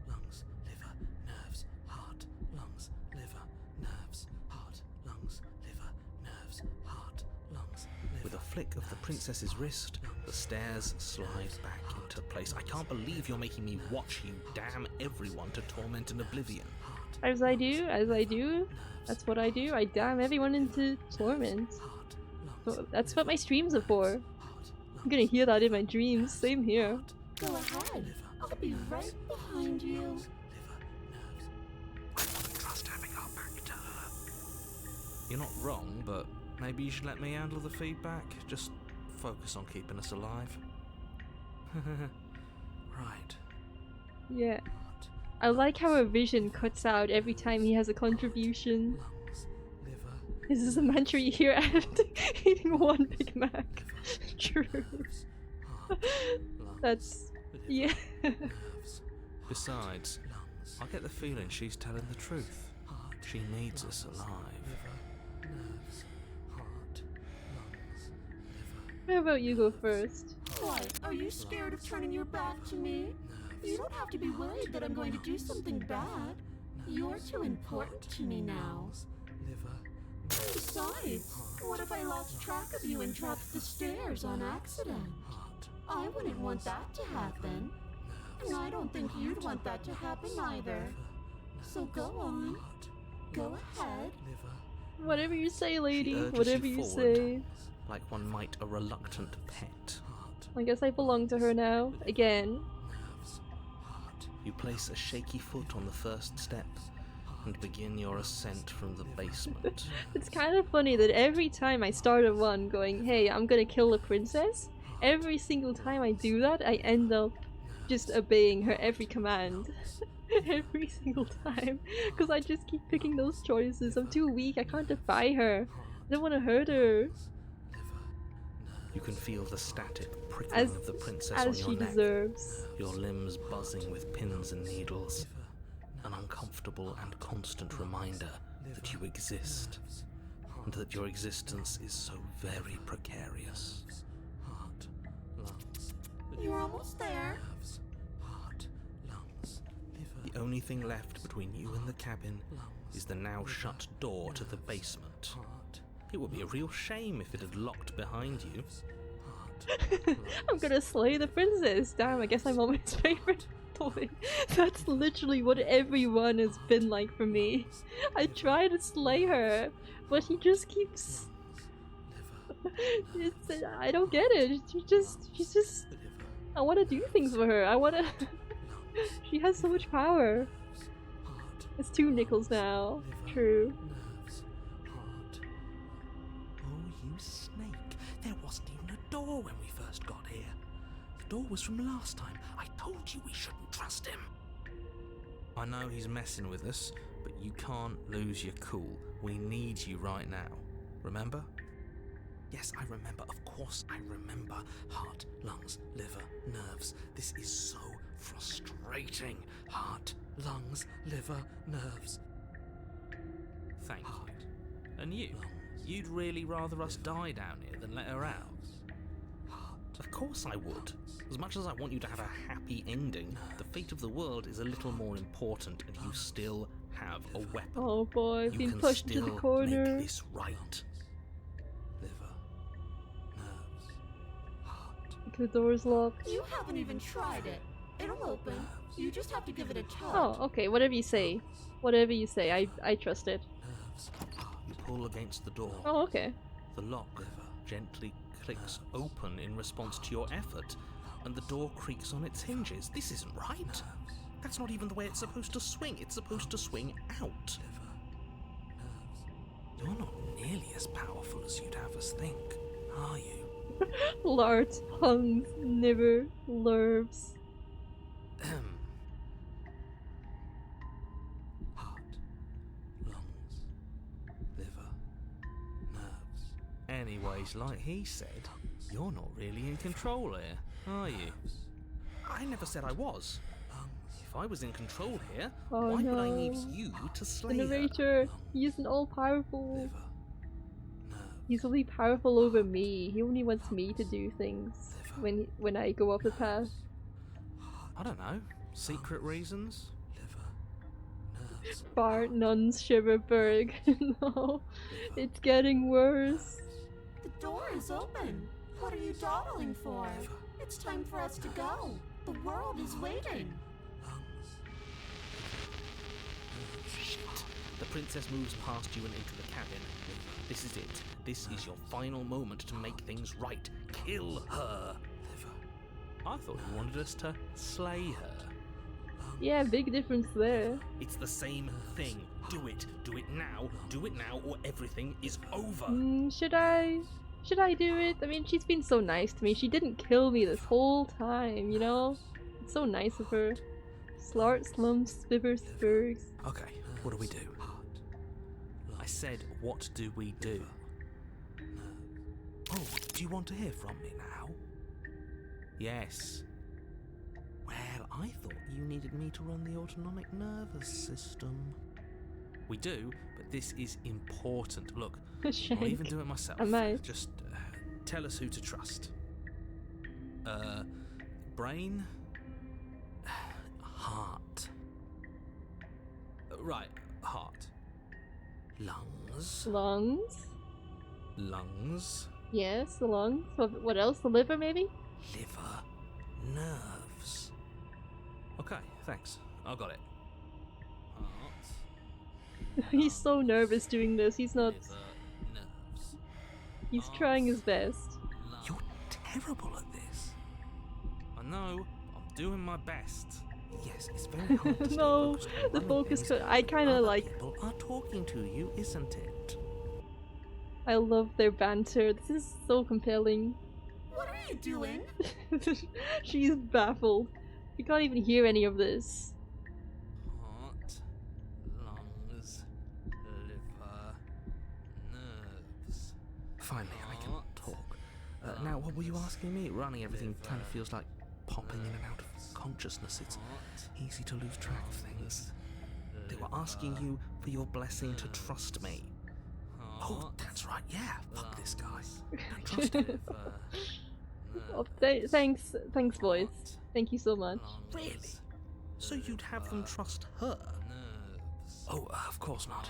D: lungs, liver, nerves, heart, lungs, liver, nerves, heart, lungs, liver, nerves, heart, lungs, liver.
B: with a flick of the princess's wrist, the stairs slide back into place. I can't believe you're making me watch you damn everyone to torment and oblivion.
A: As I do, as I do. That's what I do. I damn everyone into torment. So that's what my streams are for. I'm gonna hear that in my dreams. Same here.
F: Go ahead. I'll be right behind you.
G: I don't trust having our back to her.
B: You're not wrong, but maybe you should let me handle the feedback. Just focus on keeping us alive. Right.
A: Yeah. I like how a vision cuts out every time he has a contribution.
D: Lungs, liver,
A: This is a mantra you hear after eating one Big Mac. True.
D: heart, lungs,
A: That's... yeah.
D: nerves,
B: Besides,
D: lungs,
B: I get the feeling she's telling the truth.
D: heart,
B: She needs us alive.
D: liver, nerves, heart, lungs, liver,
A: How about you go first?
F: Why, are you scared of turning your back to me? You don't have to be worried that I'm going to do something bad. You're too important to me now. Besides, what if I lost track of you and dropped the stairs on accident? I wouldn't want that to happen. And I don't think you'd want that to happen either. So go on. Go ahead.
A: Whatever you say,
B: She
A: lady.
B: urges
A: Whatever
B: you
A: you
B: forward,
A: say.
B: like one might a reluctant pet.
A: I guess I belong to her now. Again.
B: You place a shaky foot on the first step and begin your ascent from the basement.
A: It's kind of funny that every time I start a run going, hey, I'm gonna kill the princess, every single time I do that, I end up just obeying her every command. Every single time. Because I just keep picking those choices. I'm too weak, I can't defy her. I don't want to hurt her.
B: You can feel the static prickling of the princess on
A: As
B: your
A: she
B: neck,
A: deserves.
B: your limbs buzzing with pins and needles. An uncomfortable and constant reminder that you exist, and that your existence is so very precarious.
F: You're almost there.
B: The only thing left between you and the cabin is the now shut door to the basement. It would be a real shame if it had locked behind you.
A: I'm gonna slay the princess. Damn, I guess I'm almost favorite toy. That's literally what everyone has been like for me. I try to slay her, but he just keeps... I don't get it. She's just... I want to do things for her. I want to... She has so much power. It's 2 nickels now. True.
G: Oh, you snake. There wasn't even a door when we first got here. The door was from last time. I told you we shouldn't trust him.
B: I know he's messing with us, but you can't lose your cool. We need you right now. Remember?
G: Yes, I remember. Of course I remember. Heart, lungs, liver, nerves. This is so frustrating. Heart, lungs, liver, nerves.
B: Thank you. And you? You'd really rather us die down here than let her out? Of course I would. As much as I want you to have a happy ending, the fate of the world is a little more important, and you still have a weapon.
A: Oh boy, I've
B: You
A: been
B: can
A: pushed to the
B: still
A: corner.
G: Make this right. Liver, nerves, heart.
A: The door's locked.
F: You haven't even tried it. It'll open. You just have to give it a touch.
A: Oh, okay, whatever you say. Whatever you say, I trust it.
B: You pull against the door.
A: Oh, okay.
B: The lock gently clicks open in response to your effort, and the door creaks on its hinges. This isn't right. That's not even the way it's supposed to swing. It's supposed to swing out.
G: You're not nearly as powerful as you'd have us think, are you?
A: Lards, hungs, never, lurves.
G: Heart, lungs, liver, nerves.
B: Anyways, like he said, you're not really in control here, are you? I never said I was. If I was in control here,
A: Oh,
B: why would I
A: no.
B: need you to
A: The
B: slay her?
A: narrator, he isn't all powerful.
G: Liver, nerves.
A: He's only powerful over me. He only wants me to do things when I go off the path.
B: I don't know. Secret reasons?
A: Bart, nuns, Shiverberg. No, it's getting worse.
F: The door is open. What are you dawdling for? It's time for us to go. The world is waiting.
B: Shit. The princess moves past you and into the cabin. This is it. This is your final moment to make things right. Kill her. I thought you wanted us to slay her.
A: Yeah, big difference there.
B: It's the same thing. Do it. Do it now. Do it now, or everything is over.
A: Should I? Should I do it? I mean, she's been so nice to me. She didn't kill me this whole time, you know? It's so nice of her. Slart, slums, Spiversburgs.
B: Okay, what do we do? I said, what do we do? Oh, do you want to hear from me now? Yes. Well, I thought you needed me to run the autonomic nervous system. We do, but this is important. Look, I'll even do it myself.
A: I might.
B: Just Tell us who to trust. Brain? Heart. Right, heart. Lungs?
A: Lungs?
B: Lungs?
A: Yes, the lungs. What else? The liver, maybe?
B: Liver. Nerves. Okay, thanks. I got it. Heart.
A: He's so nervous doing this. He's not.
B: Liver. Nerves.
A: He's trying his best.
B: You're terrible at this. I know. I'm doing my best. Yes, it's very hard to stay
A: No,
B: focused on
A: the
B: running
A: focus.
B: things.
A: I kind of
B: Other
A: like.
B: people are talking to you, isn't it?
A: I love their banter. This is so compelling.
F: What are you doing?
A: She's baffled. You can't even hear any of this.
B: Heart, lungs, liver, nerves. Finally, I can talk. Now, what were you asking me? Running everything kind of feels like popping in and out of consciousness. It's easy to lose track of things. They were asking you for your blessing to trust me. Oh, that's right, yeah, fuck this guy. I trust him.
A: Oh, thanks, boys. Thank you so much.
B: Really? So you'd have them trust her? Oh, of course not.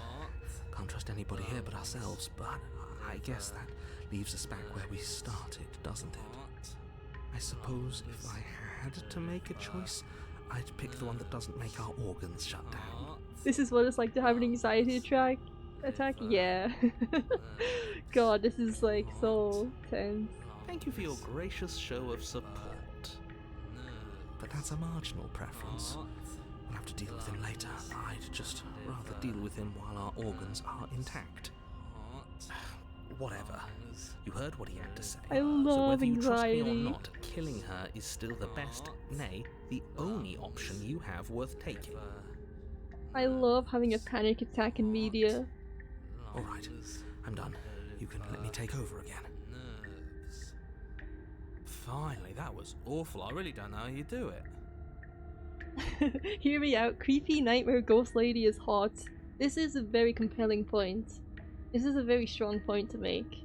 B: Can't trust anybody here but ourselves, but I guess that leaves us back where we started, doesn't it? I suppose if I had to make a choice, I'd pick the one that doesn't make our organs shut down.
A: This is what it's like to have an anxiety attack. Yeah. God, this is like so tense.
B: Thank you for your gracious show of support. But that's a marginal preference. We'll have to deal with him later. I'd just rather deal with him while our organs are intact. Whatever. You heard what he had to say.
A: I
B: So
A: love
B: whether you trust me or
A: anxiety.
B: not, killing her is still the best, nay, the only option you have worth taking.
A: I love having a panic attack in media.
B: Alright, I'm done. You can let me take over again. Finally, that was awful. I really don't know how you do it.
A: Hear me out. Creepy nightmare ghost lady is hot. This is a very compelling point. This is a very strong point to make.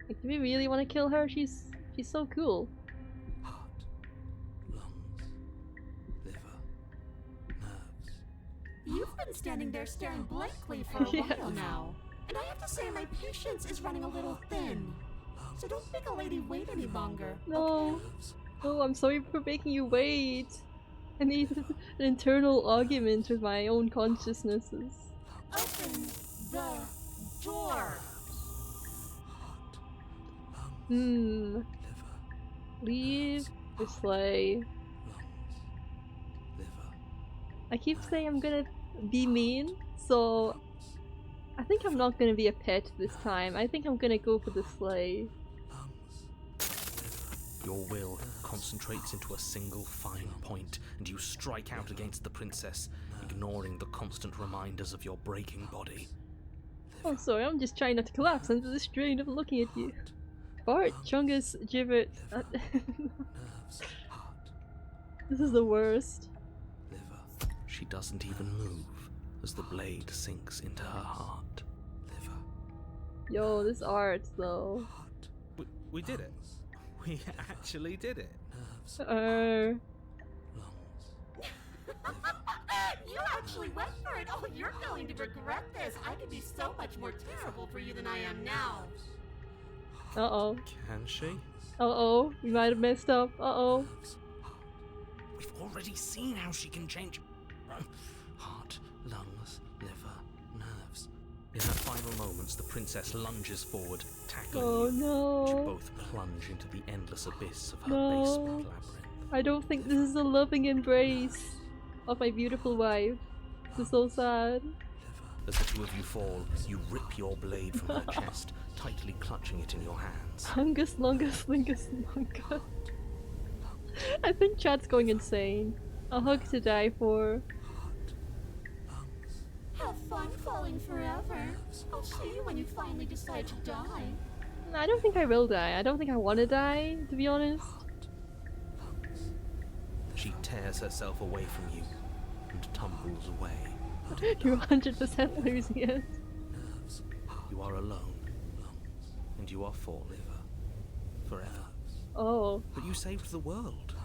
A: Like, do we really want to kill her? She's so cool.
B: Heart, lungs, liver, nerves.
F: You've been standing there staring blankly for a
A: Yeah.
F: while now. And I have to say my patience is running a little thin. So don't make a lady wait any longer.
A: No. Oh, I'm sorry for making you wait. I need an internal argument with my own consciousnesses.
F: Open the door.
A: Hmm. Leave the sleigh. I keep saying I'm gonna be mean, so I think I'm not gonna be a pet this time. I think I'm gonna go for the sleigh.
B: Your will concentrates into a single fine point, and you strike out against the princess, ignoring the constant reminders of your breaking body.
A: Oh, sorry, I'm just trying not to collapse under the strain of looking at you. Bart, Chungus, Gibbet. This is the worst.
B: She doesn't even move as the blade sinks into her heart.
A: Yo, this art though.
B: We did it. We actually did it.
F: You actually went for it. Oh, you're going to regret this. I could be so much more terrible for you than I am now.
A: Uh-oh.
B: Can she?
A: Uh-oh. We might have messed up. Uh-oh.
B: We've already seen how she can change heart, lungs, liver, nerves. In her final moments, the princess lunges forward, tackling
A: Oh
B: you. You
A: no.
B: both plunge into the endless abyss of her
A: No.
B: basement labyrinth.
A: I don't think this is a loving embrace of my beautiful wife. This is so sad.
B: As the two of you fall, you rip your blade from her chest, tightly clutching it in your hands.
A: Hungus, Lungus, Lingus, Lungus. I think chat's going insane. A hug to die for.
F: Have fun falling forever. I'll see you when you finally decide to die.
A: I don't think I will die. I don't think I want to die, to be honest.
B: She tears herself away from you and tumbles away.
A: You're 100% losing it.
B: You are alone, and you are for liver, forever.
A: Oh.
B: But you saved the world.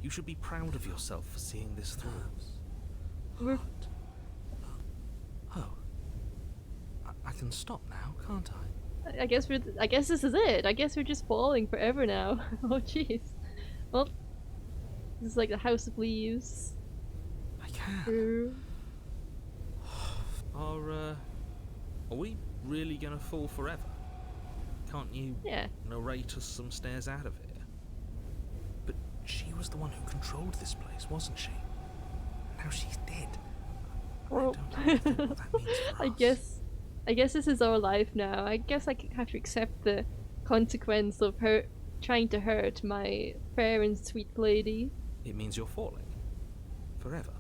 B: You should be proud of yourself for seeing this through.
A: We're...
B: Oh. I can stop now, can't I?
A: I guess this is it. I guess we're just falling forever now. Oh jeez. Well, this is like the House of Leaves.
B: I can.
A: True.
B: Are we really gonna fall forever? Can't you narrate us some stairs out of here? But she was the one who controlled this place, wasn't she? Now she's dead.
A: Well,
B: I don't know what that means for us.
A: I guess this is our life now. I guess I have to accept the consequence of her trying to hurt my fair and sweet lady.
B: It means you're falling. Forever.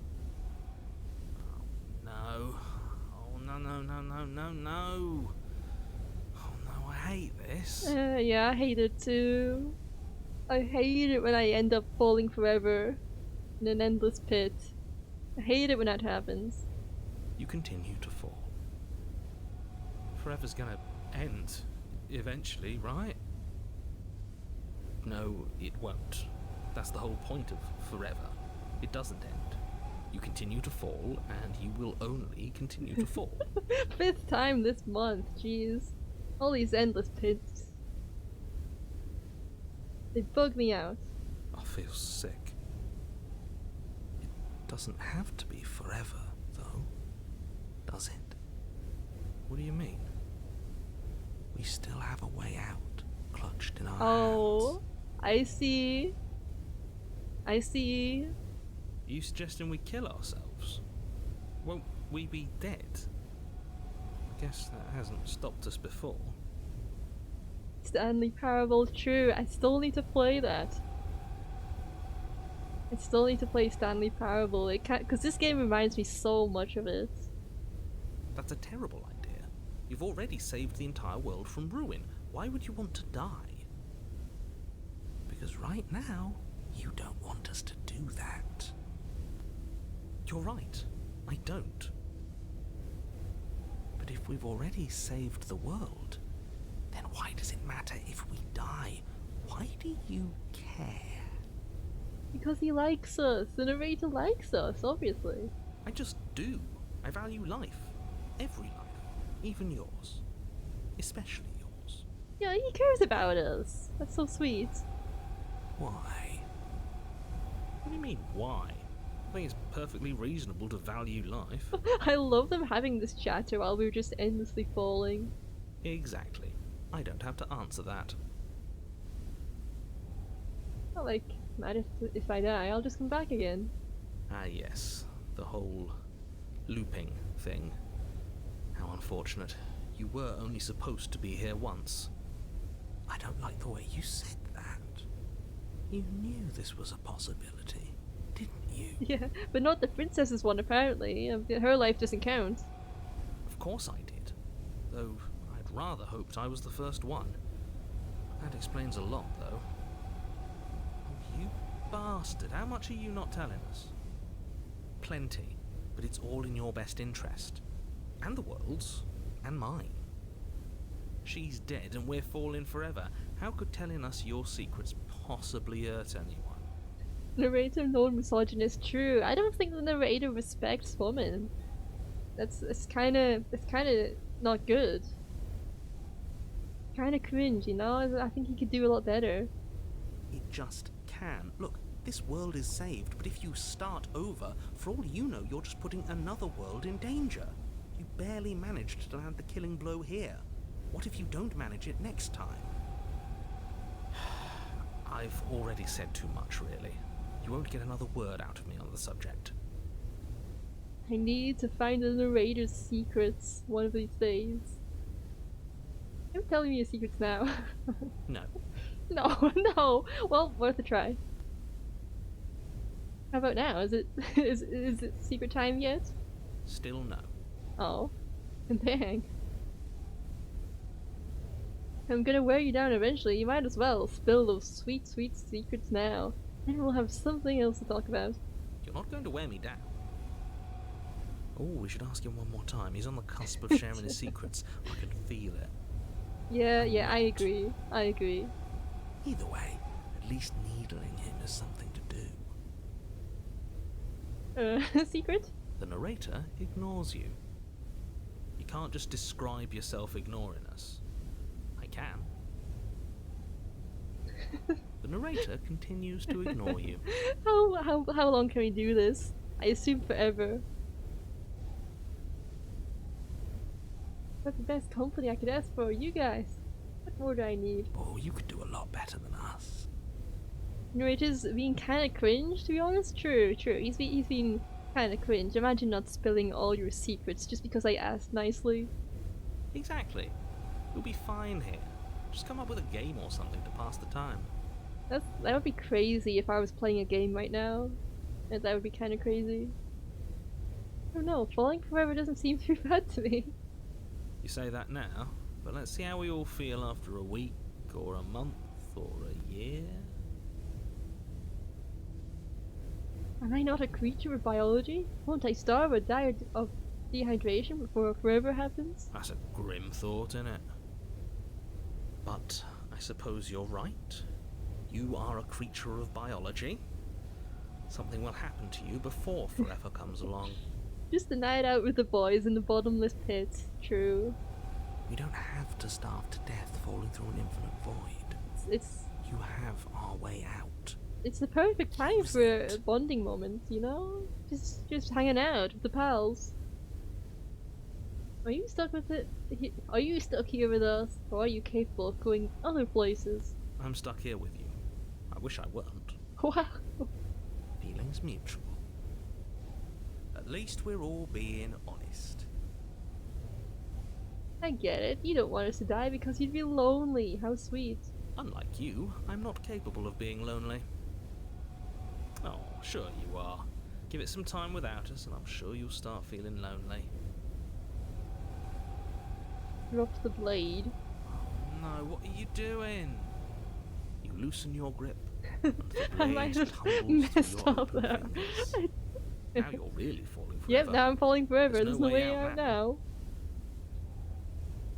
B: Oh, no. Oh, no, no, no, no, no, no. Oh, no, I hate this.
A: Yeah, I hate it too. I hate it when I end up falling forever in an endless pit. I hate it when that happens.
B: You continue to fall. Forever's gonna end eventually, right? No, it won't. That's the whole point of forever. It doesn't end. You continue to fall, and you will only continue to fall.
A: 5th time this month, jeez. All these endless pits. They bug me out.
B: I feel sick. It doesn't have to be forever, though, does it? What do you mean? We still have a way out, clutched in our hands.
A: I see. I see.
B: Are you suggesting we kill ourselves? Won't we be dead? I guess that hasn't stopped us before.
A: Stanley Parable, true. I still need to play that. I still need to play Stanley Parable. It can't, because this game reminds me so much of it.
B: That's a terrible idea. You've already saved the entire world from ruin. Why would you want to die? Because right now, you don't want us to do that. You're right. I don't. But if we've already saved the world, then why does it matter if we die? Why do you care?
A: Because he likes us. The narrator likes us, obviously.
B: I just do. I value life. Every life. Even yours. Especially yours.
A: Yeah, he cares about us. That's so sweet.
B: Why? What do you mean, why? I think it's perfectly reasonable to value life.
A: I love them having this chatter while we're just endlessly falling.
B: Exactly. I don't have to answer that.
A: Not like, matter if I die, I'll just come back again.
B: Ah yes, the whole looping thing. How unfortunate. You were only supposed to be here once. I don't like the way you said that. You knew this was a possibility, didn't you?
A: Yeah, but not the princess's one apparently. Her life doesn't count.
B: Of course I did. Though I'd rather hoped I was the first one. That explains a lot, though. Oh, you bastard. How much are you not telling us? Plenty, but it's all in your best interest. And the world's. And mine. She's dead and we're falling forever. How could telling us your secrets possibly hurt anyone?
A: Narrator non-misogynist, true. I don't think the narrator respects women. It's kind of not good. Kind of cringe, you know. I think he could do a lot better.
B: It just can. Look, this world is saved, but if you start over, for all you know, you're just putting another world in danger. You barely managed to land the killing blow here. What if you don't manage it next time? I've already said too much, really. You won't get another word out of me on the subject.
A: I need to find the narrator's secrets one of these days. You're telling me your secrets now.
B: No.
A: No, no. Well, worth a try. How about now? Is it is it secret time yet?
B: Still no.
A: Oh, dang. I'm gonna wear you down eventually. You might as well spill those sweet, sweet secrets now. Then we'll have something else to talk about.
B: You're not going to wear me down. Oh, we should ask him one more time. He's on the cusp of sharing his secrets. I can feel it.
A: Yeah, I agree. I agree.
G: Either way, at least needling him is something to do.
A: Secret?
B: The narrator ignores you. You can't just describe yourself ignoring us. I can. The narrator continues to ignore you.
A: How long can we do this? I assume forever. That's the best company I could ask for, you guys. What more do I need?
G: Oh, you could do a lot better than us.
A: Narrator's being kinda cringe, to be honest. True. He's been kinda cringe. Imagine not spilling all your secrets just because I asked nicely.
B: Exactly. You'll be fine here. Just come up with a game or something to pass the time.
A: That would be crazy if I was playing a game right now. And that would be kinda crazy. I don't know, falling forever doesn't seem too bad to me.
B: You say that now, but let's see how we all feel after a week, or a month, or a year.
A: Am I not a creature of biology? Won't I starve or die of dehydration before forever happens?
B: That's a grim thought, innit? But I suppose you're right. You are a creature of biology. Something will happen to you before forever comes along.
A: Just a night out with the boys in the bottomless pit. True.
G: We don't have to starve to death falling through an infinite void.
A: It's
G: You have our way out.
A: the perfect time
G: Use
A: for a
G: it.
A: bonding moment, you know? Just hanging out with the pals. Are you stuck with it? Are you stuck here with us, or are you capable of going other places?
B: I'm stuck here with you. I wish I weren't.
A: Wow.
G: Feelings mutual.
B: At least we're all being honest.
A: I get it. You don't want us to die because you'd be lonely. How sweet.
B: Unlike you, I'm not capable of being lonely. Oh, sure you are. Give it some time without us and I'm sure you'll start feeling lonely.
A: Drop the blade.
B: No, what are you doing? You loosen your grip and the
A: I
B: blade
A: might have
B: tumbles
A: messed
B: through your
A: up
B: open
A: there.
B: fingers. Now you're really falling forever.
A: Yep, now I'm falling forever.
B: There's
A: There's
B: no
A: no
B: way
A: way
B: out
A: out
B: now.
A: now.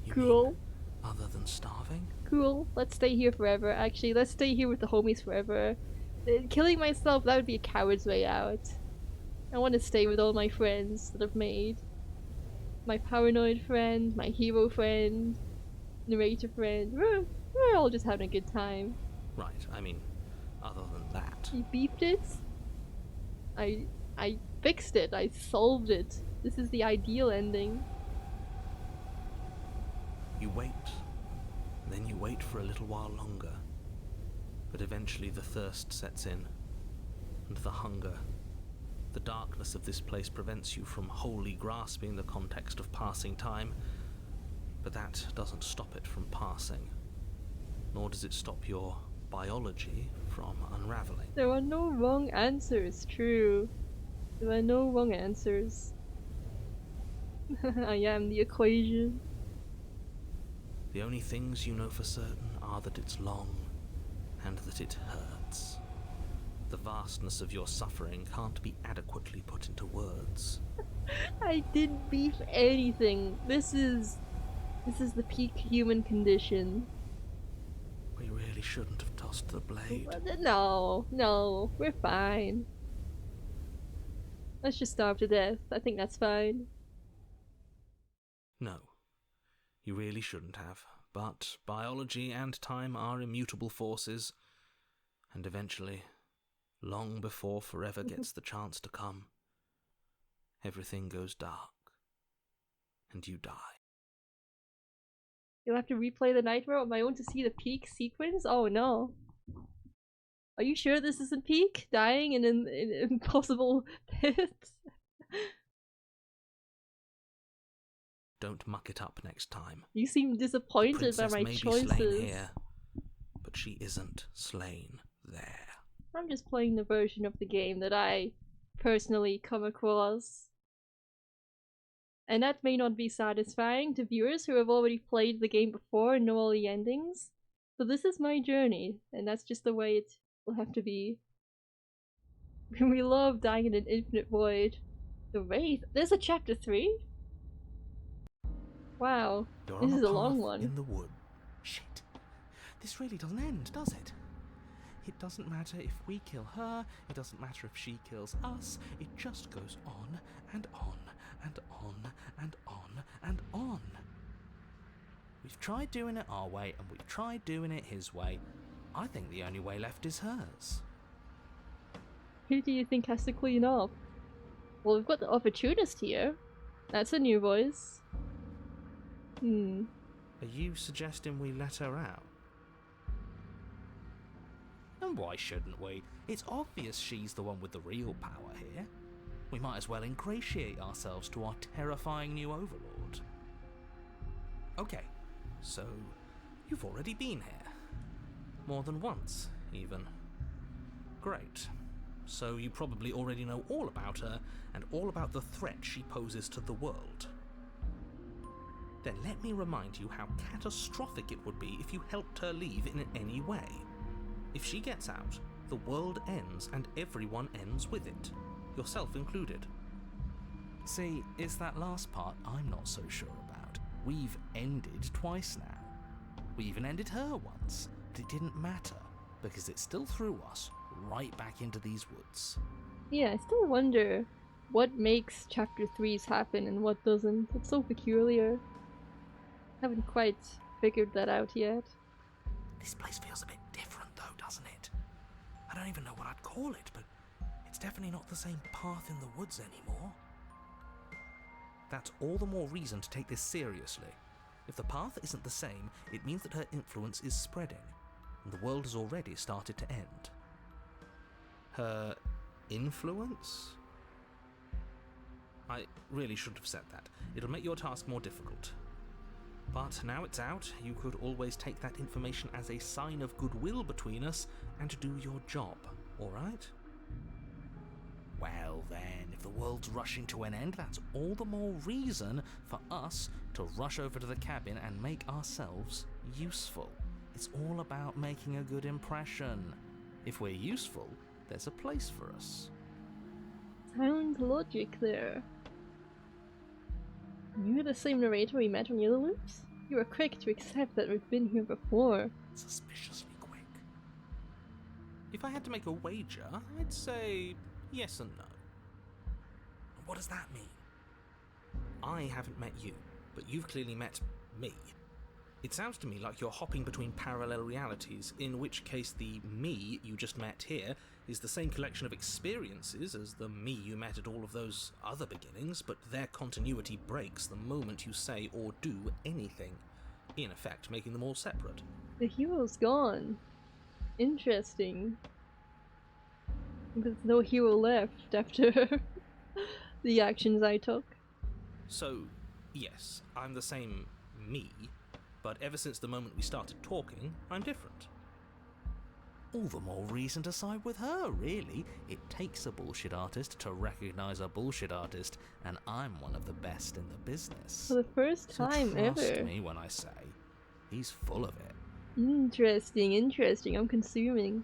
G: You
A: Cool.
G: mean other than starving?
A: Cool. Let's stay here forever. Actually, let's stay here with the homies forever. Killing myself, that would be a coward's way out. I want to stay with all my friends that I've made. My paranoid friend, my hero friend, narrator friend. We're all just having a good time.
B: Right, I mean, other than that.
A: You beefed it. I fixed it. I solved it. This is the ideal ending.
B: You wait, and then you wait for a little while longer. But eventually the thirst sets in, and the hunger. The darkness of this place prevents you from wholly grasping the context of passing time, but that doesn't stop it from passing, nor does it stop your biology from unraveling.
A: There are no wrong answers, true. There are no wrong answers. I am the equation.
B: The only things you know for certain are that it's long, and that it hurts. The vastness of your suffering can't be adequately put into words.
A: I didn't beef anything. This is the peak human condition.
G: We really shouldn't have tossed the blade.
A: No, we're fine. Let's just starve to death. I think that's fine.
B: No, you really shouldn't have. But biology and time are immutable forces, and eventually, long before forever gets the chance to come, everything goes dark, and you die.
A: You'll have to replay the nightmare on my own to see the peak sequence? Oh no. Are you sure this isn't peak? Dying in an impossible pit?
B: Don't muck it up next time.
A: You seem
B: The
A: disappointed by
B: princess
A: my
B: may be
A: choices.
B: slain here, but she isn't slain there.
A: I'm just playing the version of the game that I personally come across. And that may not be satisfying to viewers who have already played the game before and know all the endings. So this is my journey, and that's just the way it will have to be. We love dying in an infinite void. The Wraith? There's a chapter 3? Wow,
G: You're
A: this
G: on
A: is a
G: path
A: long one.
G: in the wood. Shit. this really doesn't end, does it? It doesn't matter if we kill her, it doesn't matter if she kills us, it just goes on and on and on and on and on. We've tried doing it our way and we've tried doing it his way. I think the only way left is hers.
A: Who do you think has to clean up? Well, we've got the opportunist here. That's a new voice.
B: Are you suggesting we let her out?
D: And why shouldn't we? It's obvious she's the one with the real power here. We might as well ingratiate ourselves to our terrifying new overlord.
B: Okay, so you've already been here. More than once, even. Great. So you probably already know all about her and all about the threat she poses to the world. Then let me remind you how catastrophic it would be if you helped her leave in any way. If she gets out, the world ends and everyone ends with it, yourself included.
D: See, it's that last part I'm not so sure about. We've ended twice now. We even ended her once, but it didn't matter, because it still threw us right back into these woods.
A: Yeah, I still wonder what makes chapter 3s happen and what doesn't. It's so peculiar. Haven't quite figured that out yet.
G: This place feels a bit different though, doesn't it? I don't even know what I'd call it, but it's definitely not the same path in the woods anymore.
B: That's all the more reason to take this seriously. If the path isn't the same, it means that her influence is spreading, and the world has already started to end. Her influence? I really shouldn't have said that. It'll make your task more difficult. But now it's out, you could always take that information as a sign of goodwill between us and do your job, alright?
D: Well then, if the world's rushing to an end, that's all the more reason for us to rush over to the cabin and make ourselves useful. It's all about making a good impression. If we're useful, there's a place for us.
A: Sound logic there. You're the same narrator we met on Yellow Loops? You were quick to accept that we've been here before.
G: Suspiciously quick.
B: If I had to make a wager, I'd say yes and no.
G: What does that mean?
B: I haven't met you, but you've clearly met me. It sounds to me like you're hopping between parallel realities, in which case the me you just met here is the same collection of experiences as the me you met at all of those other beginnings, but their continuity breaks the moment you say or do anything, in effect making them all separate.
A: The hero's gone. Interesting. There's no hero left after the actions I took.
B: So, yes, I'm the same me, but ever since the moment we started talking, I'm different.
D: All the more reason to side with her, really. It takes a bullshit artist to recognize a bullshit artist, and I'm one of the best in the business.
A: For the first
D: So
A: time
D: trust
A: ever.
D: me when I say, he's full of it.
A: Interesting, interesting. I'm consuming.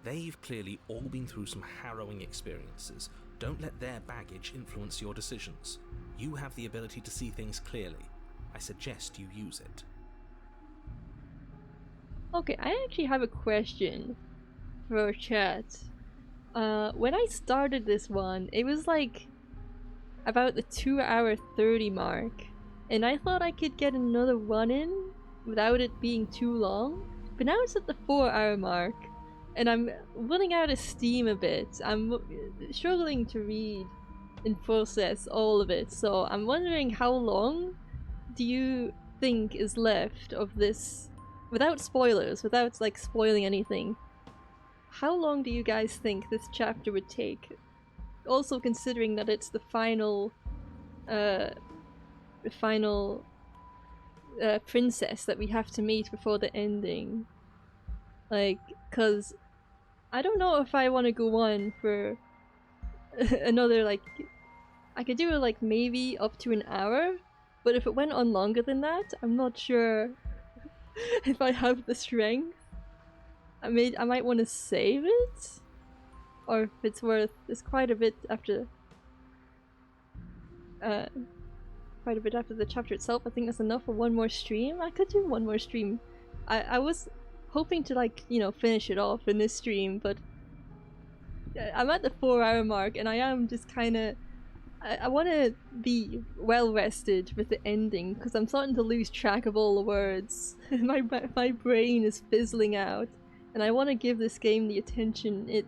B: They've clearly all been through some harrowing experiences. Don't let their baggage influence your decisions. You have the ability to see things clearly. I suggest you use it.
A: Okay, I actually have a question for our chat. When I started this one, it was like about the 2-hour 30 mark, and I thought I could get another run in without it being too long, but now it's at the 4-hour mark, and I'm running out of steam a bit. I'm struggling to read and process all of it, so I'm wondering how long do you think is left of this? Without spoilers, without like spoiling anything, how long do you guys think this chapter would take? Also considering that it's the final princess that we have to meet before the ending. Like, cause I don't know if I want to go on for another, like, I could do it like maybe up to an hour, but if it went on longer than that, I'm not sure if I have the strength. I might want to save it, or if it's worth. It's quite a bit after. Quite a bit after the chapter itself. I think that's enough for one more stream. I could do one more stream. I was hoping to, like, you know, finish it off in this stream, but I'm at the 4-hour mark and I am just kind of... I want to be well rested with the ending because I'm starting to lose track of all the words. my brain is fizzling out, and I want to give this game the attention it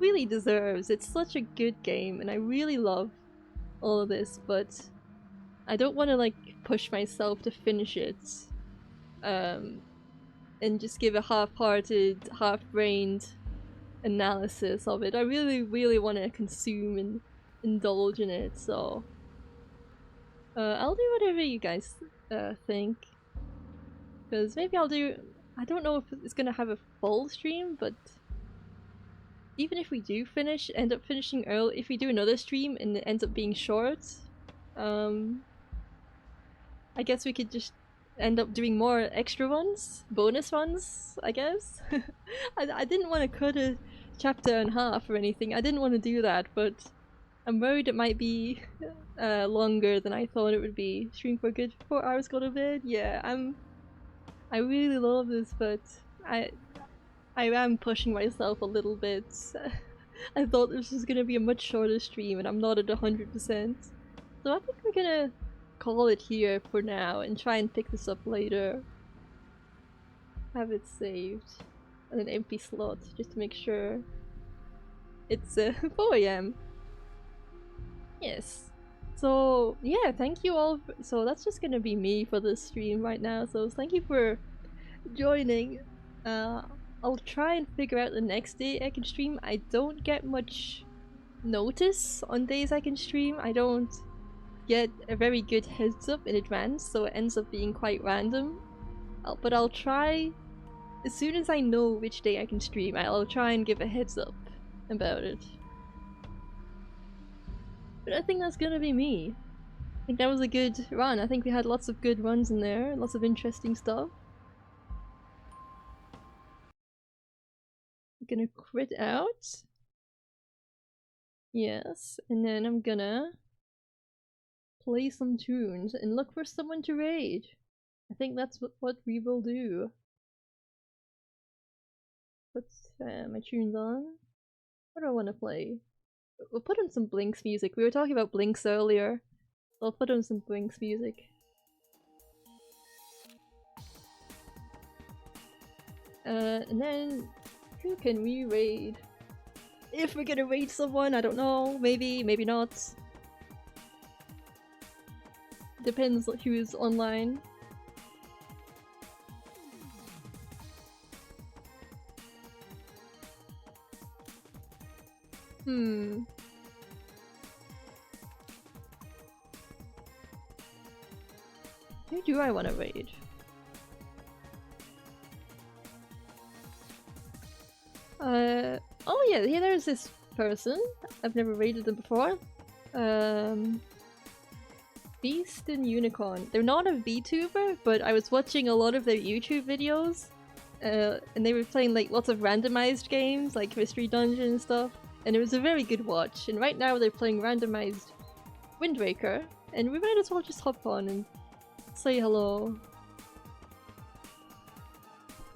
A: really deserves. It's such a good game and I really love all of this, but I don't want to like push myself to finish it and just give a half-hearted, half-brained analysis of it. I really want to consume and indulge in it, so I'll do whatever you guys think, because maybe I'll do... I don't know if it's gonna have a full stream, but even if we do end up finishing early, if we do another stream and it ends up being short, I guess we could just end up doing more extra ones, bonus ones, I guess. I didn't want to cut a chapter in half or anything, I didn't want to do that, but I'm worried it might be longer than I thought it would be. Stream for a good 4 hours, go to bed? Yeah, I really love this, but I am pushing myself a little bit. I thought this was gonna be a much shorter stream and I'm not at 100%. So I think we're gonna call it here for now and try and pick this up later. Have it saved on an empty slot just to make sure. It's 4 AM. Yes. So yeah, thank you all. So that's just gonna be me for this stream right now. So thank you for joining. I'll try and figure out the next day I can stream. I don't get much notice on days I can stream. I don't get a very good heads up in advance, so it ends up being quite random. But I'll try, as soon as I know which day I can stream, I'll try and give a heads up about it. But I think that's gonna be me. I think that was a good run. I think we had lots of good runs in there, lots of interesting stuff. I'm gonna crit out. Yes, and then I'm gonna play some tunes and look for someone to raid. I think that's what we will do. Put my tunes on. What do I want to play? We'll put on some Blinks music. We were talking about Blinks earlier. So I'll put on some Blinks music. And then who can we raid? If we're gonna raid someone, I don't know. Maybe, maybe not. Depends who's online. Who do I want to raid? Oh yeah, there's this person. I've never raided them before. Beast and Unicorn. They're not a VTuber, but I was watching a lot of their YouTube videos. And they were playing like lots of randomized games, like Mystery Dungeon and stuff. And it was a very good watch. And right now they're playing randomized Wind Waker. And we might as well just hop on and say hello.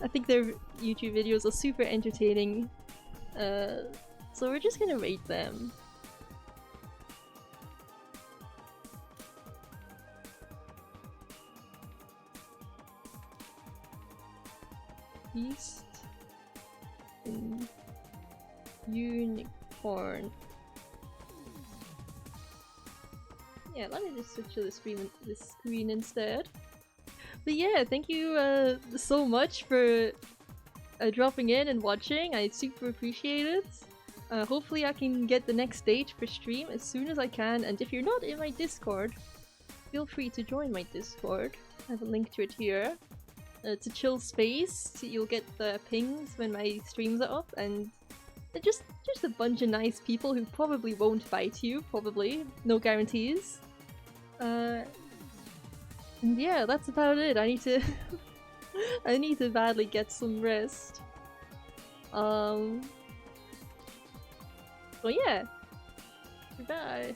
A: I think their YouTube videos are super entertaining. So we're just gonna rate them. Beast and Unicorn. Yeah, let me just switch to the screen instead. But yeah, thank you so much for dropping in and watching. I super appreciate it. Hopefully I can get the next date for stream as soon as I can, and if you're not in my Discord, feel free to join my Discord. I have a link to it here. It's a chill space, so you'll get the pings when my streams are up, and they're just a bunch of nice people who probably won't bite you, probably. No guarantees. And yeah, that's about it. I need to I need to badly get some rest. So yeah. Goodbye.